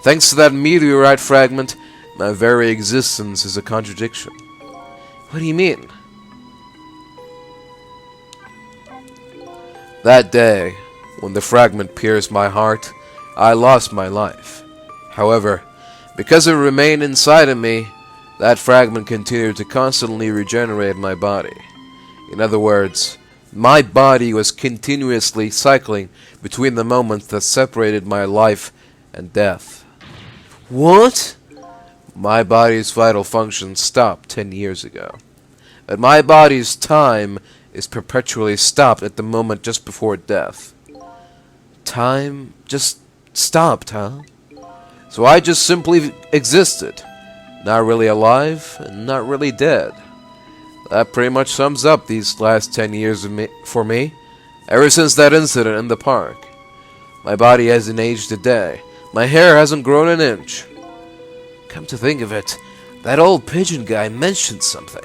Thanks to that meteorite fragment, my very existence is a contradiction. What do you mean? That day, when the fragment pierced my heart, I lost my life. However, because it remained inside of me, that fragment continued to constantly regenerate my body. In other words, my body was continuously cycling between the moments that separated my life and death. What? My body's vital functions stopped 10 years ago. But my body's time is perpetually stopped at the moment just before death. Time just stopped, huh? So I just simply existed. Not really alive, and not really dead. That pretty much sums up these last 10 years for me, ever since that incident in the park. My body hasn't aged a day. My hair hasn't grown an inch. Come to think of it, that old pigeon guy mentioned something.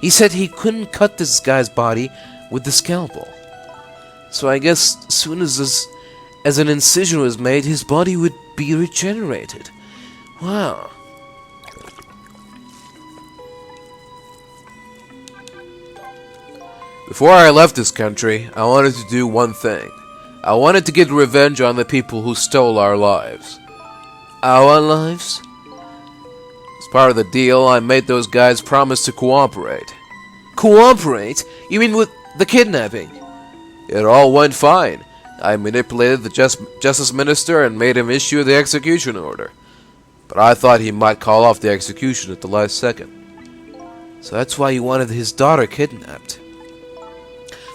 He said he couldn't cut this guy's body with the scalpel. So I guess as soon as an incision was made, his body would be regenerated. Wow. Before I left this country, I wanted to do one thing. I wanted to get revenge on the people who stole our lives. Our lives? As part of the deal, I made those guys promise to cooperate. Cooperate? You mean with the kidnapping? It all went fine. I manipulated the justice minister and made him issue the execution order. But I thought he might call off the execution at the last second. So that's why you wanted his daughter kidnapped.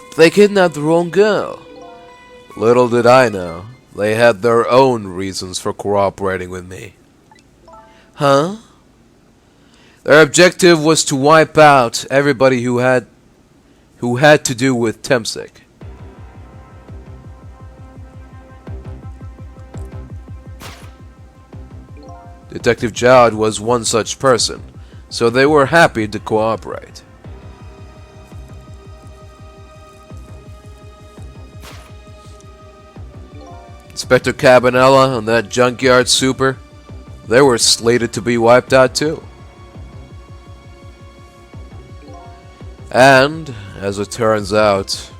But they kidnapped the wrong girl. Little did I know, they had their own reasons for cooperating with me. Huh? Their objective was to wipe out everybody who had to do with Temsic. Detective Jowd was one such person, so they were happy to cooperate. Inspector Cabanela and that junkyard super, they were slated to be wiped out too. And, as it turns out,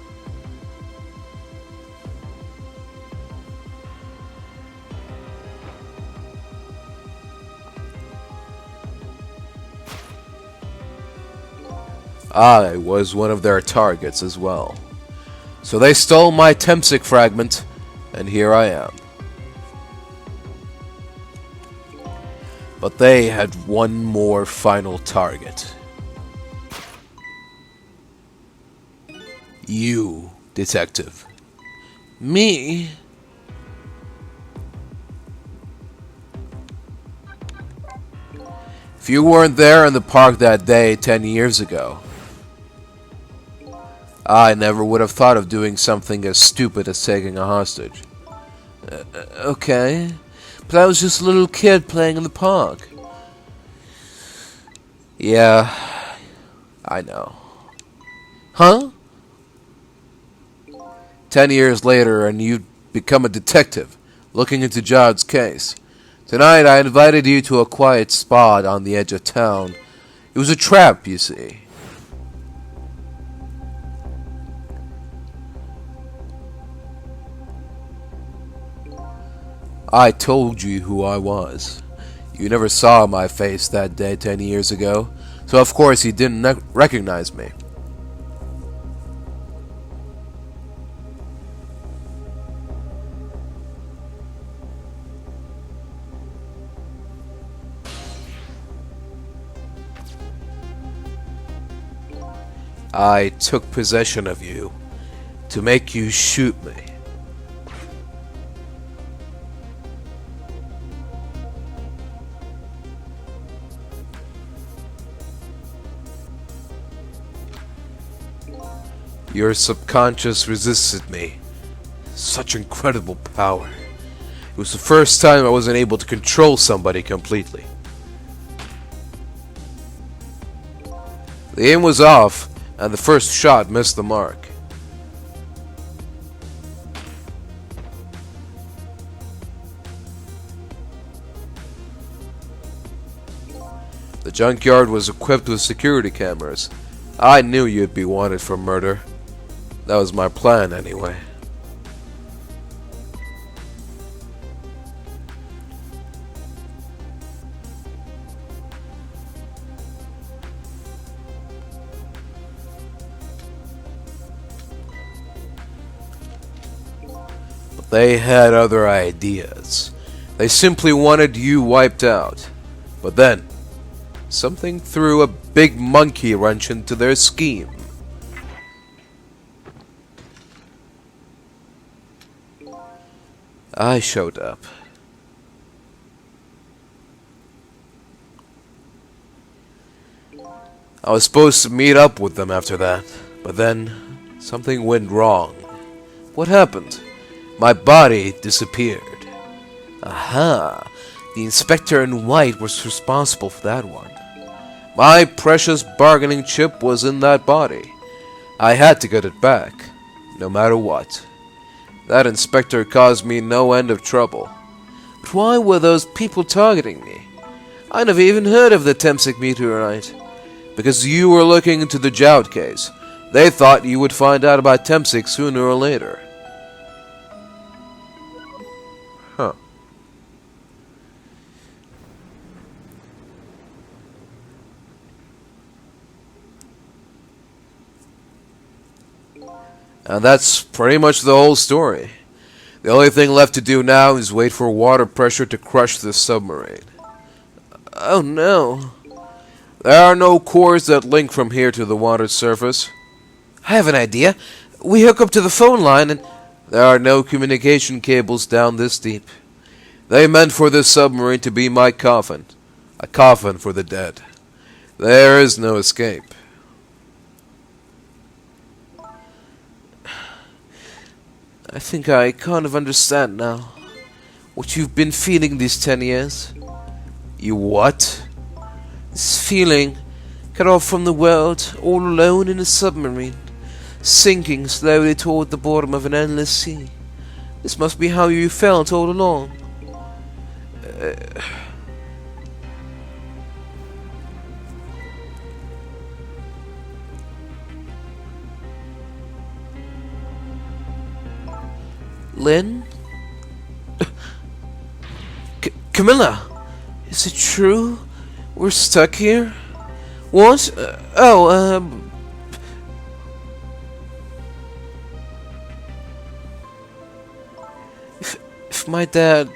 I was one of their targets as well. So they stole my Temsic fragment, and here I am. But they had one more final target. You, detective. Me? If you weren't there in the park that day 10 years ago, I never would have thought of doing something as stupid as taking a hostage. Okay, but I was just a little kid playing in the park. Yeah, I know. Huh? 10 years later, and you've become a detective, looking into John's case. Tonight, I invited you to a quiet spot on the edge of town. It was a trap, you see. I told you who I was. You never saw my face that day 10 years ago, so of course you didn't recognize me. I took possession of you to make you shoot me. Your subconscious resisted me. Such incredible power. It was the first time I wasn't able to control somebody completely. The aim was off, and the first shot missed the mark. The junkyard was equipped with security cameras. I knew you'd be wanted for murder. That was my plan, anyway. But they had other ideas. They simply wanted you wiped out. But then, something threw a big monkey wrench into their scheme. I showed up. I was supposed to meet up with them after that, but then something went wrong. What happened? My body disappeared. Aha! The inspector in white was responsible for that one. My precious bargaining chip was in that body. I had to get it back, no matter what. That inspector caused me no end of trouble. But why were those people targeting me? I never even heard of the Temsic meteorite. Because you were looking into the Jout case. They thought you would find out about Temsic sooner or later. Huh. And that's pretty much the whole story. The only thing left to do now is wait for water pressure to crush this submarine. Oh no. There are no cores that link from here to the water surface. I have an idea. We hook up to the phone line and... There are no communication cables down this deep. They meant for this submarine to be my coffin. A coffin for the dead. There is no escape. I think I kind of understand now what you've been feeling these 10 years. You what? This feeling, cut off from the world, all alone in a submarine, sinking slowly toward the bottom of an endless sea. This must be how you felt all along. Lynn? Camilla! Is it true? We're stuck here? What? If my dad...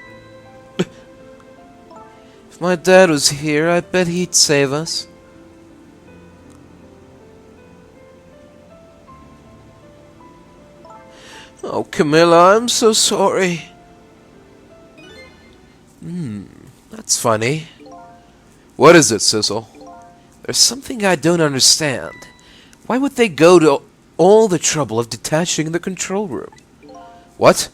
If my dad was here, I bet he'd save us. Oh, Camilla, I'm so sorry. That's funny. What is it, Sissel? There's something I don't understand. Why would they go to all the trouble of detaching the control room? What?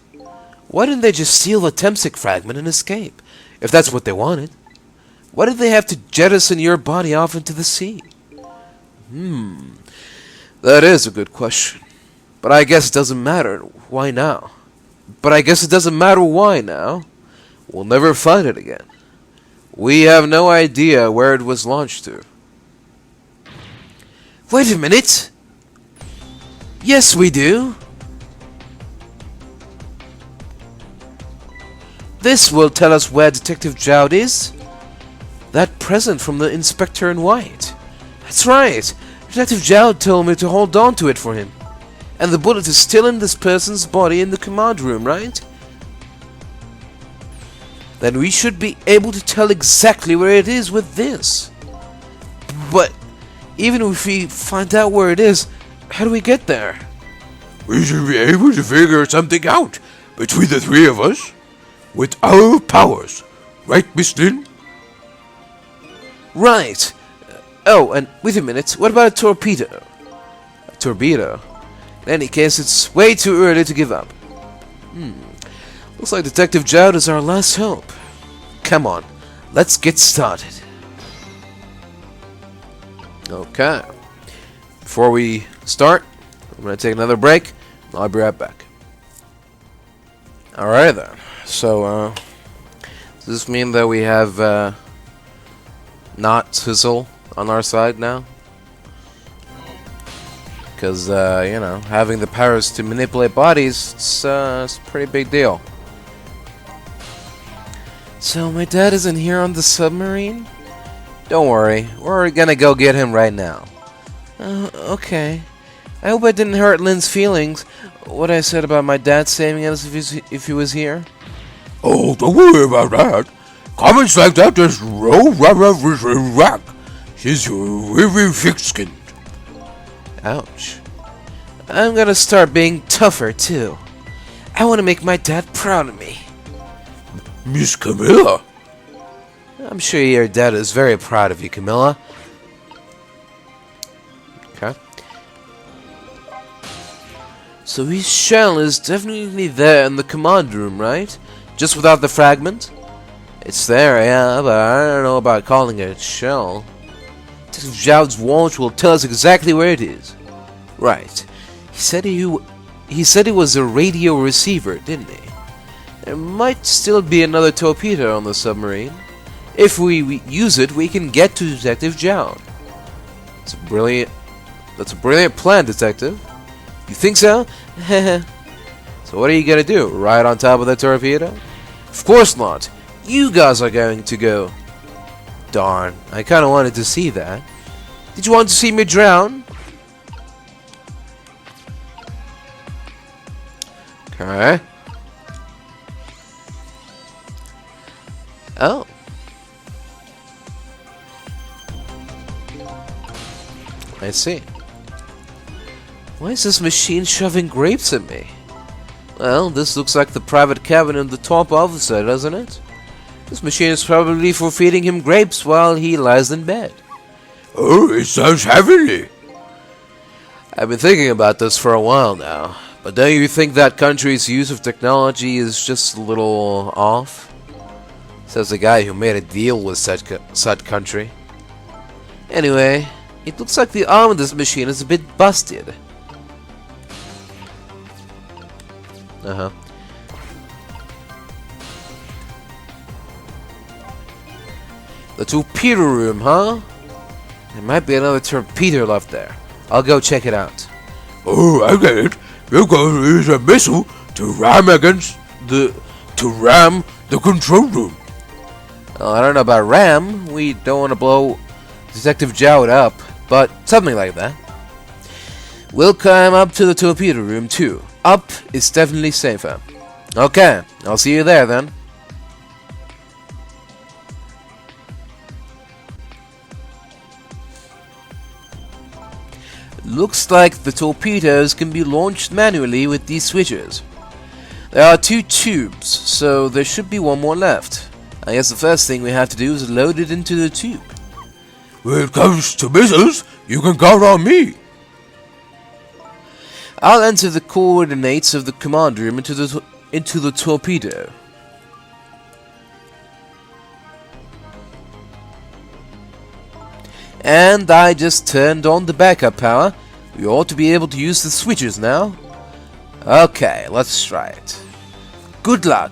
Why didn't they just steal the Temsic fragment and escape, if that's what they wanted? Why did they have to jettison your body off into the sea? That is a good question. But I guess it doesn't matter. Why now? We'll never find it again. We have no idea where it was launched to. Wait a minute! Yes, we do! This will tell us where Detective Jowd is. That present from the Inspector in White. That's right! Detective Jowd told me to hold on to it for him. And the bullet is still in this person's body in the command room, right? Then we should be able to tell exactly where it is with this. But even if we find out where it is, how do we get there? We should be able to figure something out between the three of us with our powers. Right, Miss Lynn? Right. Oh, and wait a minute. What about a torpedo? A torpedo? In any case, it's way too early to give up. Looks like Detective Jowd is our last hope. Come on, let's get started. Okay. Before we start, I'm going to take another break. I'll be right back. Alright then. So, does this mean that we have not Sizzle on our side now? Because, you know, having the powers to manipulate bodies, it's a pretty big deal. So, my dad isn't here on the submarine? Don't worry, we're gonna go get him right now. Okay. I hope I didn't hurt Lynn's feelings, what I said about my dad saving us if he was here. Oh, don't worry about that. Comments like that just roll rack. She's very thick-skinned. Ouch. I'm gonna start being tougher, too. I want to make my dad proud of me. Miss Camilla? I'm sure your dad is very proud of you, Camilla. Okay. So his shell is definitely there in the command room, right? Just without the fragment? It's there, yeah, but I don't know about calling it a shell. Detective Jowd's watch will tell us exactly where it is. Right. He said it was a radio receiver, didn't he? There might still be another torpedo on the submarine. If we use it, we can get to Detective Jowd. That's a brilliant plan, Detective. You think so? So what are you gonna do? Ride on top of the torpedo? Of course not. You guys are going to go. Darn, I kinda wanted to see that. Did you want to see me drown? Okay. Oh. I see. Why is this machine shoving grapes at me? Well, this looks like the private cabin in the top officer, doesn't it? This machine is probably for feeding him grapes while he lies in bed. Oh, it sounds heavenly. I've been thinking about this for a while now, but don't you think that country's use of technology is just a little off? Says the guy who made a deal with such country. Anyway, it looks like the arm of this machine is a bit busted. The torpedo room, huh? There might be another torpedo left there. I'll go check it out. Oh, I get it. You're going to use a missile to ram the control room. I don't know about ram. We don't want to blow Detective Jowd up, but something like that. We'll climb up to the torpedo room too. Up is definitely safer. Okay, I'll see you there then. Looks like the torpedoes can be launched manually with these switches. There are 2 tubes, so there should be 1 more left. I guess the first thing we have to do is load it into the tube. When it comes to missiles, you can count on me. I'll enter the coordinates of the command room into the torpedo. And I just turned on the backup power. We ought to be able to use the switches now. Okay, let's try it. Good luck.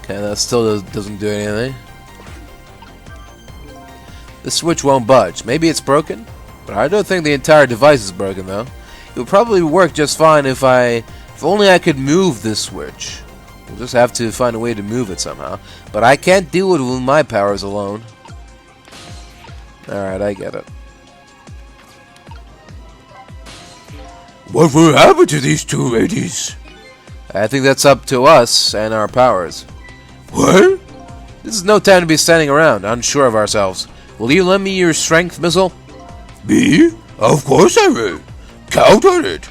Okay, that still doesn't do anything. The switch won't budge. Maybe it's broken? But I don't think the entire device is broken, though. It would probably work just fine if only I could move this switch. We'll just have to find a way to move it somehow. But I can't do it with my powers alone. Alright, I get it. What will happen to these two ladies? I think that's up to us and our powers. What? This is no time to be standing around, unsure of ourselves. Will you lend me your strength missile? Me? Of course I will. Count on it.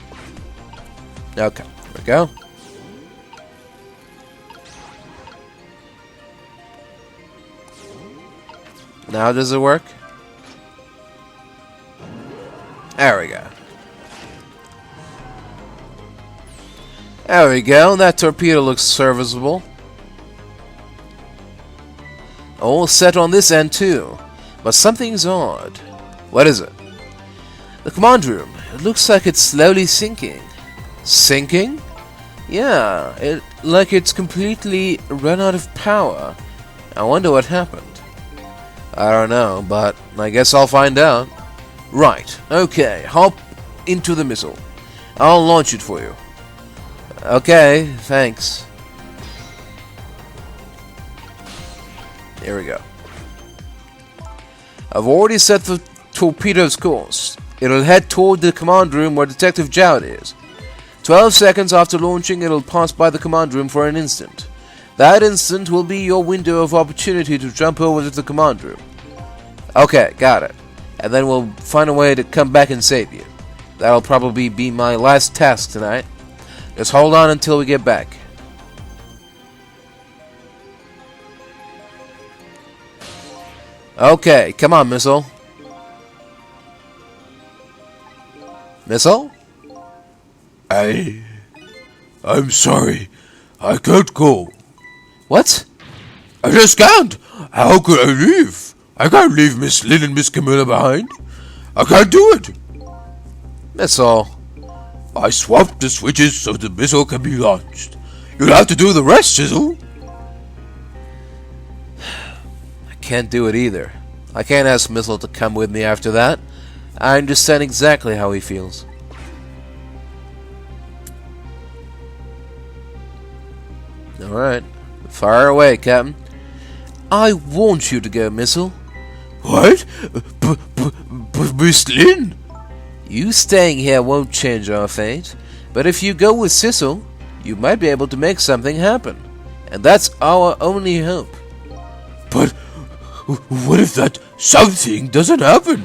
Okay, there we go. Now does it work? There we go. There we go. That torpedo looks serviceable. All set on this end too. But something's odd. What is it? The command room. It looks like it's slowly sinking. Sinking? Yeah, like it's completely run out of power. I wonder what happened. I don't know, but I guess I'll find out. Right, okay, hop into the missile. I'll launch it for you. Okay, thanks. Here we go. I've already set the torpedo's course. It'll head toward the command room where Detective Jowd is. 12 seconds after launching, it'll pass by the command room for an instant. That instant will be your window of opportunity to jump over to the command room. Okay, got it. And then we'll find a way to come back and save you. That'll probably be my last task tonight. Just hold on until we get back. Okay, come on, Missile. Missile? I'm sorry. I can't go. What? I just can't. How could I leave? I can't leave Miss Lynn and Miss Camilla behind. I can't do it. Missile. I swapped the switches so the missile can be launched. You'll have to do the rest, Sizzle. I can't do it either. I can't ask Missile to come with me after that. I understand exactly how he feels. Alright. Fire away, Captain. I want you to go, Missile. What? Miss Lynn? You staying here won't change our fate. But if you go with Sissel, you might be able to make something happen. And that's our only hope. But what if that something doesn't happen?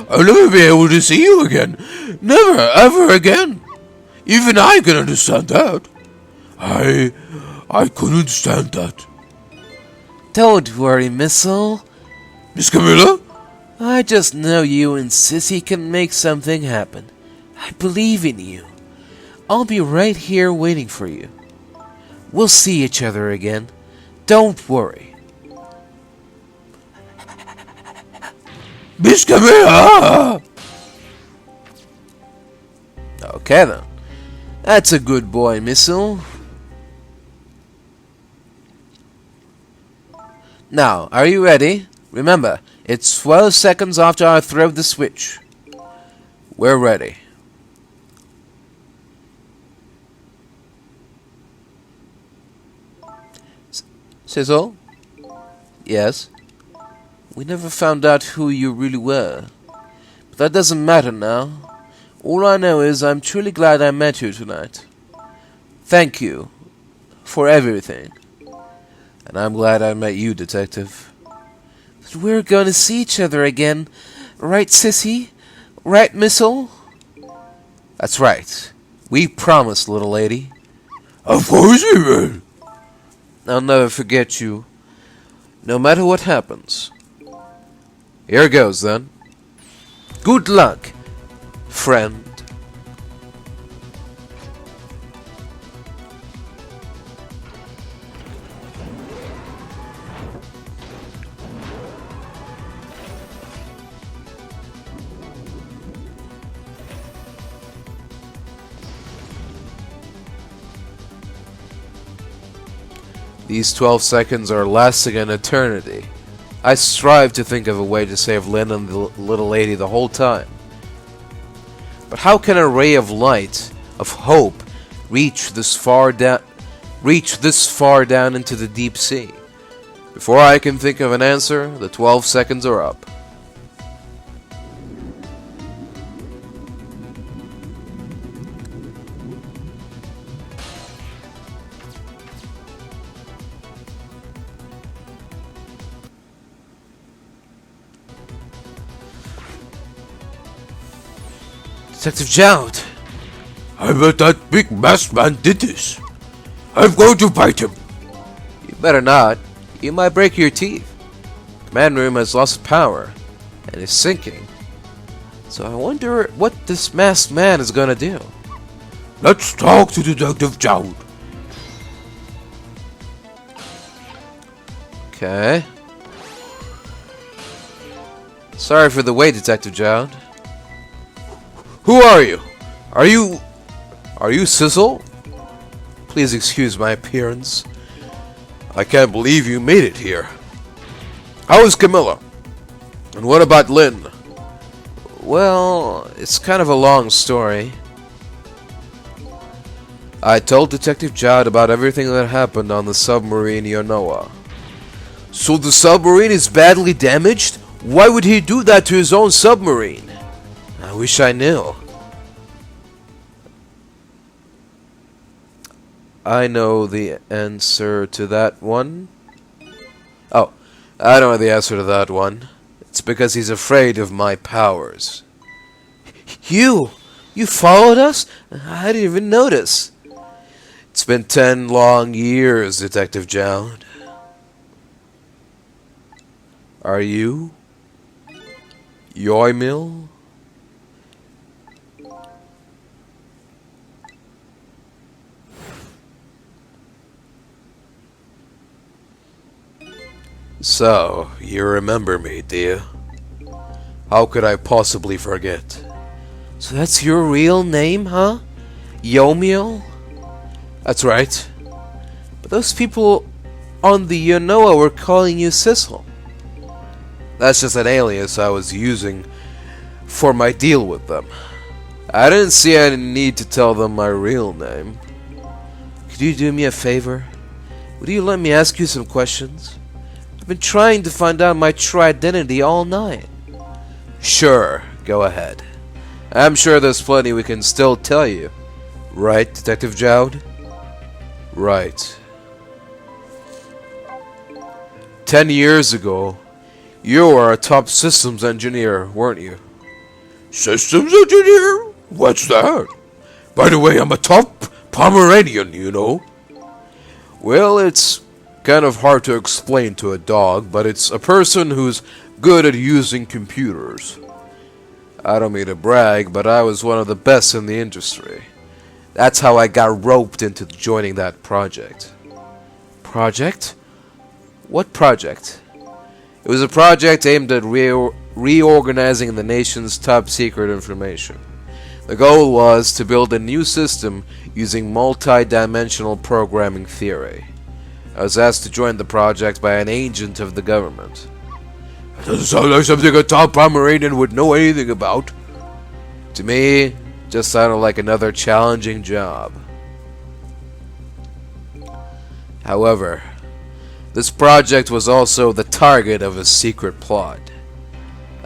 I'll never be able to see you again. Never, ever again. Even I can understand that. I couldn't stand that. Don't worry, Missile. Miss Camilla? I just know you and Sissy can make something happen. I believe in you. I'll be right here waiting for you. We'll see each other again. Don't worry. Miss Camilla! Okay then. That's a good boy, Missile. Now, are you ready? Remember, it's 12 seconds after I throw the switch. We're ready. Sizzle? Yes? We never found out who you really were. But that doesn't matter now. All I know is I'm truly glad I met you tonight. Thank you for everything. And I'm glad I met you, Detective. But we're going to see each other again. Right, Sissy? Right, Missile? That's right. We promise, little lady. Of course we will. I'll never forget you, no matter what happens. Here goes, then. Good luck, friend. These 12 seconds are lasting an eternity. I strive to think of a way to save Lynn and the little lady the whole time. But how can a ray of light, of hope, reach this far down into the deep sea? Before I can think of an answer, the 12 seconds are up. Detective Joud! I bet that big masked man did this. I'm going to bite him. You better not. You might break your teeth. Command room has lost power and is sinking. So I wonder what this masked man is gonna do. Let's talk to Detective Joud. Okay. Sorry for the wait, Detective Joud. Who are you? Are you Sizzle? Please excuse my appearance. I can't believe you made it here. How is Camilla? And what about Lynn? Well, it's kind of a long story. I told Detective Joud about everything that happened on the submarine Yonoa. So the submarine is badly damaged? Why would he do that to his own submarine? I wish I knew. I know the answer to that one. Oh, I know the answer to that one. It's because he's afraid of my powers. You followed us? I didn't even notice. It's been 10 long years, Detective Joud. Are you? Yoimill? So, you remember me, do you? How could I possibly forget? So that's your real name, huh? Yoimill? That's right. But those people on the Yonoa were calling you Sissel. That's just an alias I was using for my deal with them. I didn't see any need to tell them my real name. Could you do me a favor? Would you let me ask you some questions? I've been trying to find out my true identity all night. Sure, go ahead. I'm sure there's plenty we can still tell you. Right, Detective Joud? Right. 10 years ago, you were a top systems engineer, weren't you? Systems engineer? What's that? By the way, I'm a top Pomeranian, you know. Well, it's kind of hard to explain to a dog, but it's a person who's good at using computers. I don't mean to brag, but I was one of the best in the industry. That's how I got roped into joining that project. Project? What project? It was a project aimed at reorganizing the nation's top secret information. The goal was to build a new system using multi-dimensional programming theory. I was asked to join the project by an agent of the government. That doesn't sound like something a top Pomeranian would know anything about. To me, it just sounded like another challenging job. However, this project was also the target of a secret plot.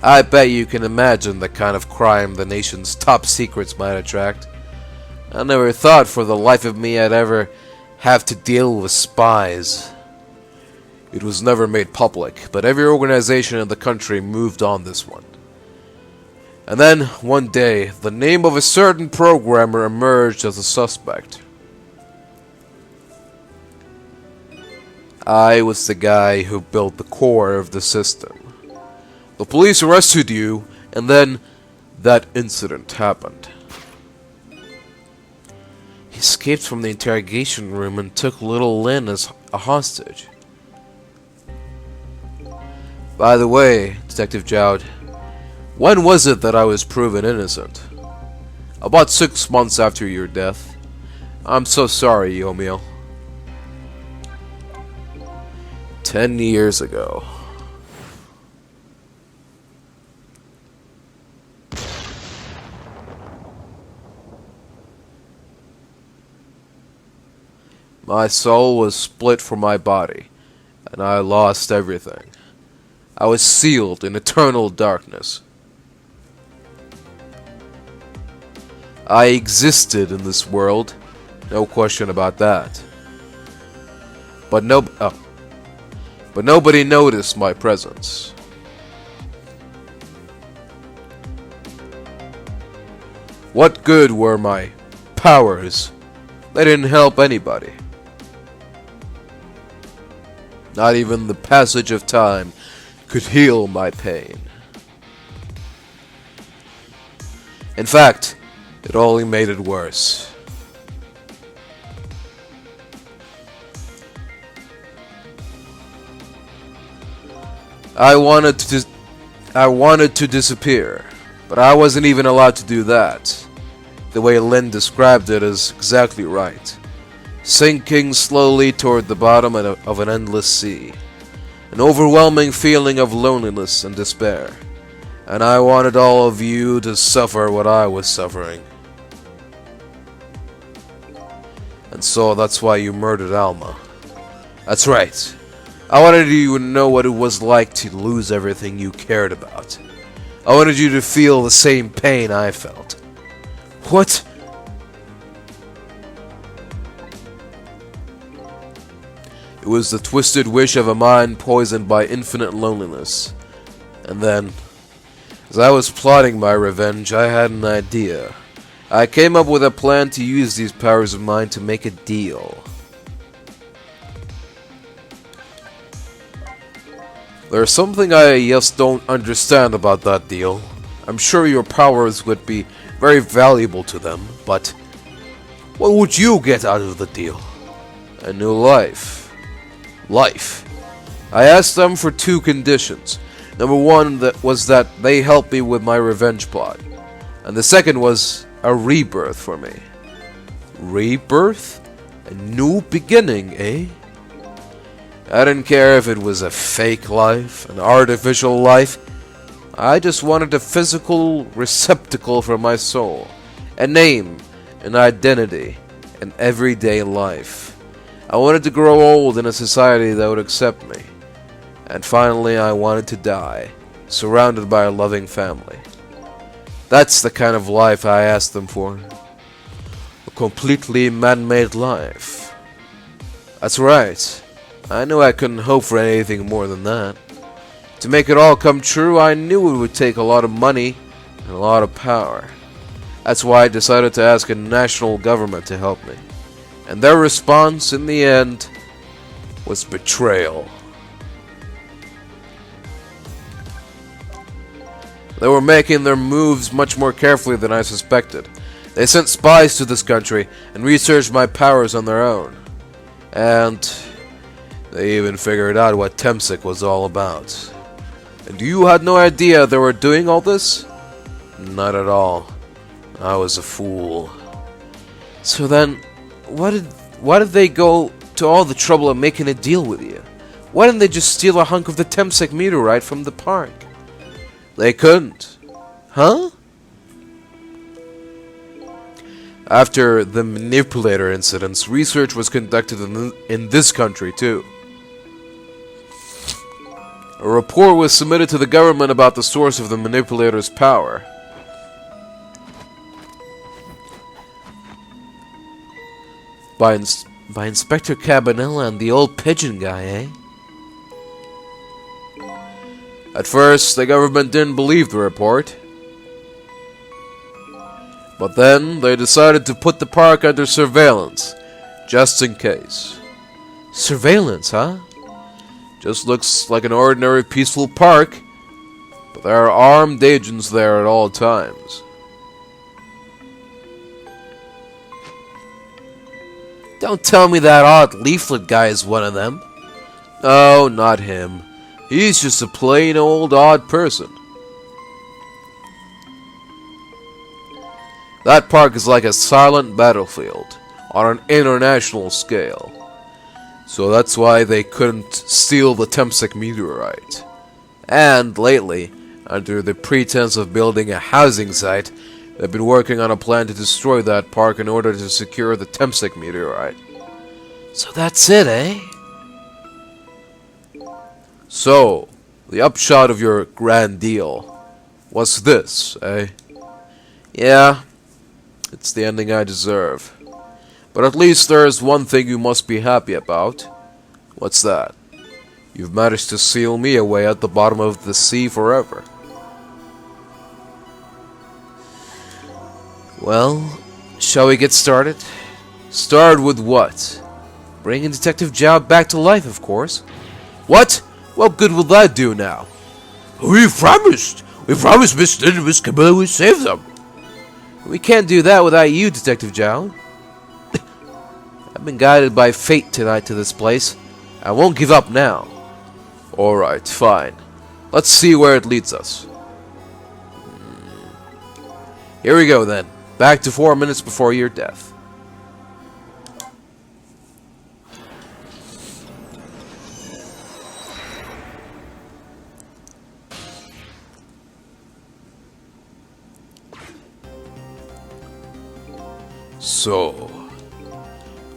I bet you can imagine the kind of crime the nation's top secrets might attract. I never thought for the life of me I'd ever have to deal with spies. It was never made public, but every organization in the country moved on this one. And then, one day, the name of a certain programmer emerged as a suspect. I was the guy who built the core of the system. The police arrested you, and then that incident happened. He escaped from the interrogation room and took little Lynn as a hostage. By the way, Detective Joud, when was it that I was proven innocent? About 6 months after your death. I'm so sorry, Yoimill. 10 years ago. My soul was split from my body, and I lost everything. I was sealed in eternal darkness. I existed in this world, no question about that. But nobody noticed my presence. What good were my powers? They didn't help anybody. Not even the passage of time could heal my pain. In fact, it only made it worse. I wanted to disappear, but I wasn't even allowed to do that. The way Lynn described it is exactly right. Sinking slowly toward the bottom of an endless sea. An overwhelming feeling of loneliness and despair. And I wanted all of you to suffer what I was suffering. And so that's why you murdered Alma. That's right. I wanted you to know what it was like to lose everything you cared about. I wanted you to feel the same pain I felt. What? It was the twisted wish of a mind poisoned by infinite loneliness. And then, as I was plotting my revenge, I had an idea. I came up with a plan to use these powers of mine to make a deal. There's something I just don't understand about that deal. I'm sure your powers would be very valuable to them, but what would you get out of the deal? A new life. Life. I asked them for 2 conditions. Number 1 was that they help me with my revenge plot. And the second was a rebirth for me. Rebirth? A new beginning, eh? I didn't care if it was a fake life, an artificial life. I just wanted a physical receptacle for my soul. A name, an identity, an everyday life. I wanted to grow old in a society that would accept me. And finally, I wanted to die, surrounded by a loving family. That's the kind of life I asked them for. A completely man-made life. That's right. I knew I couldn't hope for anything more than that. To make it all come true, I knew it would take a lot of money and a lot of power. That's why I decided to ask a national government to help me. And their response, in the end, was betrayal. They were making their moves much more carefully than I suspected. They sent spies to this country and researched my powers on their own. And they even figured out what Temsik was all about. And you had no idea they were doing all this? Not at all. I was a fool. So then, why did they go to all the trouble of making a deal with you? Why didn't they just steal a hunk of the Temsik meteorite from the park? They couldn't. Huh? After the manipulator incidents, research was conducted in this country too. A report was submitted to the government about the source of the manipulator's power. By Inspector Cabanela and the old pigeon guy, eh? At first, the government didn't believe the report. But then, they decided to put the park under surveillance, just in case. Surveillance, huh? Just looks like an ordinary peaceful park, but there are armed agents there at all times. Don't tell me that odd leaflet guy is one of them. No, not him. He's just a plain old odd person. That park is like a silent battlefield on an international scale. So that's why they couldn't steal the Temsek meteorite. And lately, under the pretense of building a housing site, they've been working on a plan to destroy that park in order to secure the Temsek meteorite. So that's it, eh? So, the upshot of your grand deal was this, eh? Yeah, it's the ending I deserve. But at least there's one thing you must be happy about. What's that? You've managed to seal me away at the bottom of the sea forever. Well, shall we get started? Start with what? Bringing Detective Zhao back to life, of course. What? What good will that do now? We promised! We promised Miss Lynn and Miss Camilla would save them! We can't do that without you, Detective Zhao. I've been guided by fate tonight to this place. I won't give up now. Alright, fine. Let's see where it leads us. Here we go then. Back to 4 minutes before your death. So,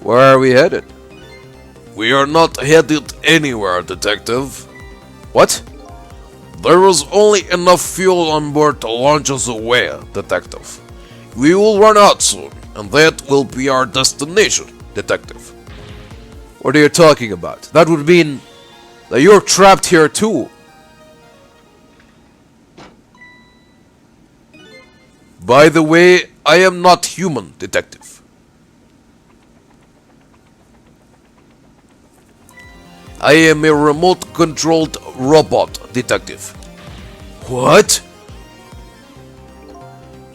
where are we headed? We are not headed anywhere, Detective. What? There was only enough fuel on board to launch us away, Detective. We will run out soon, and that will be our destination, Detective. What are you talking about? That would mean that you're trapped here too. By the way, I am not human, Detective. I am a remote-controlled robot, Detective. What?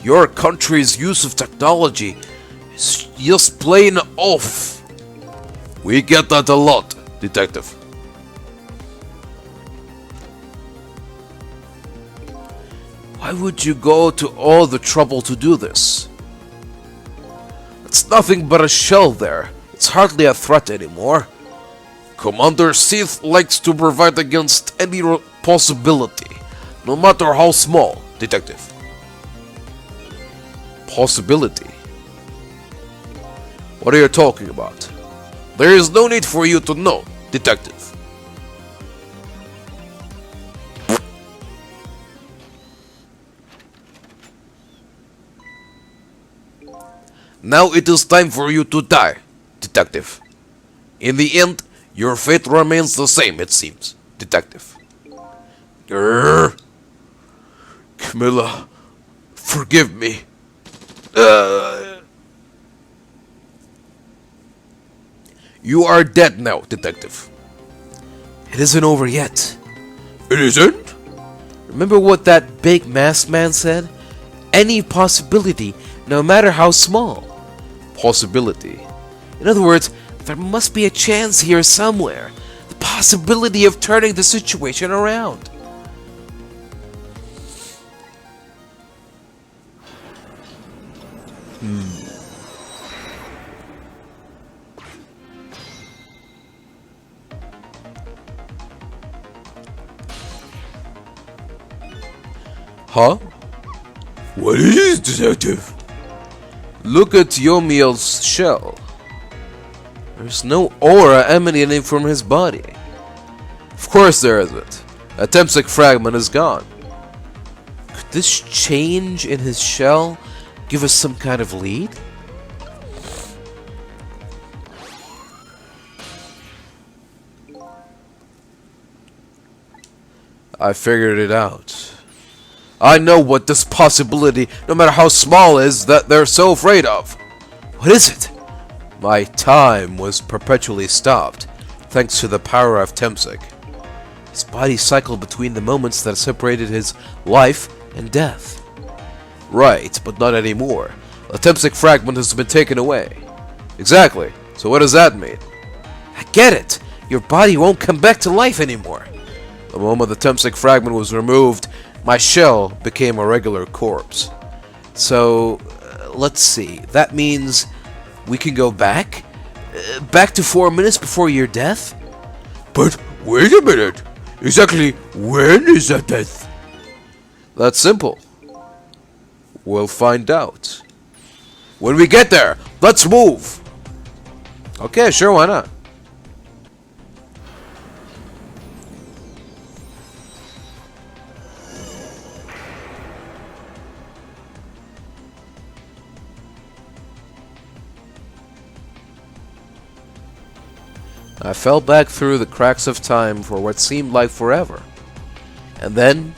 Your country's use of technology is just plain off. We get that a lot, Detective. Why would you go to all the trouble to do this? It's nothing but a shell there. It's hardly a threat anymore. Commander Sith likes to provide against any possibility, no matter how small, Detective. Possibility? What are you talking about? There is no need for you to know, Detective. Now it is time for you to die, Detective. In the end, your fate remains the same, it seems, Detective. Grrr. Camilla, forgive me. You are dead now, Detective. It isn't over yet. It isn't? Remember what that big masked man said? Any possibility, no matter how small. Possibility. In other words, there must be a chance here somewhere. The possibility of turning the situation around. Huh? What is it, Detective? Look at Yomiel's shell. There's no aura emanating from his body. Of course there isn't. A Temsek fragment is gone. Could this change in his shell give us some kind of lead? I figured it out. I know what this possibility, no matter how small, is that they're so afraid of. What is it? My time was perpetually stopped, thanks to the power of Temsek. His body cycled between the moments that separated his life and death. Right, but not anymore. The Temsek fragment has been taken away. Exactly. So what does that mean? I get it. Your body won't come back to life anymore. The moment the Temsek fragment was removed, my shell became a regular corpse. So, let's see. That means we can go back? Back to 4 minutes before your death? But wait a minute. Exactly when is that death? That's simple. We'll find out. When we get there, let's move! Okay, sure, why not? I fell back through the cracks of time for what seemed like forever. And then,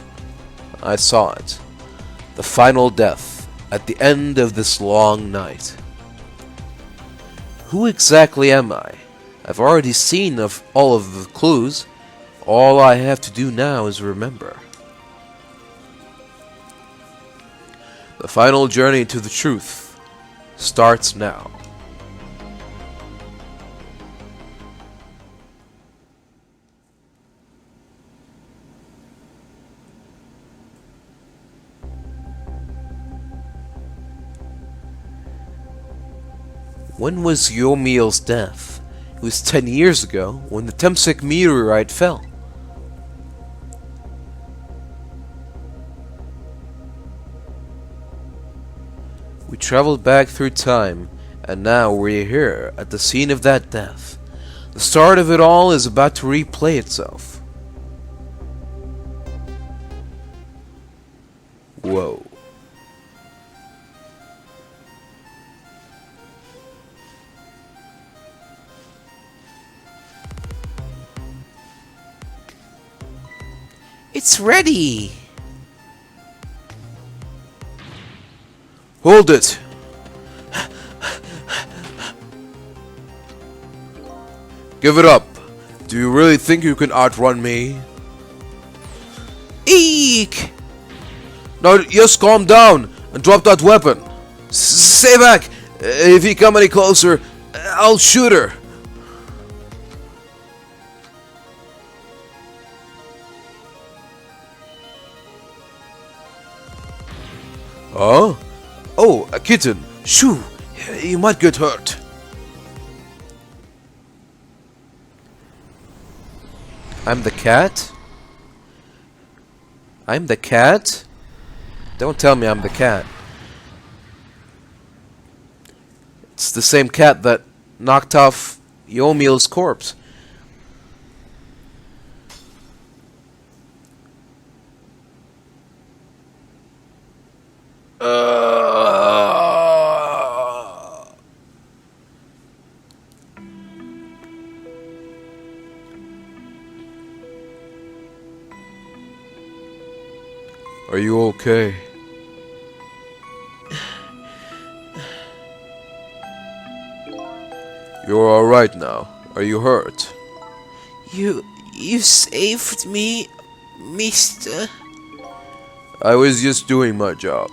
I saw it. The final death, at the end of this long night. Who exactly am I? I've already seen all of the clues. All I have to do now is remember. The final journey to the truth starts now. When was Yomiel's death? It was 10 years ago, when the Temsik meteorite fell. We traveled back through time, and now we're here, at the scene of that death. The start of it all is about to replay itself. Whoa. It's ready! Hold it! Give it up! Do you really think you can outrun me? Eek! Now, just calm down and drop that weapon. Stay back! If you come any closer, I'll shoot her. Huh? Oh, a kitten. Shoo! You might get hurt. I'm the cat? I'm the cat? Don't tell me I'm the cat. It's the same cat that knocked off Yomiel's corpse. Are you okay? You're alright now. Are you hurt? You saved me, mister. I was just doing my job.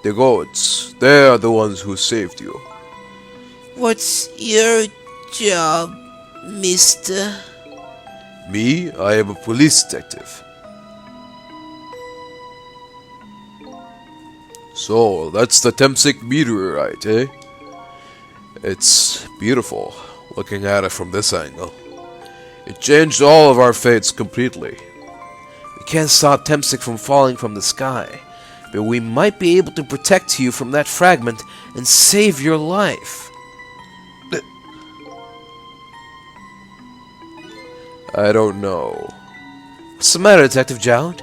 The gods, they are the ones who saved you. What's your job, mister? Me? I am a police detective. So, that's the Temsik meteorite, eh? It's beautiful, looking at it from this angle. It changed all of our fates completely. We can't stop Temsik from falling from the sky, but we might be able to protect you from that fragment and save your life. I don't know. What's the matter, Detective Jowd?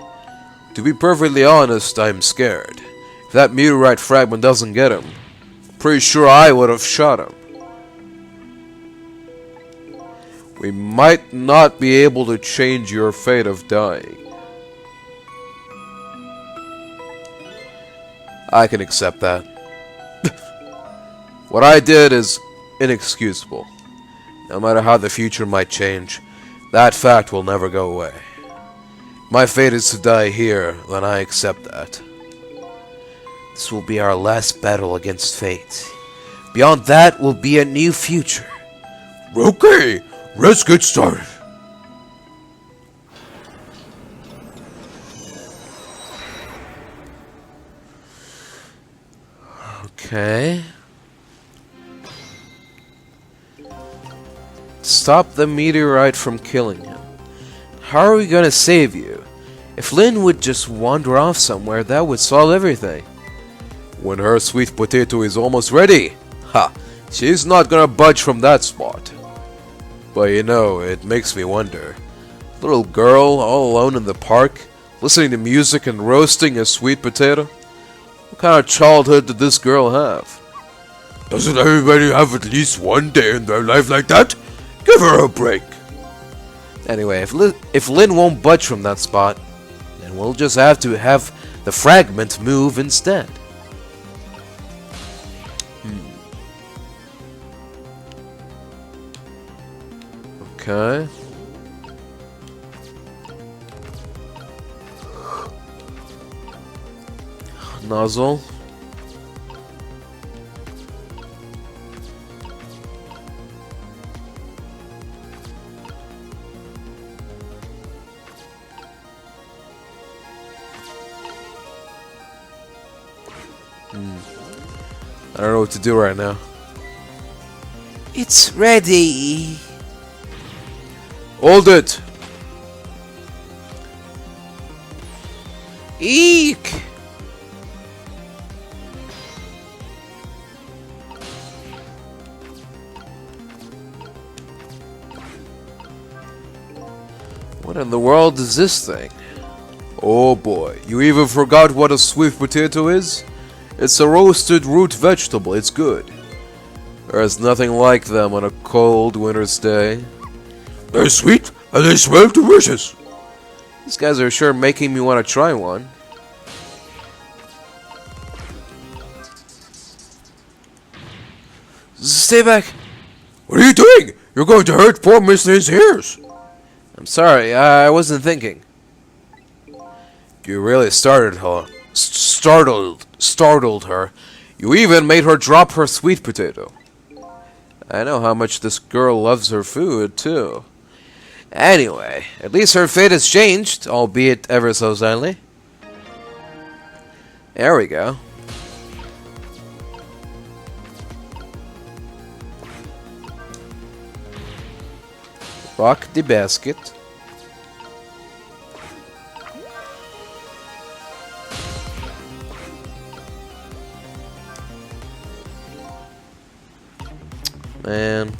To be perfectly honest, I'm scared. If that meteorite fragment doesn't get him, I'm pretty sure I would have shot him. We might not be able to change your fate of dying. I can accept that. What I did is inexcusable. No matter how the future might change, that fact will never go away. My fate is to die here, then I accept that. This will be our last battle against fate. Beyond that will be a new future. Okay, let's get started. Okay. Stop the meteorite from killing him. How are we gonna save you? If Lynn would just wander off somewhere, that would solve everything. When her sweet potato is almost ready, ha! She's not gonna budge from that spot. But you know, it makes me wonder. Little girl all alone in the park, listening to music and roasting a sweet potato? What kind of childhood did this girl have? Doesn't everybody have at least one day in their life like that? Give her a break. Anyway, if Lynn won't budge from that spot, then we'll just have to have the fragment move instead. Okay. Nozzle. I don't know what to do right now. It's ready. Hold it! Eek! What in the world is this thing? Oh boy, you even forgot what a sweet potato is? It's a roasted root vegetable, it's good. There's nothing like them on a cold winter's day. They're sweet and they smell delicious. These guys are sure making me want to try one. Stay back! What are you doing? You're going to hurt poor Miss Lynn's ears. I'm sorry, I wasn't thinking. You really startled her. You even made her drop her sweet potato. I know how much this girl loves her food, too. Anyway, at least her fate has changed, albeit ever so slightly. There we go. Rock the basket. Man.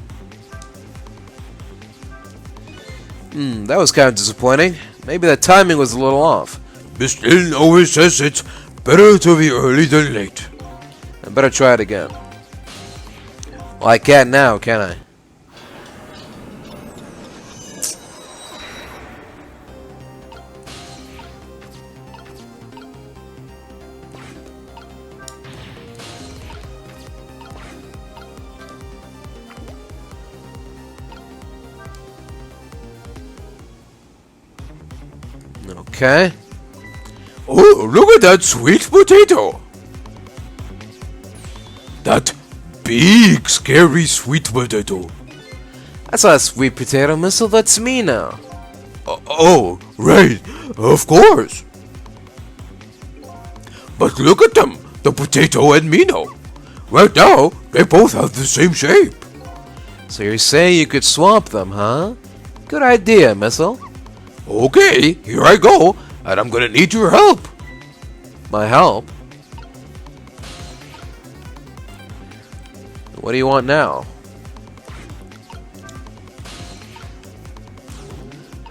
That was kind of disappointing. Maybe the timing was a little off. Miss Lynn always says it's better to be early than late. I better try it again. Well, I can't now, can I? Okay. Oh, look at that sweet potato. That big, scary sweet potato. That's not a sweet potato missile, that's me now. Oh, right, of course. But look at them, the potato and Mino. Right now, they both have the same shape. So you're saying you could swap them, huh? Good idea, missile. Okay, here I go, and I'm gonna need your help. My help? What do you want now?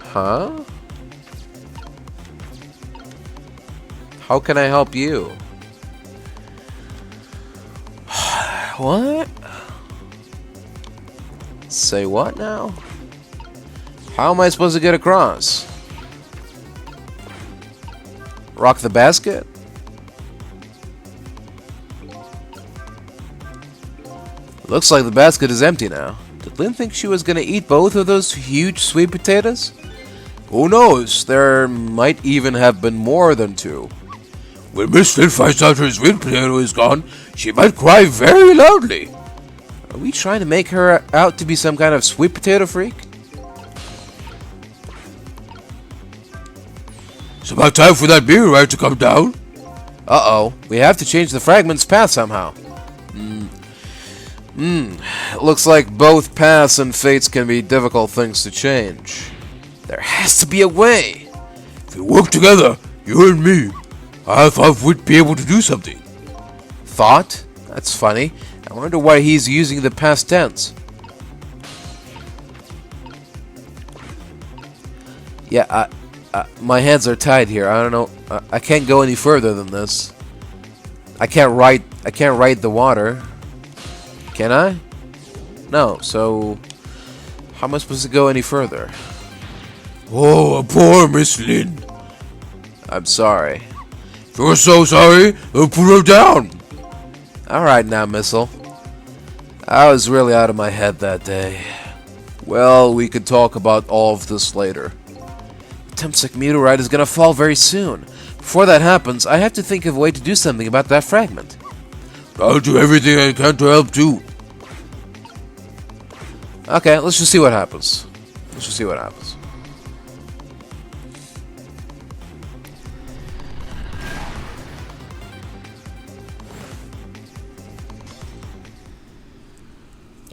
Huh? How can I help you? What? Say what now? How am I supposed to get across? Rock the basket? Looks like the basket is empty now. Did Lynn think she was gonna eat both of those huge sweet potatoes? Who knows? There might even have been more than two. When Miss Lynn finds out her sweet potato is gone, she might cry very loudly. Are we trying to make her out to be some kind of sweet potato freak? It's about time for that meteorite to come down. Uh-oh. We have to change the fragment's path somehow. It looks like both paths and fates can be difficult things to change. There has to be a way. If we work together, you and me, I thought we'd be able to do something. Thought? That's funny. I wonder why he's using the past tense. Yeah, my hands are tied here. I don't know. I can't go any further than this. I can't ride the water. Can I? No. So how am I supposed to go any further? Oh, poor Miss Lynn. I'm sorry. If you're so sorry, then put her down. All right now, Missile. I was really out of my head that day. Well, we could talk about all of this later. The Temsek meteorite is gonna fall very soon. Before that happens, I have to think of a way to do something about that fragment. I'll do everything I can to help too. Okay, let's just see what happens. Let's just see what happens.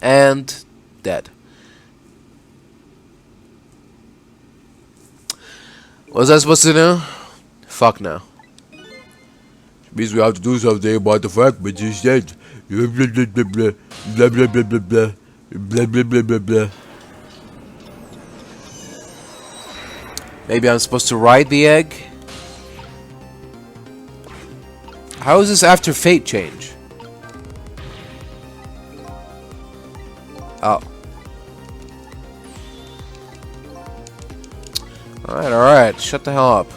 And dead. What was I supposed to do? Fuck no. Means we have to do something about the fragments instead. Blah blah blah blah blah blah blah blah blah blah blah blah blah blah. Maybe I'm supposed to ride the egg? How is this after fate change? Oh. Alright. Shut the hell up.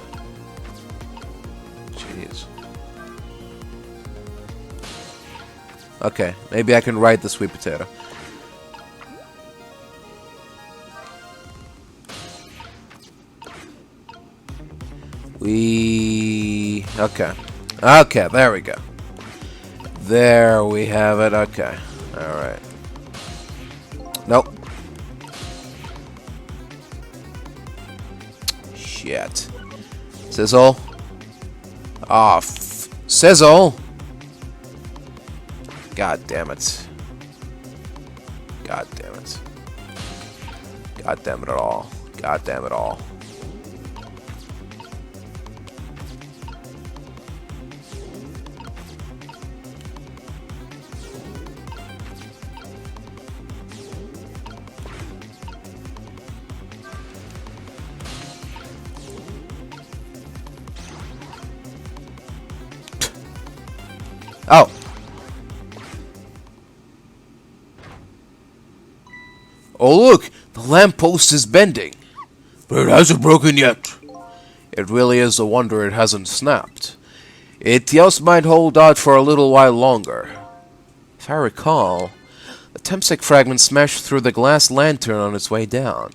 Jeez. Okay, maybe I can ride the sweet potato. Okay. Okay, there we go. There we have it. Okay. Alright. Nope. Shit. Sizzle. Ah, Sizzle! God damn it. God damn it. God damn it all. God damn it all. Oh. Oh look, the lamppost is bending. But it hasn't broken yet. It really is a wonder it hasn't snapped. It just might hold out for a little while longer. If I recall, the Temsek fragment smashed through the glass lantern on its way down.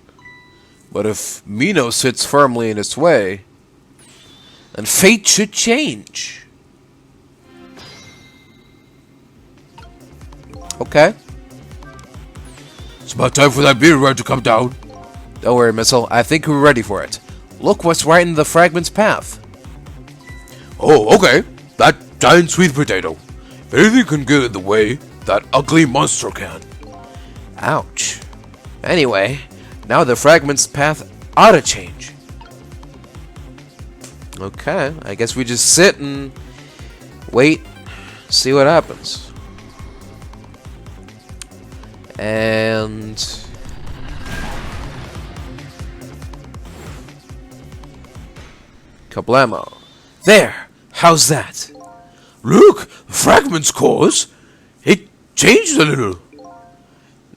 But if Mino sits firmly in its way, then fate should change. Okay. It's about time for that meteorite to come down. Don't worry, Missile. I think we're ready for it. Look what's right in the fragment's path. Oh, okay. That giant sweet potato. If anything can get in the way, that ugly monster can. Ouch. Anyway, now the fragment's path ought to change. Okay, I guess we just sit and wait, see what happens. And kablamo. There! How's that? Look, the fragment's course. It changed a little.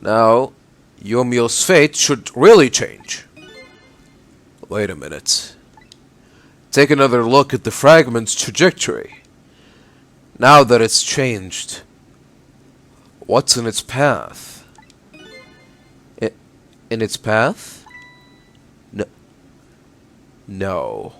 Now, Yomio's fate should really change. Wait a minute. Take another look at the fragment's trajectory. Now that it's changed, what's in its path? In its path? No.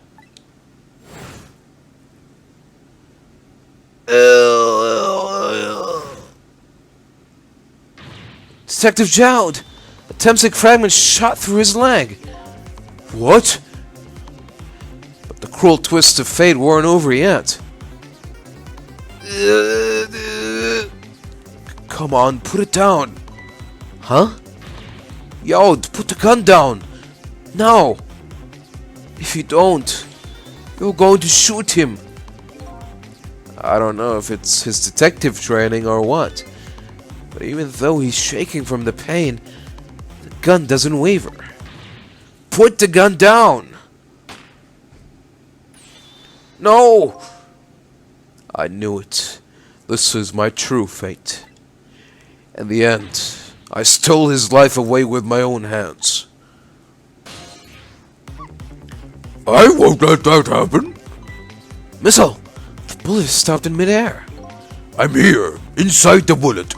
Detective Jowd! A Temsek fragment shot through his leg. What? But the cruel twists of fate weren't over yet. Come on, put it down. Huh? Yo, put the gun down. Now. If you don't, you're going to shoot him. I don't know if it's his detective training or what, but even though he's shaking from the pain, the gun doesn't waver. Put the gun down! No! I knew it. This is my true fate. In the end, I stole his life away with my own hands. I won't let that happen. Missile! The bullet stopped in midair. I'm here, inside the bullet.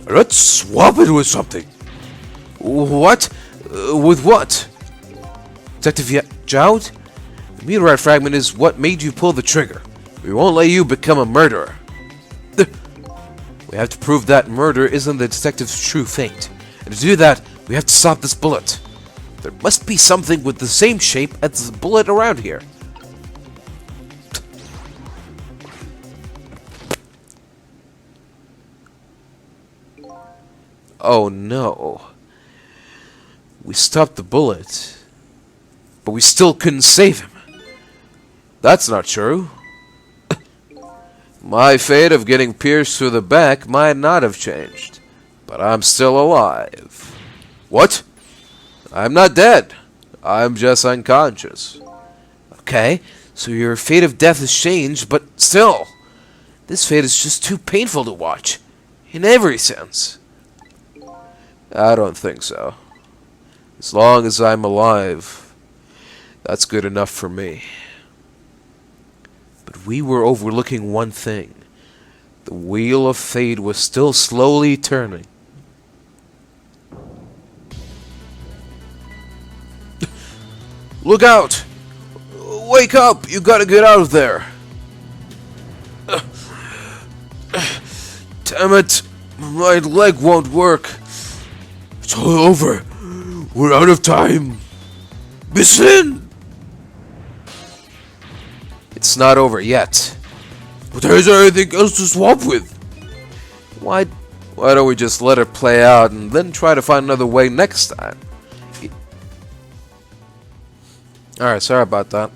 Let's swap it with something. What? With what? Detective Jowd? The meteorite fragment is what made you pull the trigger. We won't let you become a murderer. We have to prove that murder isn't the detective's true fate. And to do that, we have to stop this bullet. There must be something with the same shape as the bullet around here. Oh no. We stopped the bullet, but we still couldn't save him. That's not true. My fate of getting pierced through the back might not have changed, but I'm still alive. What? I'm not dead. I'm just unconscious. Okay, so your fate of death has changed, but still, this fate is just too painful to watch, in every sense. I don't think so. As long as I'm alive, that's good enough for me. But we were overlooking one thing. The wheel of fate was still slowly turning. Look out! Wake up! You gotta get out of there! Damn it! My leg won't work. It's all over. We're out of time. Miss Lin! It's not over yet. But there's anything else to swap with. Why don't we just let it play out and then try to find another way next time? Alright, sorry about that.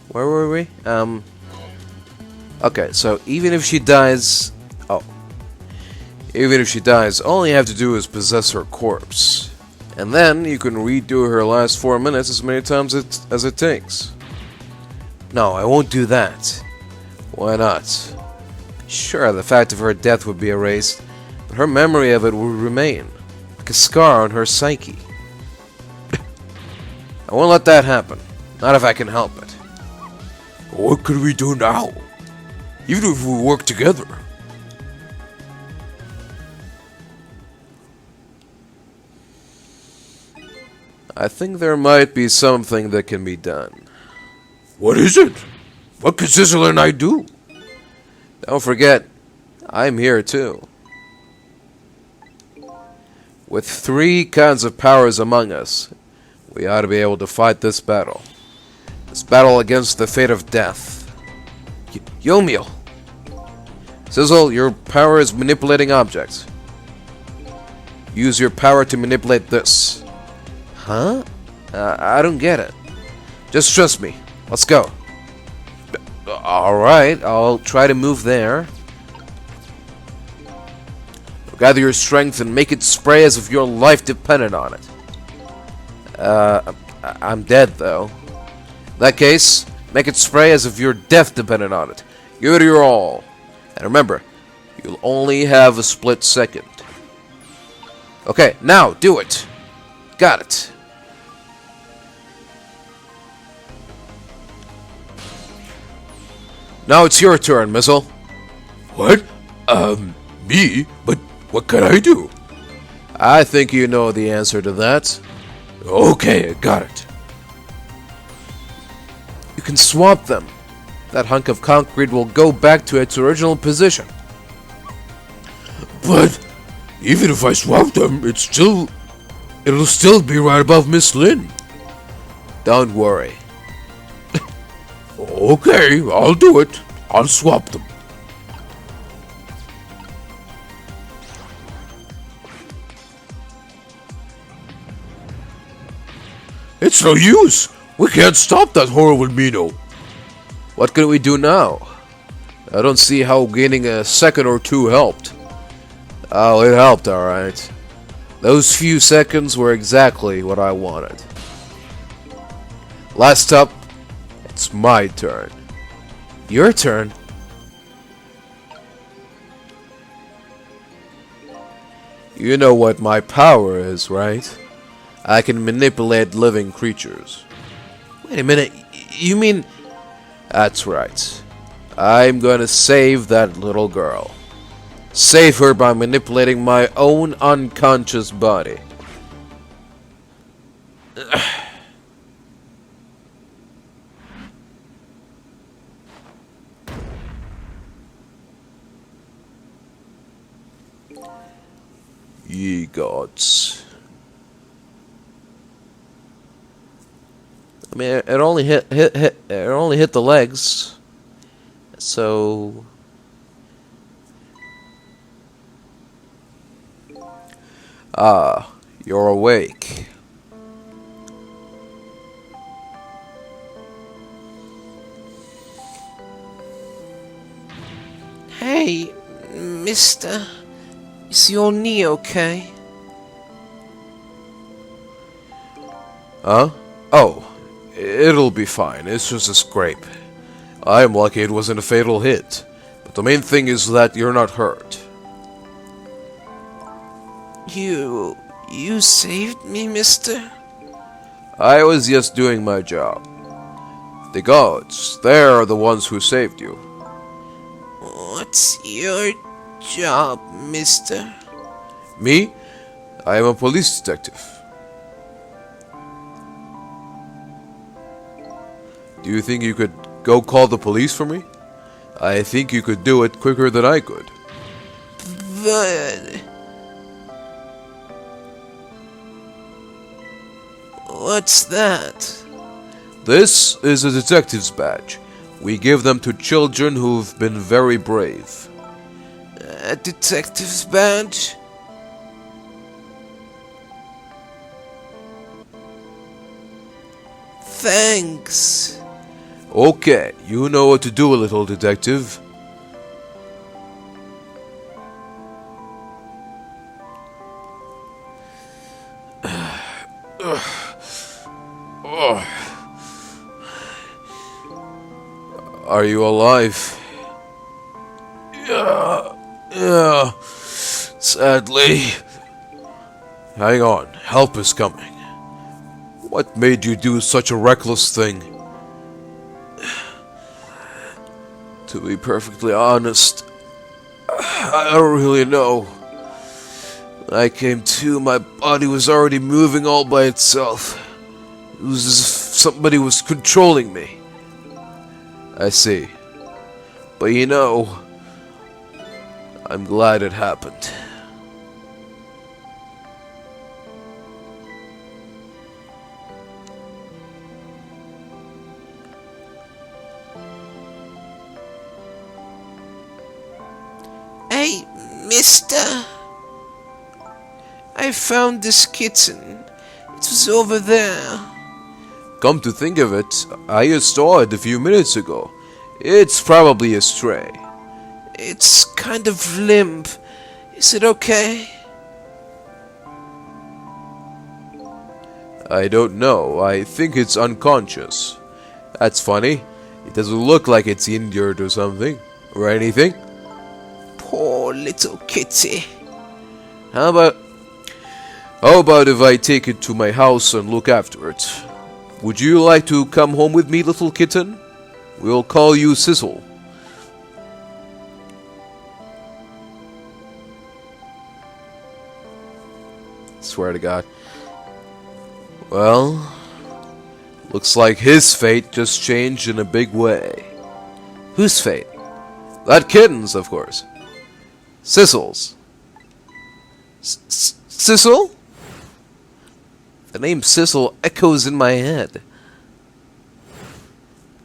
Where were we? Okay, so even if she dies... Oh. Even if she dies, all you have to do is possess her corpse. And then you can redo her last 4 minutes as many times as it takes. No, I won't do that. Why not? Sure, the fact of her death would be erased, but her memory of it would remain, like a scar on her psyche. I won't let that happen. Not if I can help it. What could we do now? Even if we work together. I think there might be something that can be done. What is it? What can Sizzle and I do? Don't forget, I'm here too. With 3 kinds of powers among us, we ought to be able to fight this battle. This battle against the fate of death. Yomiel! Sizzle, your power is manipulating objects. Use your power to manipulate this. Huh? I don't get it. Just trust me. Let's go. Alright, I'll try to move there. Gather your strength and make it spray as if your life depended on it. I'm dead, though. In that case, make it spray as if your death depended on it. Give it your all. And remember, you'll only have a split second. Okay, now, do it. Got it. Now it's your turn, Missile. What? Me? But what can I do? I think you know the answer to that. Okay, I got it. You can swap them. That hunk of concrete will go back to its original position. But even if I swap them, it'll still be right above Miss Lin. Don't worry. Okay, I'll do it. I'll swap them. It's no use. We can't stop that horrible Mino. What can we do now? I don't see how gaining a second or two helped. Oh, it helped, alright. Those few seconds were exactly what I wanted. Last up, it's my turn. Your turn? You know what my power is, right? I can manipulate living creatures. Wait a minute, you mean... That's right. I'm gonna save that little girl. Save her by manipulating my own unconscious body. Ye gods. I mean, it only hit the legs. So you're awake. Hey, mister. Is your knee okay? Huh? Oh, it'll be fine. It's just a scrape. I'm lucky it wasn't a fatal hit. But the main thing is that you're not hurt. You saved me, mister? I was just doing my job. The gods, they're the ones who saved you. What's your job, mister? Me? I am a police detective. Do you think you could go call the police for me? I think you could do it quicker than I could. But... what's that? This is a detective's badge. We give them to children who've been very brave. A detective's badge? Thanks. Okay, you know what to do, little detective. Are you alive? Yeah. Sadly. Hang on, help is coming. What made you do such a reckless thing? To be perfectly honest, I don't really know. When I came to, my body was already moving all by itself. It was as if somebody was controlling me. I see. But you know, I'm glad it happened. Hey, mister. I found this kitten. It was over there. Come to think of it, I just saw it a few minutes ago. It's probably a stray. It's kind of limp. Is it okay? I don't know. I think it's unconscious. That's funny. It doesn't look like it's injured or something. Or anything. Poor little kitty. How about if I take it to my house and look after it? Would you like to come home with me, little kitten? We'll call you Sissel. Swear to God. Well, looks like his fate just changed in a big way. Whose fate? That kitten's, of course. Sissel's. Sissel? The name Sissel echoes in my head.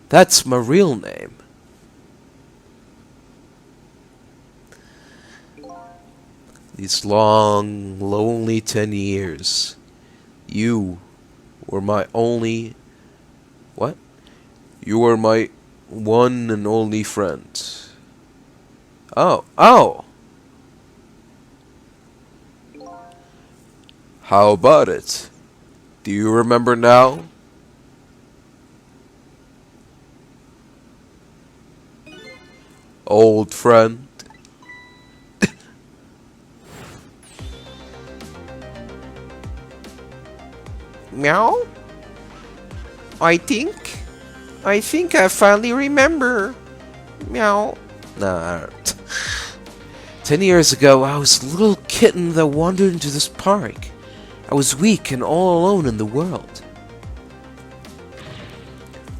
That's my real name. These long, lonely 10 years, you were my only... What? You were my one and only friend. Oh, oh! How about it? Do you remember now? Old friend. Meow? I think I finally remember. Meow. Nah. 10 years ago, I was a little kitten that wandered into this park. I was weak and all alone in the world.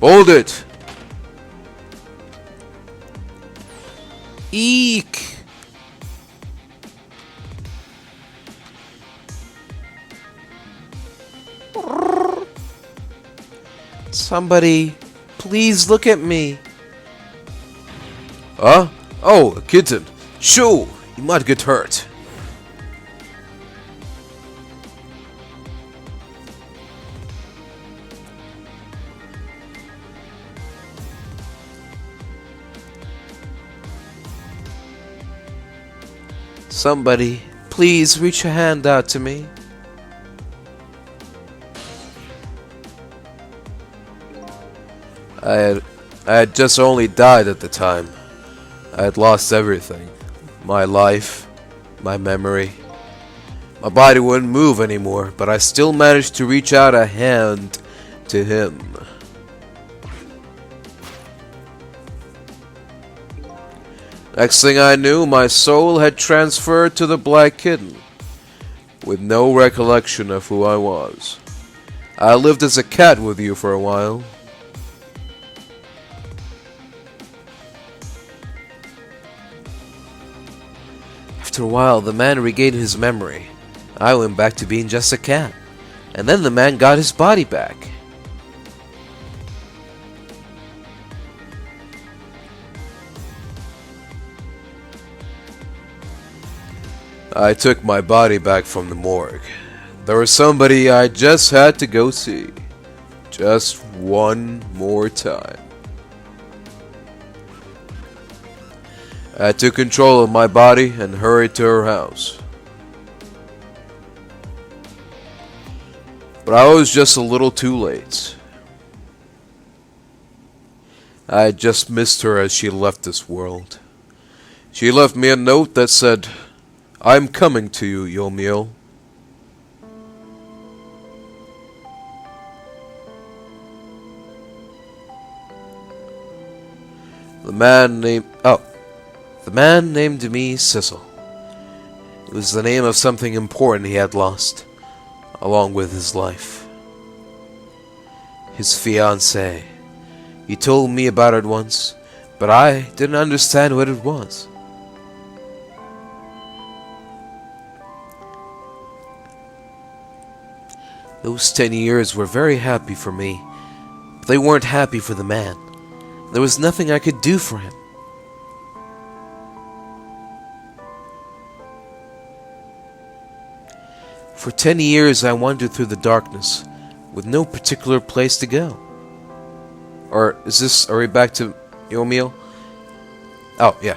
Hold it! Eek! Somebody, please look at me. Huh? Oh, a kitten. Shoo! You might get hurt. Somebody, please reach a hand out to me. I had just only died at the time. I had lost everything. My life, my memory. My body wouldn't move anymore, but I still managed to reach out a hand to him. Next thing I knew, my soul had transferred to the Black Kitten, with no recollection of who I was. I lived as a cat with you for a while. After a while, the man regained his memory. I went back to being just a cat. And then the man got his body back. I took my body back from the morgue. There was somebody I just had to go see. Just one more time. I took control of my body and hurried to her house. But I was just a little too late. I had just missed her as she left this world. She left me a note that said, "I'm coming to you, Yomiel." The man named me Sissel. It was the name of something important he had lost, along with his life. His fiancée. He told me about it once, but I didn't understand what it was. Those 10 years were very happy for me, but they weren't happy for the man. There was nothing I could do for him. For 10 years I wandered through the darkness, with no particular place to go. Or are we back to Yomiel? Oh, yeah.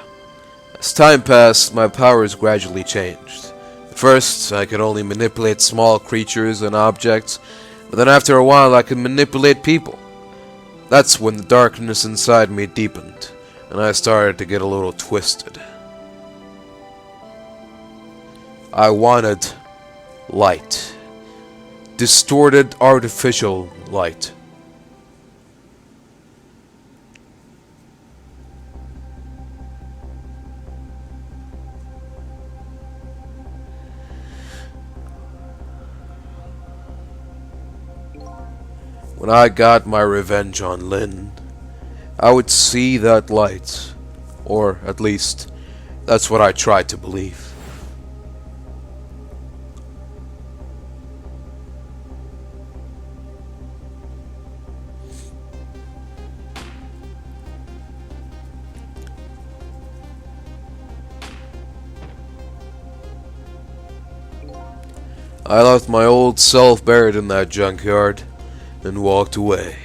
As time passed, my powers gradually changed. At first, I could only manipulate small creatures and objects, but then after a while I could manipulate people. That's when the darkness inside me deepened, and I started to get a little twisted. I wanted light. Distorted artificial light. When I got my revenge on Lynn, I would see that light, or at least, that's what I tried to believe. I left my old self buried in that junkyard. and walked away.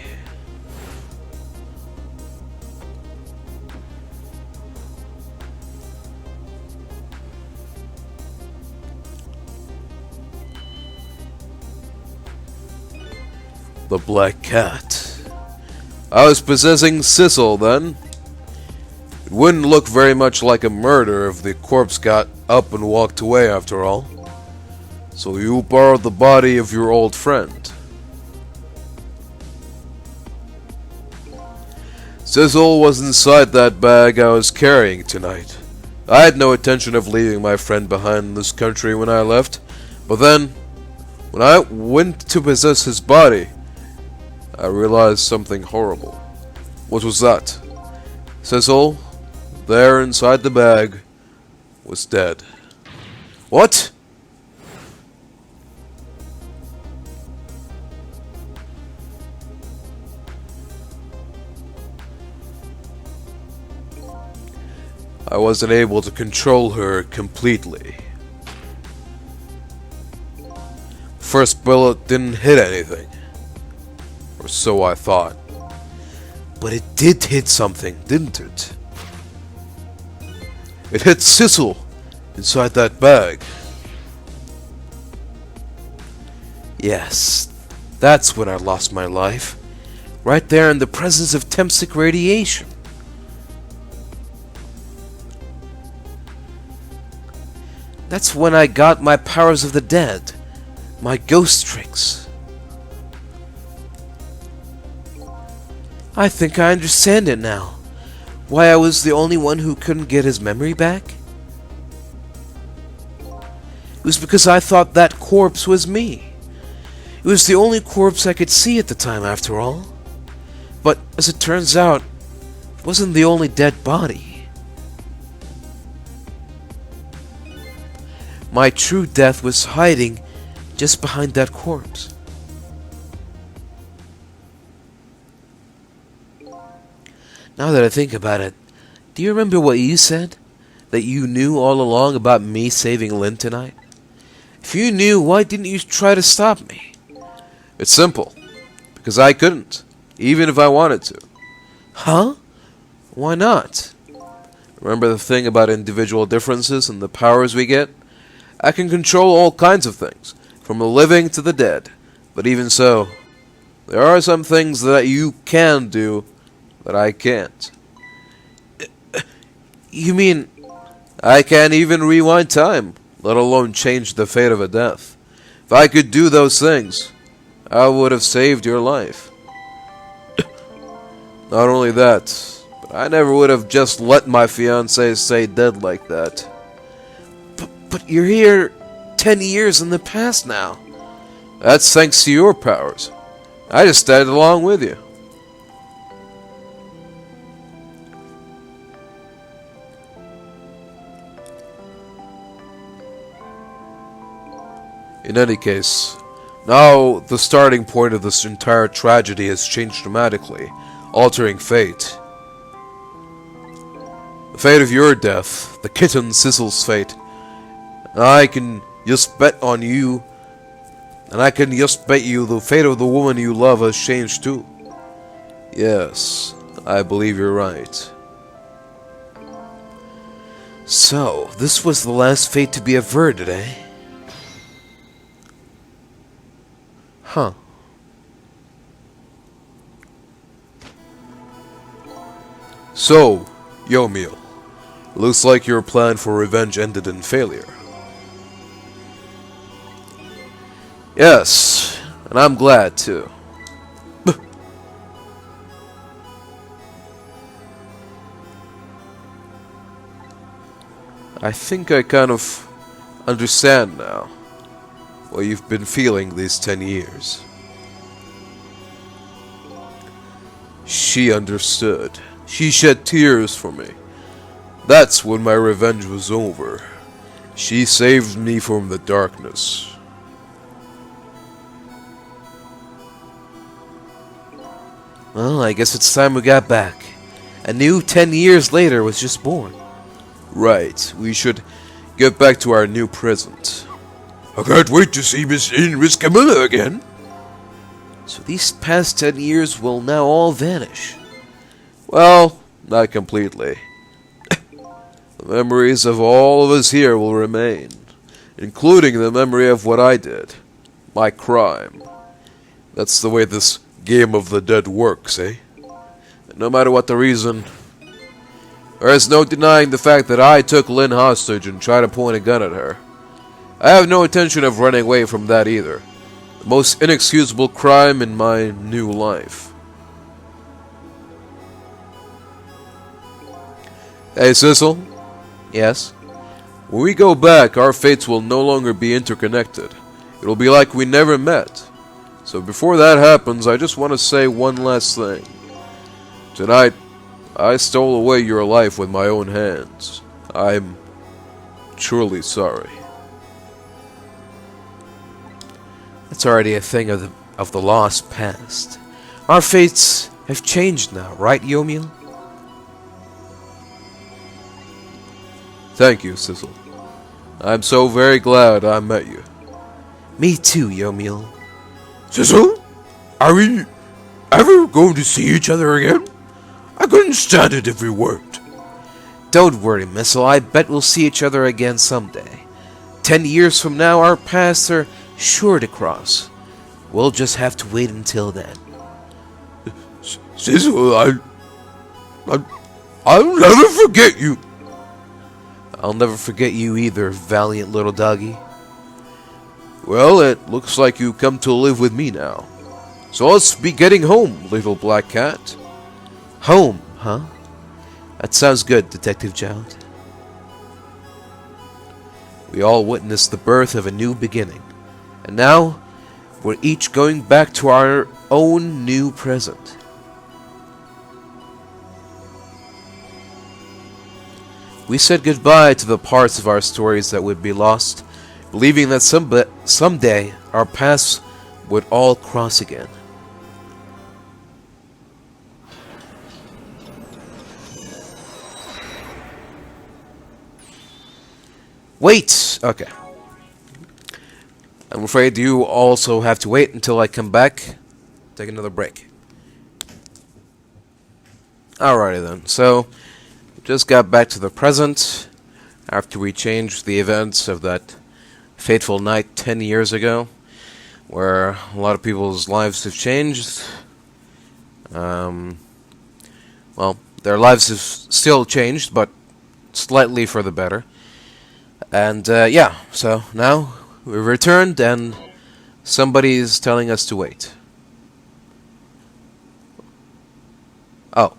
The Black Cat. I was possessing Sissel then. It wouldn't look very much like a murder if the corpse got up and walked away after all. So you borrowed the body of your old friend. Sissel was inside that bag I was carrying tonight. I had no intention of leaving my friend behind in this country when I left, but then, when I went to possess his body, I realized something horrible. What was that? Sissel, there inside the bag, was dead. What? I wasn't able to control her completely. First bullet didn't hit anything. Or so I thought. But it did hit something, didn't it? It hit Sissel inside that bag. Yes, that's when I lost my life. Right there in the presence of Temsic radiation. That's when I got my powers of the dead, my ghost tricks. I think I understand it now. Why I was the only one who couldn't get his memory back? It was because I thought that corpse was me. It was the only corpse I could see at the time, after all. But as it turns out, it wasn't the only dead body. My true death was hiding just behind that corpse. Now that I think about it, do you remember what you said? That you knew all along about me saving Lynn tonight? If you knew, why didn't you try to stop me? It's simple. Because I couldn't. Even if I wanted to. Huh? Why not? Remember the thing about individual differences and the powers we get? I can control all kinds of things, from the living to the dead. But even so, there are some things that you can do that I can't. You mean I can't even rewind time, let alone change the fate of a death? If I could do those things, I would have saved your life. Not only that, but I never would have just let my fiancée stay dead like that. But you're here 10 years in the past now. That's thanks to your powers. I just stayed along with you. In any case, now the starting point of this entire tragedy has changed dramatically, altering fate. The fate of your death, the kitten Sissel's fate, I can just bet on you, and I can just bet you the fate of the woman you love has changed too. Yes, I believe you're right. So, this was the last fate to be averted, eh? Huh. So, Yomiel, looks like your plan for revenge ended in failure. Yes, and I'm glad too. I think I kind of understand now what you've been feeling these 10 years. She understood. She shed tears for me. That's when my revenge was over. She saved me from the darkness. Well, I guess it's time we got back. A new 10 years later was just born. Right, we should get back to our new present. I can't wait to see Miss Camilla again. So these past 10 years will now all vanish. Well, not completely. The memories of all of us here will remain, including the memory of what I did. My crime. That's the way this game of the dead works, eh? And no matter what the reason, there is no denying the fact that I took Lynn hostage and tried to point a gun at her. I have no intention of running away from that either. The most inexcusable crime in my new life. Hey, Sissel? Yes? When we go back, our fates will no longer be interconnected. It'll be like we never met. So before that happens, I just want to say one last thing. Tonight, I stole away your life with my own hands. I'm truly sorry. That's already a thing of the lost past. Our fates have changed now, right, Yomiel? Thank you, Sissel. I'm so very glad I met you. Me too, Yomiel. Sissel? Are we ever going to see each other again? I couldn't stand it if we weren't. Don't worry, Missile. I bet we'll see each other again someday. 10 years from now, our paths are sure to cross. We'll just have to wait until then. Sissel, I'll never forget you. I'll never forget you either, valiant little doggy. Well, it looks like you come to live with me now. So let's be getting home, little black cat. Home, huh? That sounds good, Detective Child. We all witnessed the birth of a new beginning. And now, we're each going back to our own new present. We said goodbye to the parts of our stories that would be lost, believing that someday our paths would all cross again. Wait! Okay. I'm afraid you also have to wait until I come back. Take another break. Alrighty then, so just got back to the present after we changed the events of that fateful night 10 years ago, where a lot of people's lives have changed. Well, their lives have still changed, but slightly for the better. And yeah, so now we've returned and somebody's telling us to wait. Oh.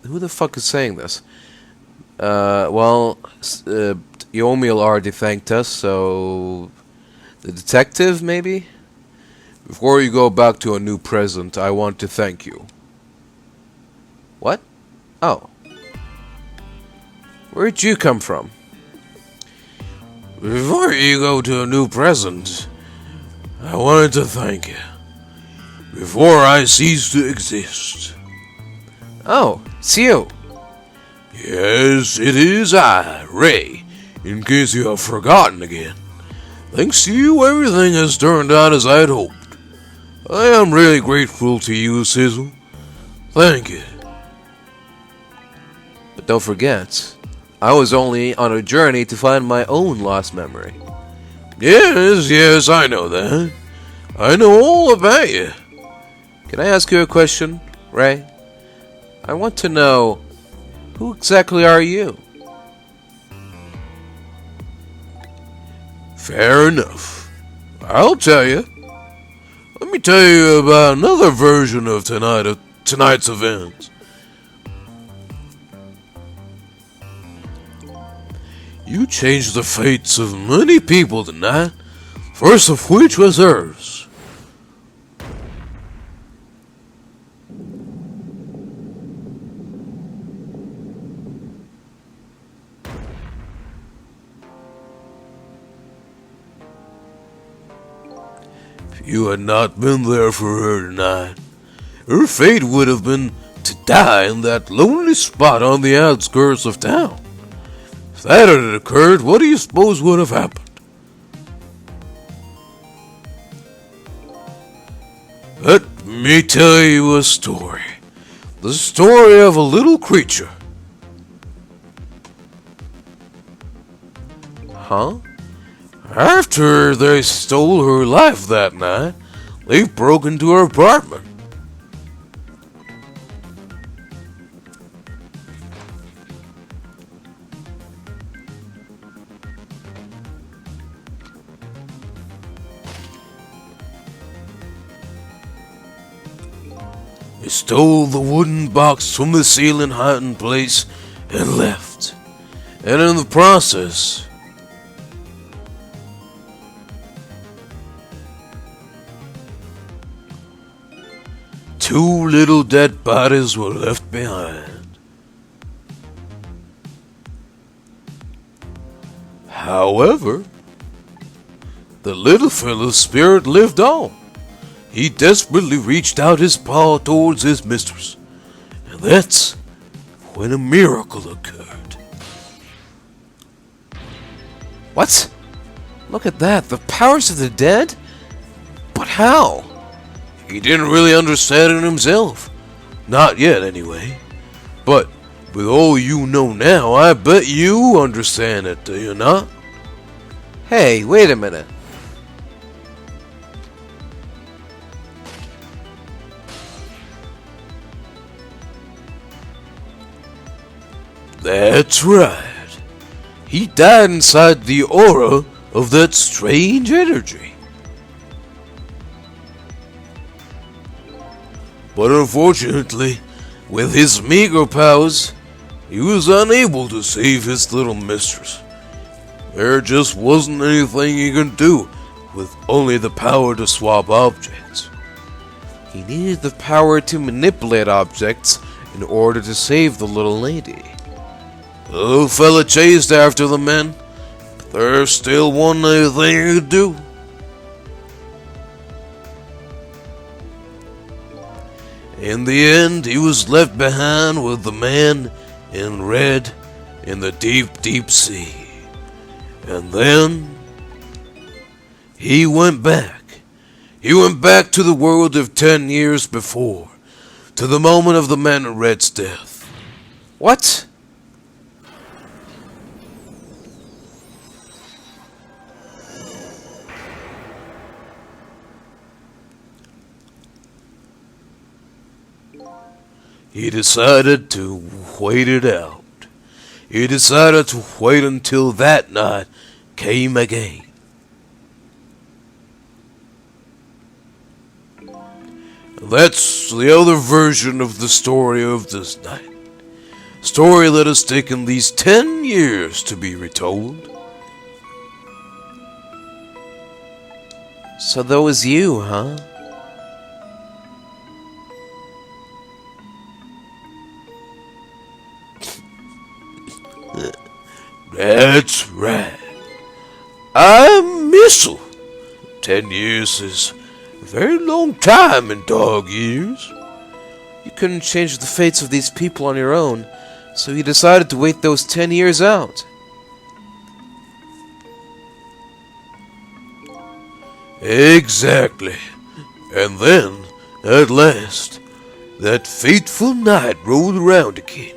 Who the fuck is saying this? Well, Yomiel already thanked us, so the detective, maybe? Before you go back to a new present, I want to thank you. What? Oh. Where'd you come from? Before you go to a new present, I wanted to thank you. Before I cease to exist. Oh, it's you. Yes, it is I, Ray, in case you have forgotten again. Thanks to you, everything has turned out as I had hoped. I am really grateful to you, Sizzle. Thank you. But don't forget, I was only on a journey to find my own lost memory. Yes, I know that. I know all about you. Can I ask you a question, Ray? I want to know, who exactly are you? Fair enough. I'll tell you. Let me tell you about another version of tonight's events. You changed the fates of many people tonight, first of which was hers. If you had not been there for her tonight, her fate would have been to die in that lonely spot on the outskirts of town. If that had occurred, what do you suppose would have happened? me tell you a story. The story of a little creature. Huh? After they stole her life that night, they broke into her apartment. They stole the wooden box from the ceiling hiding place and left. And in the process, two little dead bodies were left behind. However, the little fellow's spirit lived on. He desperately reached out his paw towards his mistress, and that's when a miracle occurred. What? Look at that. The powers of the dead? But how? He didn't really understand it himself. Not yet, anyway. But with all you know now, I bet you understand it, do you not? Hey, wait a minute. That's right. He died inside the aura of that strange energy. But unfortunately, with his meager powers, he was unable to save his little mistress. There just wasn't anything he could do with only the power to swap objects. He needed the power to manipulate objects in order to save the little lady. The little fella chased after the men, but there still wasn't anything he could do. In the end, he was left behind with the man in red in the deep, deep sea. And then he went back. He went back to the world of 10 years before, to the moment of the man in red's death. What? He decided to wait it out. He decided to wait until that night came again. That's the other version of the story of this night. Story that has taken these 10 years to be retold. So that was you, huh? That's right. I'm Missile. 10 years is a very long time in dog years. You couldn't change the fates of these people on your own, so you decided to wait those 10 years out. Exactly. And then, at last, that fateful night rolled around again.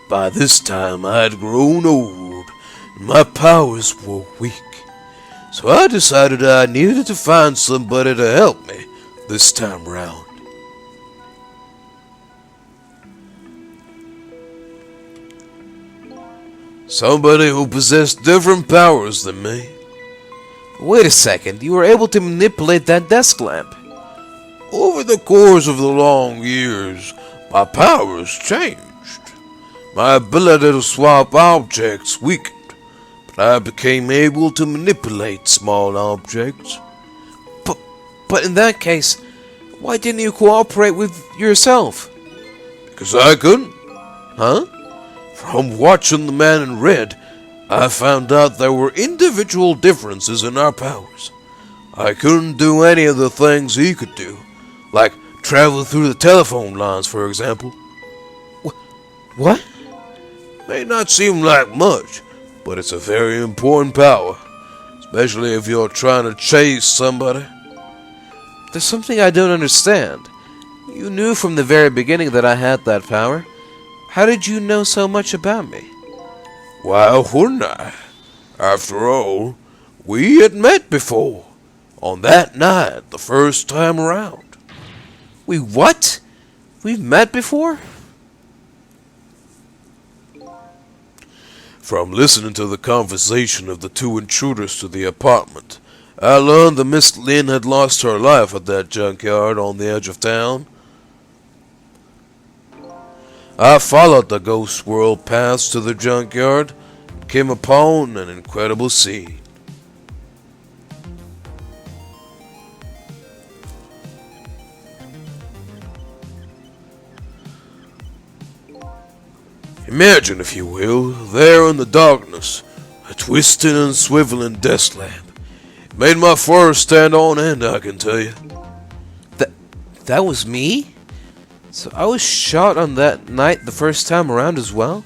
By this time, I had grown old, and my powers were weak. So I decided I needed to find somebody to help me this time round. Somebody who possessed different powers than me. Wait a second, you were able to manipulate that desk lamp. Over the course of the long years, my powers changed. My ability to swap objects weakened, but I became able to manipulate small objects. But in that case, why didn't you cooperate with yourself? Because I couldn't. Huh? From watching the man in red, I found out there were individual differences in our powers. I couldn't do any of the things he could do, like travel through the telephone lines, for example. What? May not seem like much, but it's a very important power, especially if you're trying to chase somebody. There's something I don't understand. You knew from the very beginning that I had that power. How did you know so much about me? Why wouldn't I? After all, we had met before. On that night, the first time around. We what? We've met before? From listening to the conversation of the two intruders to the apartment, I learned that Miss Lynn had lost her life at that junkyard on the edge of town. I followed the ghost world paths to the junkyard and came upon an incredible scene. Imagine, if you will, there in the darkness, a twisting and swiveling desk lamp. It made my fur stand on end, I can tell you. That was me? So I was shot on that night the first time around as well?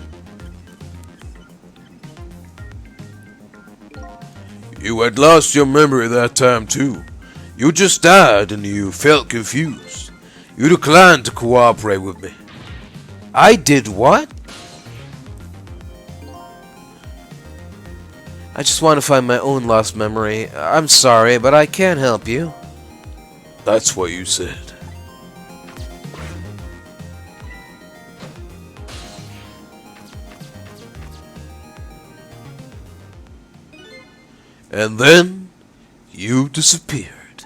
You had lost your memory that time too. You just died and you felt confused. You declined to cooperate with me. I did what? I just want to find my own lost memory. I'm sorry, but I can't help you. That's what you said. And then you disappeared.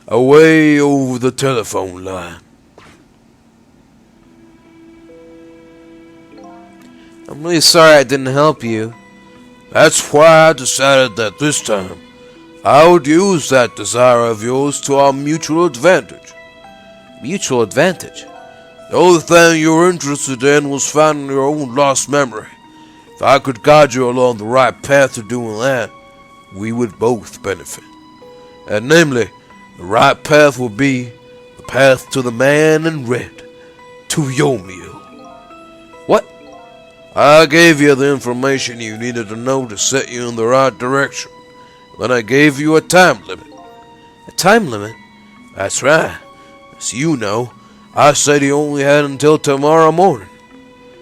Away over the telephone line. I'm really sorry I didn't help you. That's why I decided that this time I would use that desire of yours to our mutual advantage. Mutual advantage? The only thing you were interested in was finding your own lost memory. If I could guide you along the right path to doing that, we would both benefit. And namely, the right path would be the path to the man in red, to Yomio. What? I gave you the information you needed to know to set you in the right direction. Then I gave you a time limit. A time limit? That's right. As you know, I said you only had until tomorrow morning.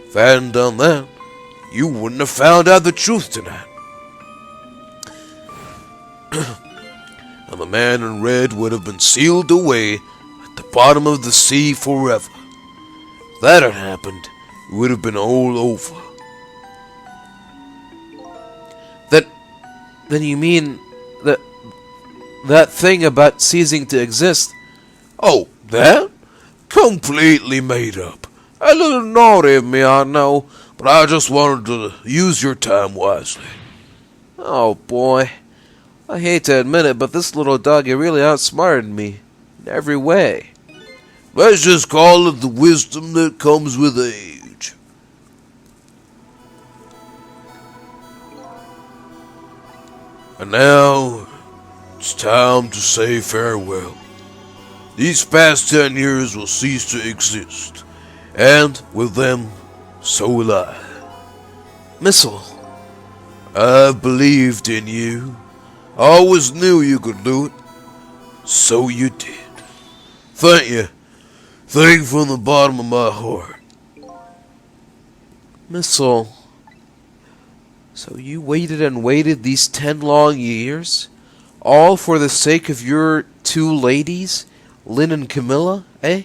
If I hadn't done that, you wouldn't have found out the truth tonight. And the man in red would have been sealed away at the bottom of the sea forever. If that had happened, it would have been all over. Then you mean that thing about ceasing to exist? Oh, that? Completely made up. A little naughty of me, I know, but I just wanted to use your time wisely. Oh boy. I hate to admit it, but this little doggy really outsmarted me in every way. Let's just call it the wisdom that comes with age. And now, it's time to say farewell. These past 10 years will cease to exist, and with them, so will I. Missile. I've believed in you. I always knew you could do it. So you did. Thank you. Thank you from the bottom of my heart. Missile. So you waited and waited these 10 long years? All for the sake of your two ladies, Lynn and Camilla, eh?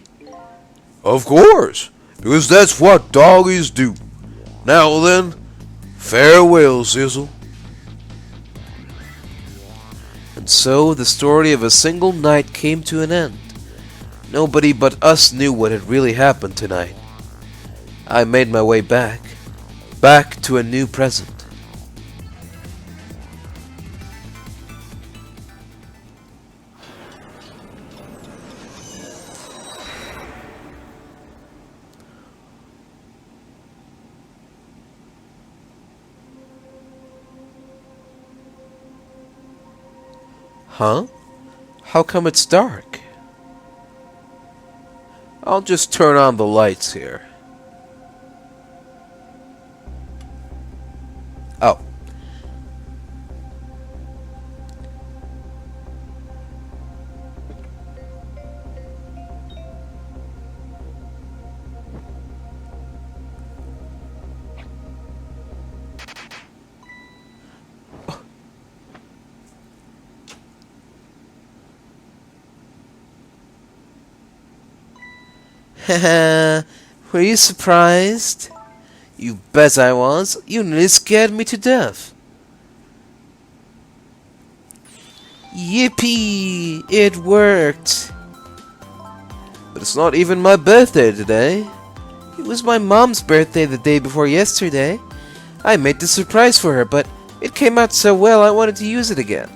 Of course, because that's what doggies do. Now then, farewell, Sizzle. And so the story of a single night came to an end. Nobody but us knew what had really happened tonight. I made my way back to a new present. Huh? How come it's dark? I'll just turn on the lights here. Haha, were you surprised? You bet I was. You nearly scared me to death. Yippee! It worked! But it's not even my birthday today. It was my mom's birthday the day before yesterday. I made the surprise for her, but it came out so well I wanted to use it again.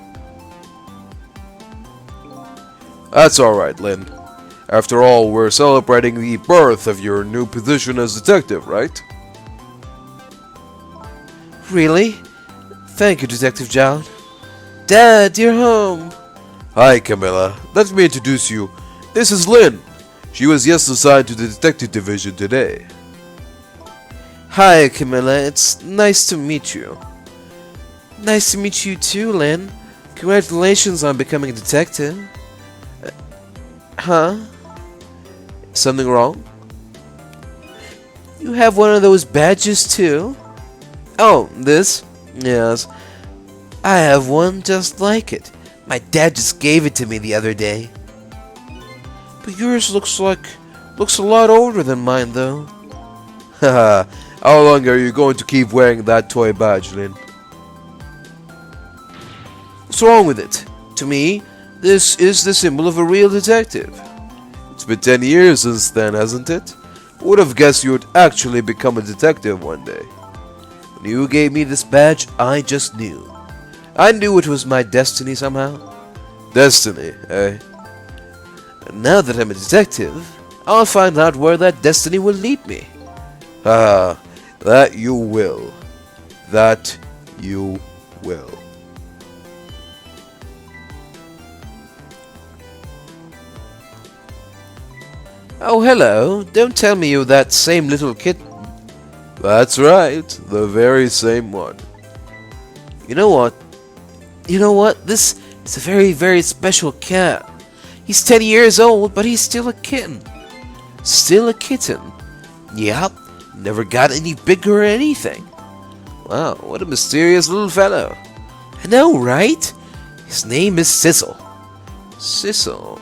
That's alright, Lynn. After all, we're celebrating the birth of your new position as detective, right? Really? Thank you, Detective John. Dad, you're home. Hi, Camilla. Let me introduce you. This is Lynn. She was just assigned to the detective division today. Hi, Camilla. It's nice to meet you. Nice to meet you too, Lynn. Congratulations on becoming a detective. Huh? Something wrong? You have one of those badges too? Oh, this? Yes. I have one just like it. My dad just gave it to me the other day. But yours looks a lot older than mine, though. Haha, how long are you going to keep wearing that toy badge, Lynn? What's wrong with it? To me, this is the symbol of a real detective. It's been 10 years since then, hasn't it? Would have guessed you would actually become a detective one day. When you gave me this badge, I just knew. I knew it was my destiny somehow. Destiny, eh? And now that I'm a detective, I'll find out where that destiny will lead me. Ah, that you will. That you will. Oh, hello. Don't tell me you're that same little kitten. That's right, the very same one. You know what? You know what? This is a very, very special cat. He's 10 years old, but he's still a kitten. Still a kitten. Yep, never got any bigger or anything. Wow, what a mysterious little fellow. I know, right? His name is Sissel. Sissel.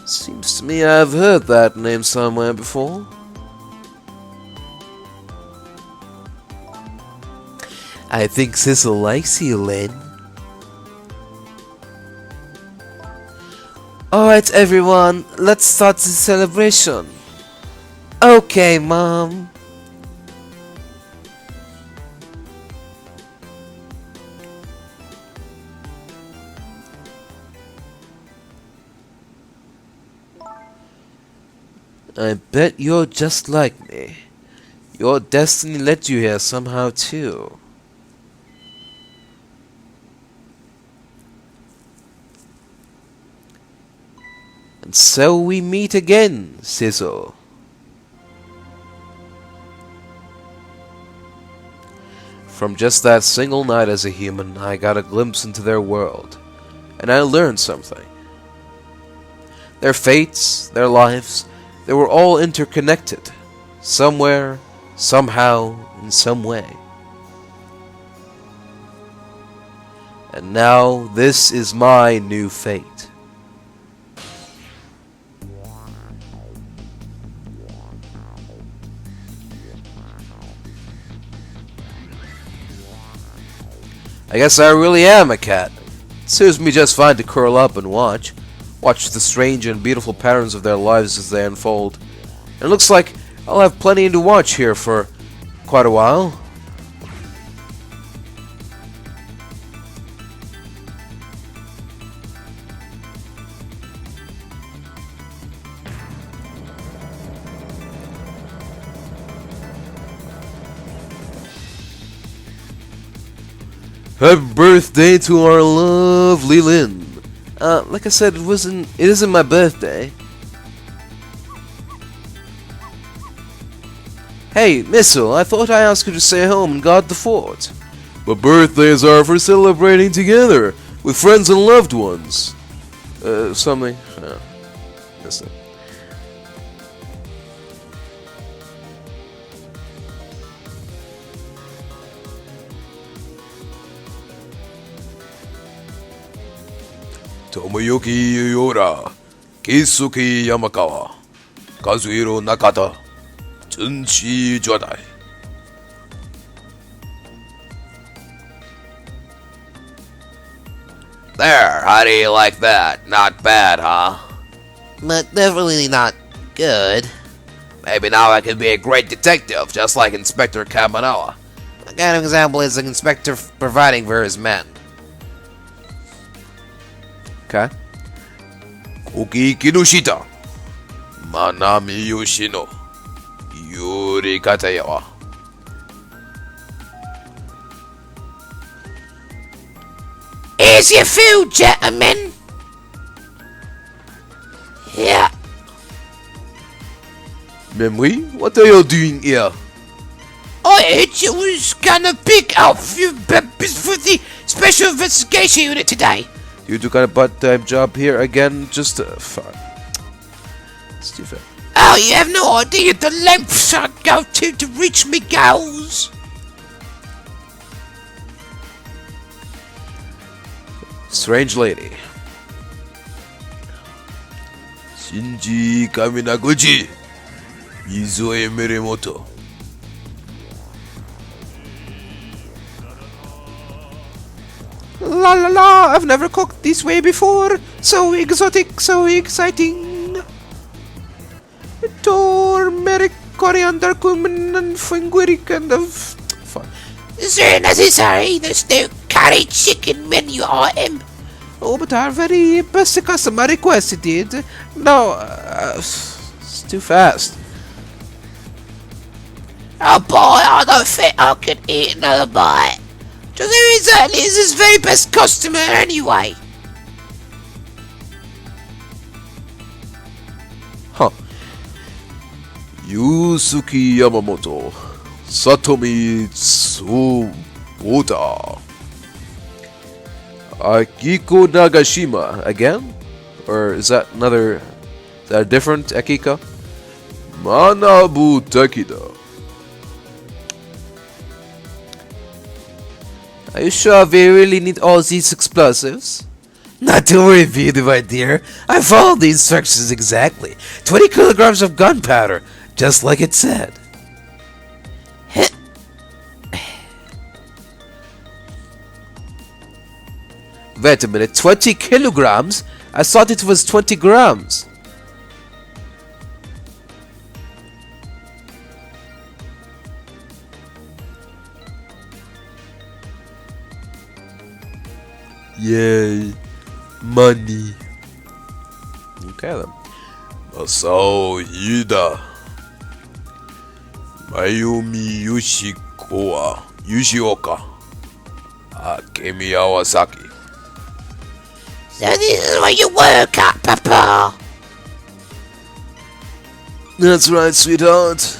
Seems to me I've heard that name somewhere before. I think Sissel likes you, Lynn. Alright, everyone, let's start the celebration. Okay, Mom. I bet you're just like me. Your destiny led you here somehow too. And so we meet again, Sissel. From just that single night as a human, I got a glimpse into their world, and I learned something. Their fates, their lives, they were all interconnected, somewhere, somehow, in some way. And now this is my new fate. I guess I really am a cat. It suits me just fine to curl up and watch the strange and beautiful patterns of their lives as they unfold. And it looks like I'll have plenty to watch here for quite a while. Happy birthday to our lovely Lynn. Like I said, it isn't my birthday. Hey, Missile, I thought I asked you to stay home and guard the fort. But birthdays are for celebrating together with friends and loved ones. Something. Missed it. Tomoyuki Yora, Keisuke Yamakawa, Kazuhiro Nakata, Junshi Jodai. There, how do you like that? Not bad, huh? But definitely not good. Maybe now I can be a great detective, just like Inspector Kamanawa. A kind of example is an inspector providing for his men. Okay. Koki Kinoshita, Manami Yoshino, Yuri Katayawa. Here's your food, gentlemen. Yeah. Memory, what are you doing here? I heard you was gonna pick up few peppers for the Special Investigation Unit today. You do got a part-time job here again, just fun. Stupid. Oh, you have no idea the lengths I go to reach me goals. Strange lady. Shinji Kaminaguchi, Izue Miremoto. La la la, I've never cooked this way before. So exotic, so exciting. Turmeric, coriander, cumin, and fenugreek, and of fun. Is there necessary? There's no curry chicken menu item. Oh, but our very best customer requested it. No, it's too fast. Oh boy, I don't think I can eat another bite. So there exactly is his very best customer anyway. Huh. Yusuke Yamamoto, Satomi Tsuboda. Akiko Nagashima again? Or is that another... Is that a different Akiko? Manabu Takida. Are you sure we really need all these explosives? Not to worry, Vito, my dear. I followed the instructions exactly. 20 kilograms of gunpowder, just like it said. Wait a minute, 20 kilograms? I thought it was 20 grams. Yay, money. Okay then. Masao Ida. Mayumi Yoshioka. Akemi Awasaki. So this is where you work at, Papa. That's right, sweetheart.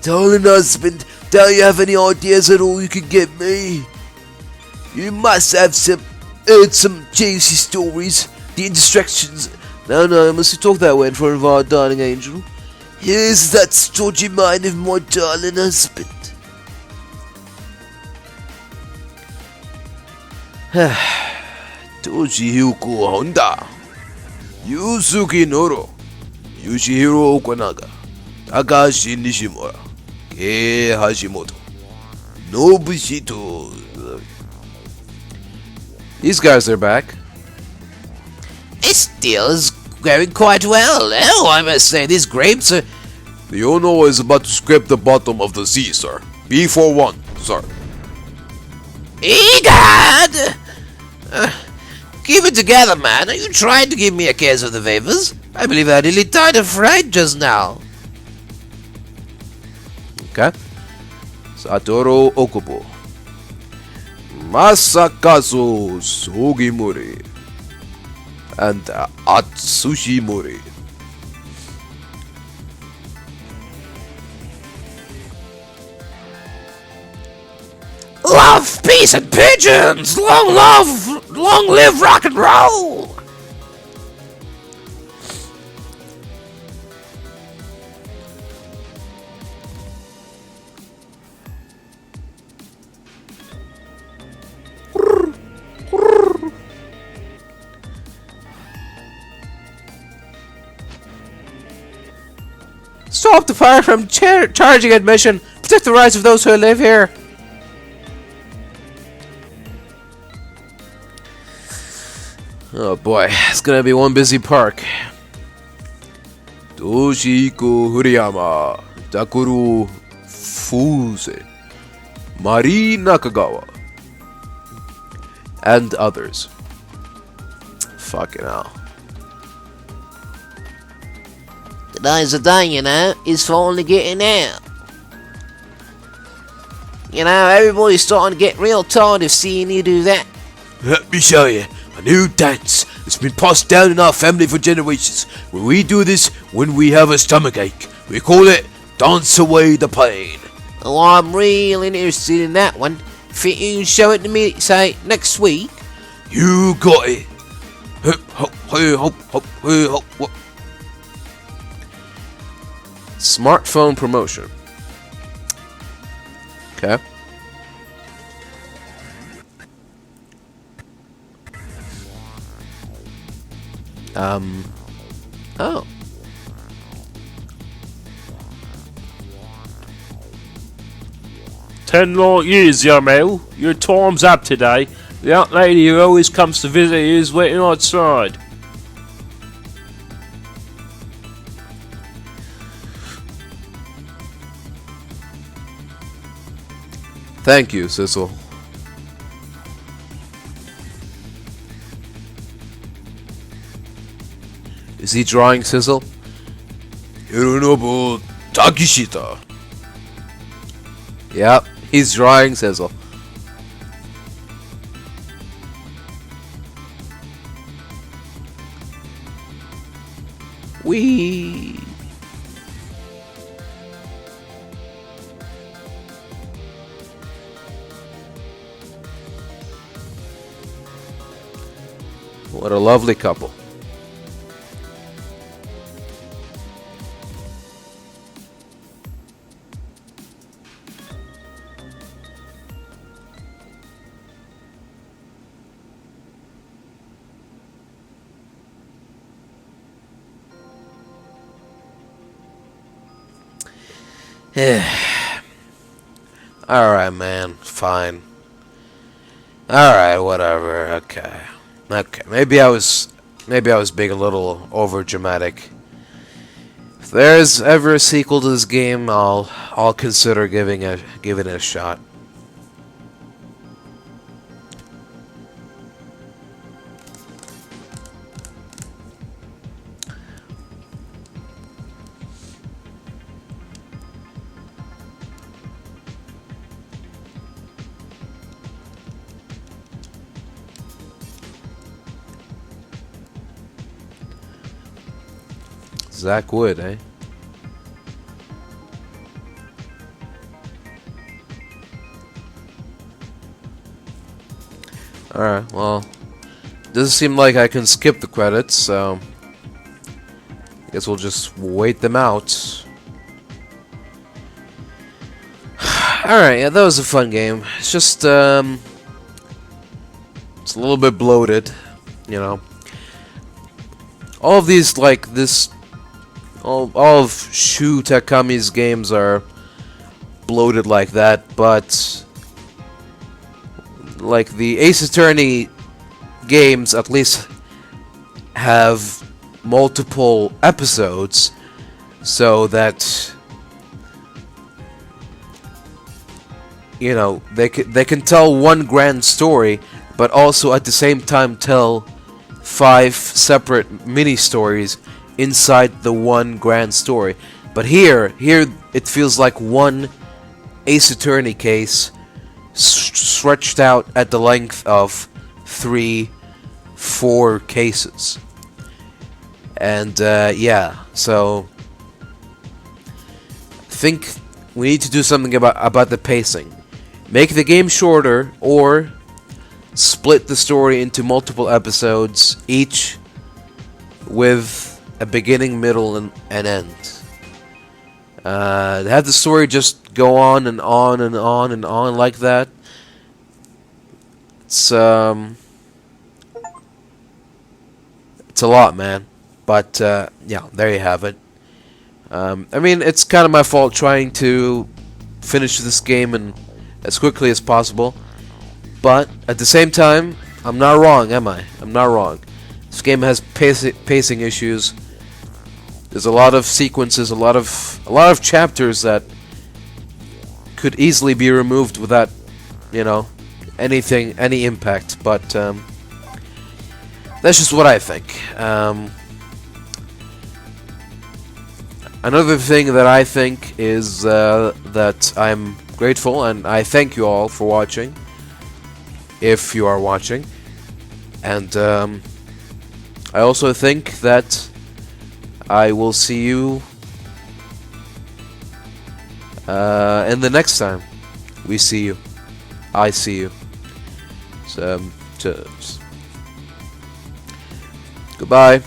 Darling husband, don't you have any ideas at all you could get me? You must have heard some juicy stories. The instructions. No, I mustn't talk that way in front of our darling angel. Here's that stodgy mind of my darling husband. Toji Hyuko Honda, Yusuke Noro, Yoshihiro Okunaga, Takashi Nishimura, Kei Hashimoto, Nobushito. These guys are back. This deal is going quite well. Oh, I must say, these grapes are... The Ono is about to scrape the bottom of the sea, sir. B41, sir. Egad! Keep it together, man. Are you trying to give me a case of the vapors? I believe I nearly died of fright just now. Okay. Satoru Okubo. Masakazu Sugimori. And Atsushi Mori. Love, peace, and pigeons! Long live rock and roll! Stop the fire from charging admission. Protect the rights of those who live here. Oh boy, it's gonna be one busy park. Toshiko Furiyama, Takeru Fuse, Mari Nakagawa, And others. Fucking hell. Today's the day, you know. It's finally getting out. You know, everybody's starting to get real tired of seeing you do that. Let me show you a new dance that's been passed down in our family for generations. When we do this when we have a stomach ache, we call it Dance Away the Pain. Oh, I'm really interested in that one. Think you can show it to me, say, next week? You got it. Hop, hop, hey, hop, hop, hey, hop, hop. Smartphone promotion. Okay. Oh. 10 long years, Yamel. Your time's up today. The young lady who always comes to visit you is waiting outside. Thank you, Sissel. Is he drawing Sizzle? Hironobu Takishita. Yep, he's drawing Sizzle. Wee. What a lovely couple. Alright, man. Fine. Alright, whatever. Okay. Okay. Maybe I was being a little over dramatic. If there's ever a sequel to this game, I'll consider giving it a shot. Zach Wood, eh? Alright, well, doesn't seem like I can skip the credits, so I guess we'll just wait them out. Alright, yeah, that was a fun game. It's just, it's a little bit bloated, you know. All of these, like, all of Shu Takami's games are bloated like that, but like the Ace Attorney games at least have multiple episodes, so that you know they can tell one grand story, but also at the same time tell 5 separate mini stories inside the one grand story. But here it feels like one Ace Attorney case stretched out at the length of 3-4 cases. And yeah, so I think we need to do something about the pacing. Make the game shorter, or split the story into multiple episodes, each with a beginning, middle, and end. Have the story just go on and on and on and on like that. It's a lot, man. But yeah, there you have it. I mean, it's kind of my fault trying to finish this game as quickly as possible. But at the same time, I'm not wrong, am I? I'm not wrong. This game has pacing issues. There's a lot of sequences, a lot of chapters that could easily be removed without, you know, any impact. But that's just what I think. Another thing that I think is that I'm grateful, and I thank you all for watching, if you are watching. And I also think that I will see you in the next time we see you. I see you. So, goodbye.